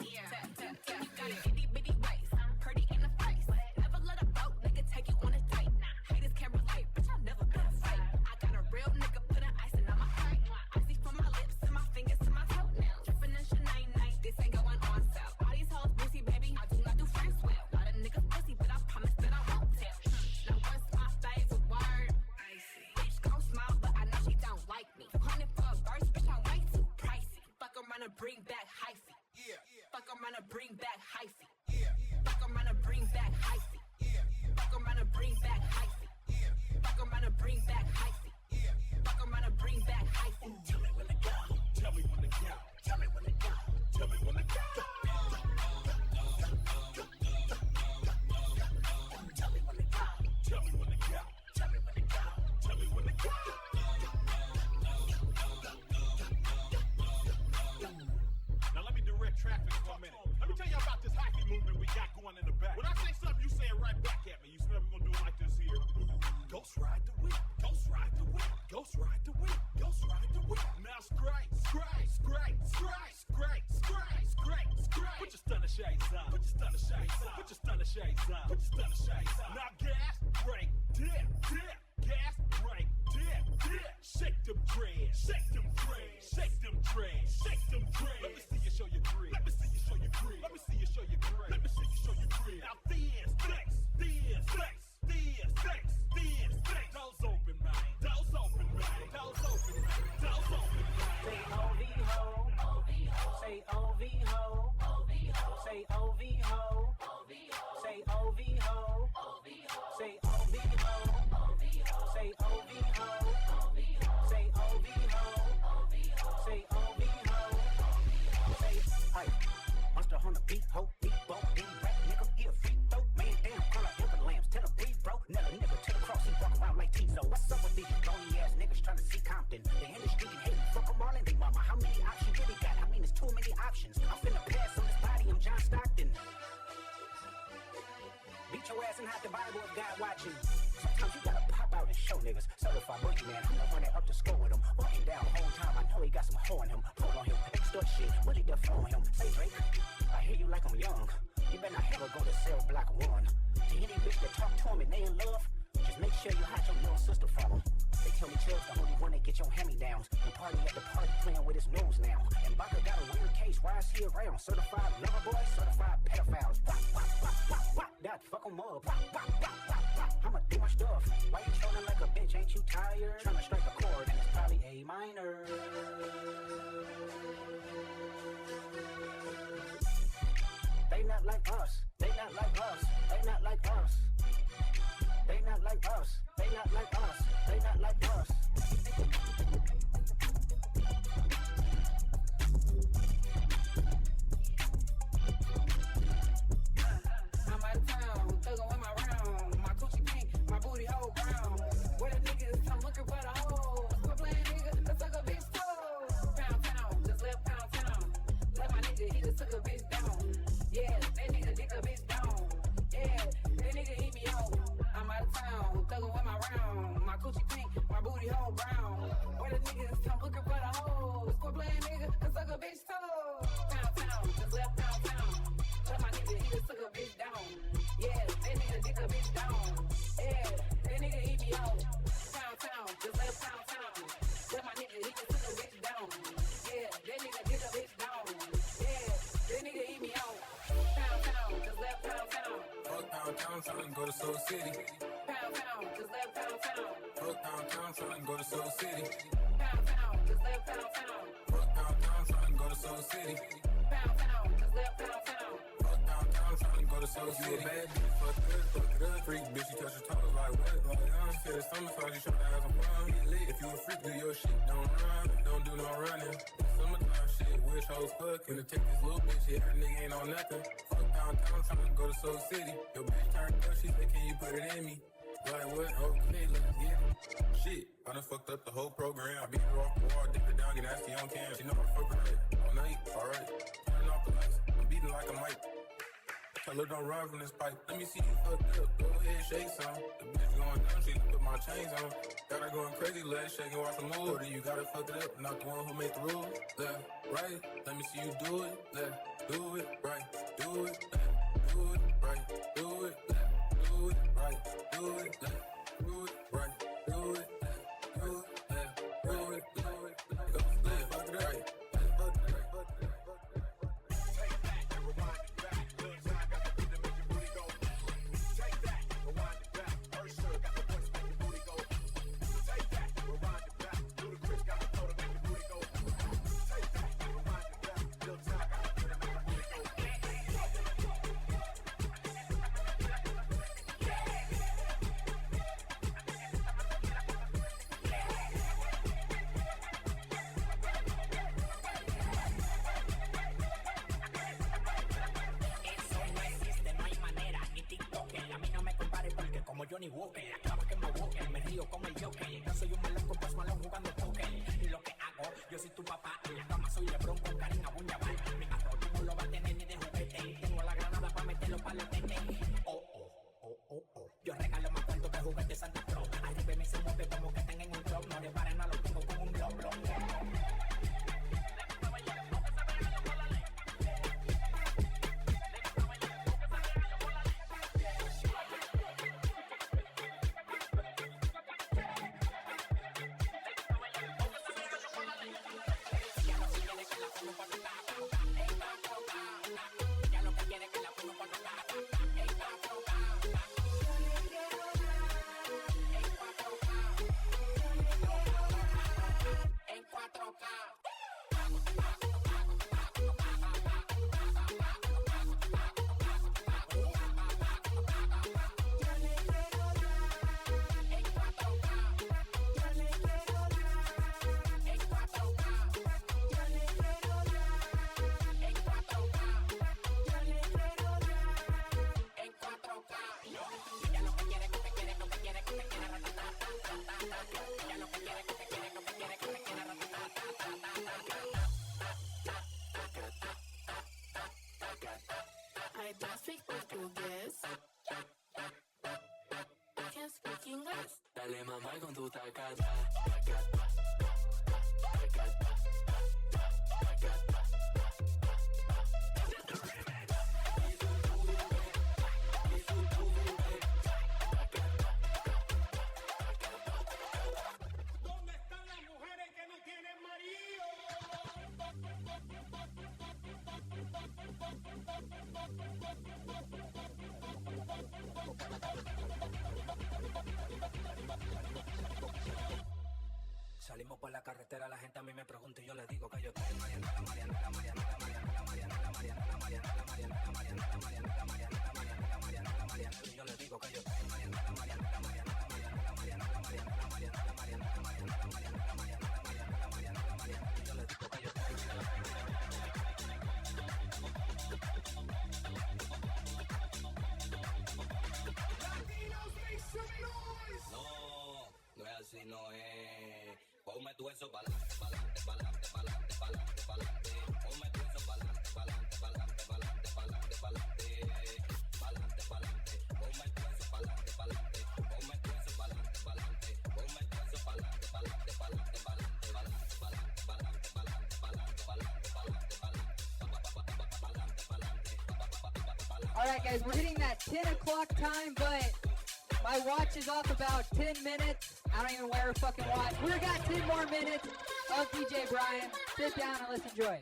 Yeah. Tap, tap, tap. You got an itty bitty waist, pretty in the face. Never let a broke nigga take you on a date. Haters can't relate, bitch, I never been a fake. I got a real nigga putting icing on my heart. Icy from my lips to my fingers to my toenails. Dripping in Chanel night, this ain't going on sale. All these hoes busy, baby, I do not do friends well. Lot of niggas pussy, but I promise that I won't tell. Now what's my favorite word? Icy. Bitch gon' smile, but I know she don't like me. 200 for a verse, bitch, I'm way too pricey. Fuck around and bring back hyphy. Fuck around and bring back hyphy. Fuck around and bring back hyphy. Fuck around and bring back hyphy. Fuck around and bring back hyphy. Fuck around and bring back hyphy. Tell me when to go. Tell me when to go. Tell me when to go. Tell me when to go. Tell me when to go. Tell me when to go. Tell me when to go. Tell me when to go. Now let me direct traffic for a minute. Let me tell you about this hyphy movement we got going in the back. When I say something, you say it right back at me. You smell we're gonna do it like this here. Ghost ride the whip. Ghost ride the whip. Ghost ride the whip. Ghost ride the whip. Now scrape, scrape, scrape, scrape, scrape, scrape, scrape, scrape. Put your stunner shades on. Put your stunner shades on. Put your stunner shades on. Put your stunner shades on. Now gas, brake, dip, dip. Gas, brake, dip, dip. Shake them dreads. Shake them dreads. Shake them dreads. Shake them dreads. Let me see you show your grid. Let me see you show your grid. Let me see you show your grid. Let me see you show your grid. Now thin, flex, thin, flex, thin, flex, thin, flex. Doors open, man. Doors open, man. Doors open, man. Doors open, man. Say OV-ho. Say OV-ho. Say OV-ho. Say OV-ho. Say OV-ho. Say OV-ho. Say OV-ho. Say OV-ho. Say, hey, monster on the beat, ho, beat, bo, beat, rap, nigga, he a freak, though, man, damn, color, ember lamps, tell a beat, bro, never nigga to the cross, he walk around like Tizo. What's up with these bony ass niggas trying to see Compton? The industry can hate, fuck 'em all. Sit your ass and hide the Bible if God watching. Sometimes you gotta pop out and show niggas. Certified boogeyman, I'm gonna run it up the score with him. Walking down the whole time, I know he got some hoe in him. Pull on him, extort shit, really deflow him. Say Drake, I hear you like I'm young. You better not ever go to cell block 1. To any bitch that talk to him and they in love, just make sure you hide your little sister from him. They tell me Chubb's the only one that get your hand-me-downs. The party at the party playing with his nose now. And Baka got a weird case, why is he around? Certified lover boy, certified pedophiles. Wah, wah, wah, wah, wah. That fuck him up. Wah, wah, wah, wah, wah. I'ma do my stuff. Why you trolling like a bitch? Ain't you tired? Tryna strike a chord and it's probably A minor. They not like us. They not like us. They not like us. They not like us. They not like us. They not like us. I'm out of town, thuggin' with my round. My coochie pink, my booty hole brown. Where the niggas come looking for the hoes. Quit playing nigga, let's suck a bitch toe. Pound town, just left pound town. Let my nigga, he just took a bitch down. Yeah, that nigga dick a bitch down. Yeah, that nigga eat me out. I'm out of town, thuggin' with my round. My coochie pink, my booty hole brown. Where the niggas come looking for the hoes. Quit playing nigga, let's suck a bitch toe. Pound town, just left pound town. Let my nigga, he just took a bitch down. Yeah, that nigga dick a bitch down. Yeah, that nigga eat me out. Pound town, just left pound town. Let my nigga, he just took a bitch down. Yeah, that nigga dick a bitch down. Yeah, that nigga eat me out. Pound town, just left pound town. Fuck Pound Town, tryna go to Soul City. Pound town, just left pound town. Fuck Pound Town, tryna go to Soul City. Pound town, just left pound town. Fuck Pound Town, tryna go to Soul City. Pound town, just left pound town. Fuck Pound Town, tryna go to Soul City. You a bad bitch, fuck it up. Freak bitch, you touch your toes like what? Like said it's summertime, you tryna have some fun. Get lit. If you a freak, do your shit, don't run. Don't do no running. Summertime shit, wish hoes fuck. Finna take this little bitch, yeah, that nigga ain't on nothing. Fuck Pound Town, tryna go to Soul City. Your bitch turned up, she said, can you put it in me? Like what? Okay, let's get it. Shit, I done fucked up the whole program. I beat her off the wall, dick her down, get nasty on cam. She know I fuck her right all night, alright. Turn off the lights, I'm beating like a mic. Tell her don't run from this pipe. Let me see you fucked up. Go ahead, shake some. The bitch going down, she put my chains on. Got her going crazy, legs shaking, watch the move. Or do you gotta fuck it up? Not the one who made the rules. Left, right. Let me see you do it. Left, do it, right. Do it, left, do it, right. Do it, left, do it, right. Do it, left, do it, right. Do it, left, do it, left, do it, do it, left. Go left, fuck it up, right. Fuck it up, fuck it up. Johnny Walker, acaba que me busquen, me río como el Joker. Yo soy un malón con Post Malone jugando póker. Y lo que hago, yo soy tu papá. En la cama soy LeBron con Karina Buñabal. Mi carro tú no lo vas a tener ni de juguete. Tengo la granada para meterlo para los tetes. Oh, oh, oh, oh, oh. Yo regalo más cuento que juguete Santa Claus. Arriba me se mueve como que estén en un club. No le paren, no lo tengo con un blow, blow. Ya lo que quiere que la pongo por acá. mueve con tu tacata, tacata, tacata, tacata. ¿Dónde están las mujeres que no tienen marido? Salimos por la carretera, la gente a mí me pregunta y yo le digo que yo estoy en Mariana, Mariana, Mariana, Mariana, Mariana, Mariana, Mariana, Mariana, Mariana, Mariana, Mariana, Mariana, Mariana, Mariana, y yo le digo que yo estoy en Mariana, Mariana, Mariana, Mariana, Mariana, Mariana, Mariana, Mariana, Mariana, Mariana, Mariana, Mariana, y yo le digo que yo estoy en Latinos, make some noise. No es así, no es. Ponme tu eso pa'lante, pa'lante, pa'lante, pa'lante, pa'lante, pa'lante. Ponme tu eso pa'lante, pa'lante, pa'lante, pa'lante, pa'lante, pa'lante. Pa'lante, pa'lante. Ponme tu eso pa'lante, pa'lante. Ponme tu eso pa'lante, pa'lante. Ponme tu eso pa'lante, pa'lante, pa'lante, pa'lante, pa'lante, pa'lante, pa'lante, pa'lante, pa'lante, pa'lante, pa'lante. All right, guys, we're hitting that 10 o'clock time, but my watch is off about 10 minutes. I don't even wear a fucking watch. We've got 10 more minutes of DJ Bryan. Sit down and let's enjoy.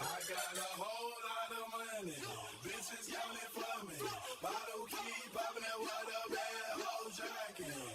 I got a whole lot of money. Bitches coming for me. Bottle keep popping that water bad whole drinking.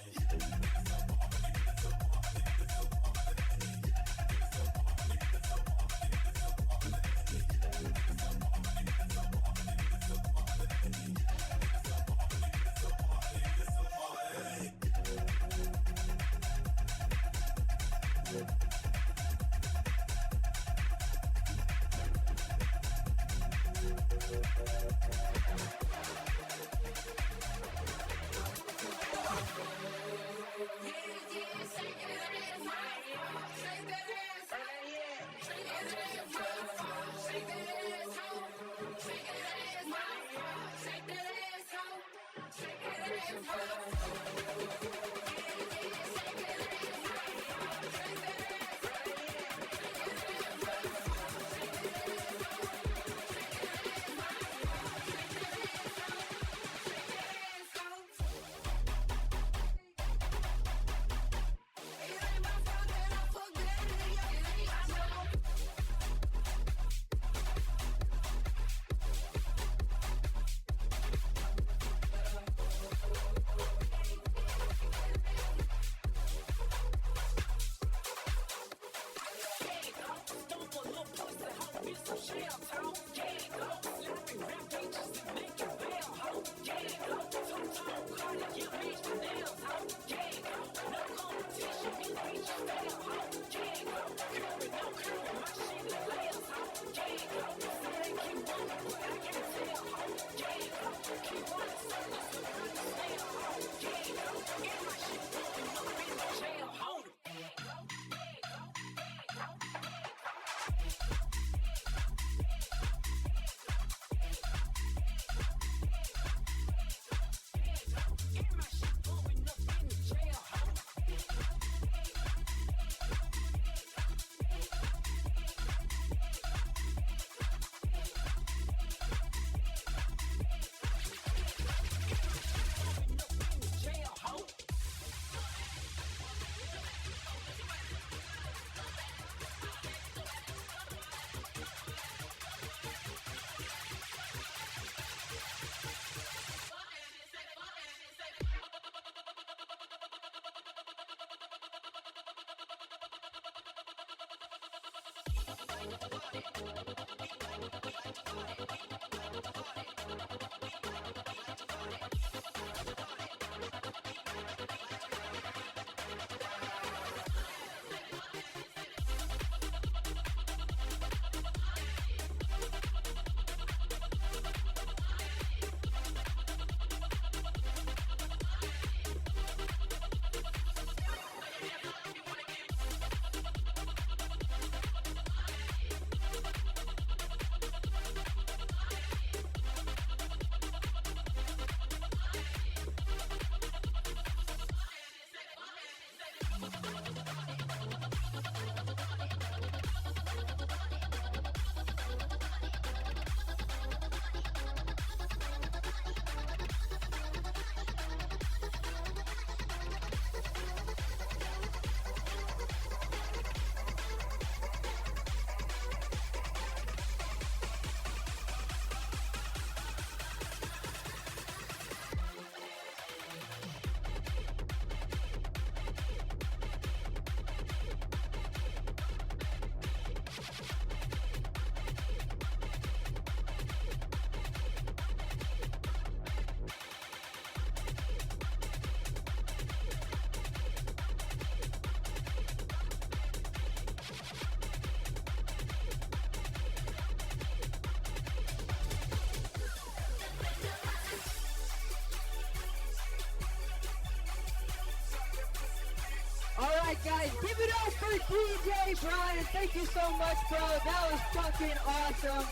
Guys, give it up for DJ Bryan. Thank you so much, bro. That was fucking awesome.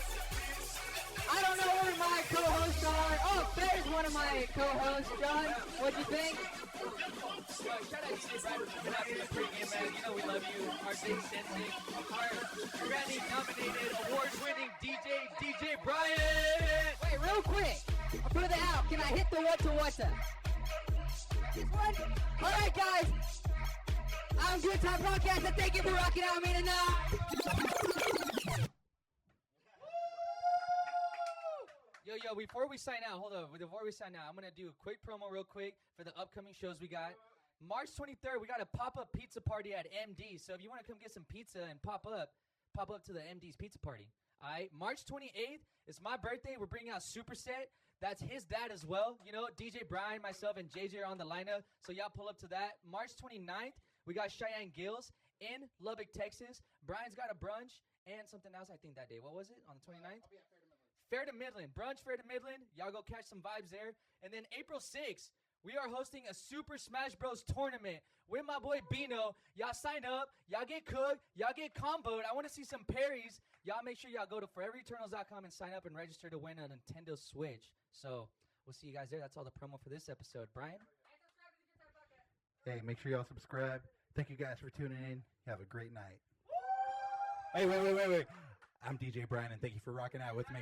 I don't know where my co-hosts are. Oh, there's one of my co-hosts, John. What'd you think? Shout out to DJ Bryan for coming out to the pregame, man. You know we love you. Our big sensei, our Grammy-nominated, award-winning DJ Bryan. Wait, real quick. For the out, can I hit the what's? this one. All right, guys. I'm Good Time Podcast, and thank you for rocking out with me tonight. Yo, before we sign out, hold on. Before we sign out, I'm going to do a quick promo real quick for the upcoming shows we got. March 23rd, we got a pop-up pizza party at MD. So if you want to come get some pizza and pop up to the MD's pizza party. All right, March 28th, it's my birthday. We're bringing out Superset. That's his dad as well. You know, DJ Bryan, myself, and JJ are on the lineup. So y'all pull up to that. March 29th, we got Cheyenne Gills in Lubbock, Texas. Brian's got a brunch and something else, I think, that day. What was it on the 29th? Fair to Midland. Brunch Fair to Midland. Y'all go catch some vibes there. And then April 6th, we are hosting a Super Smash Bros. Tournament with my boy Bino. Y'all sign up. Y'all get cooked. Y'all get comboed. I want to see some parries. Y'all make sure y'all go to forevereternals.com and sign up and register to win a Nintendo Switch. So we'll see you guys there. That's all the promo for this episode. Brian? Hey, make sure y'all subscribe. Thank you guys for tuning in. Have a great night. Hey, wait. I'm DJ Bryan, and thank you for rocking out with me.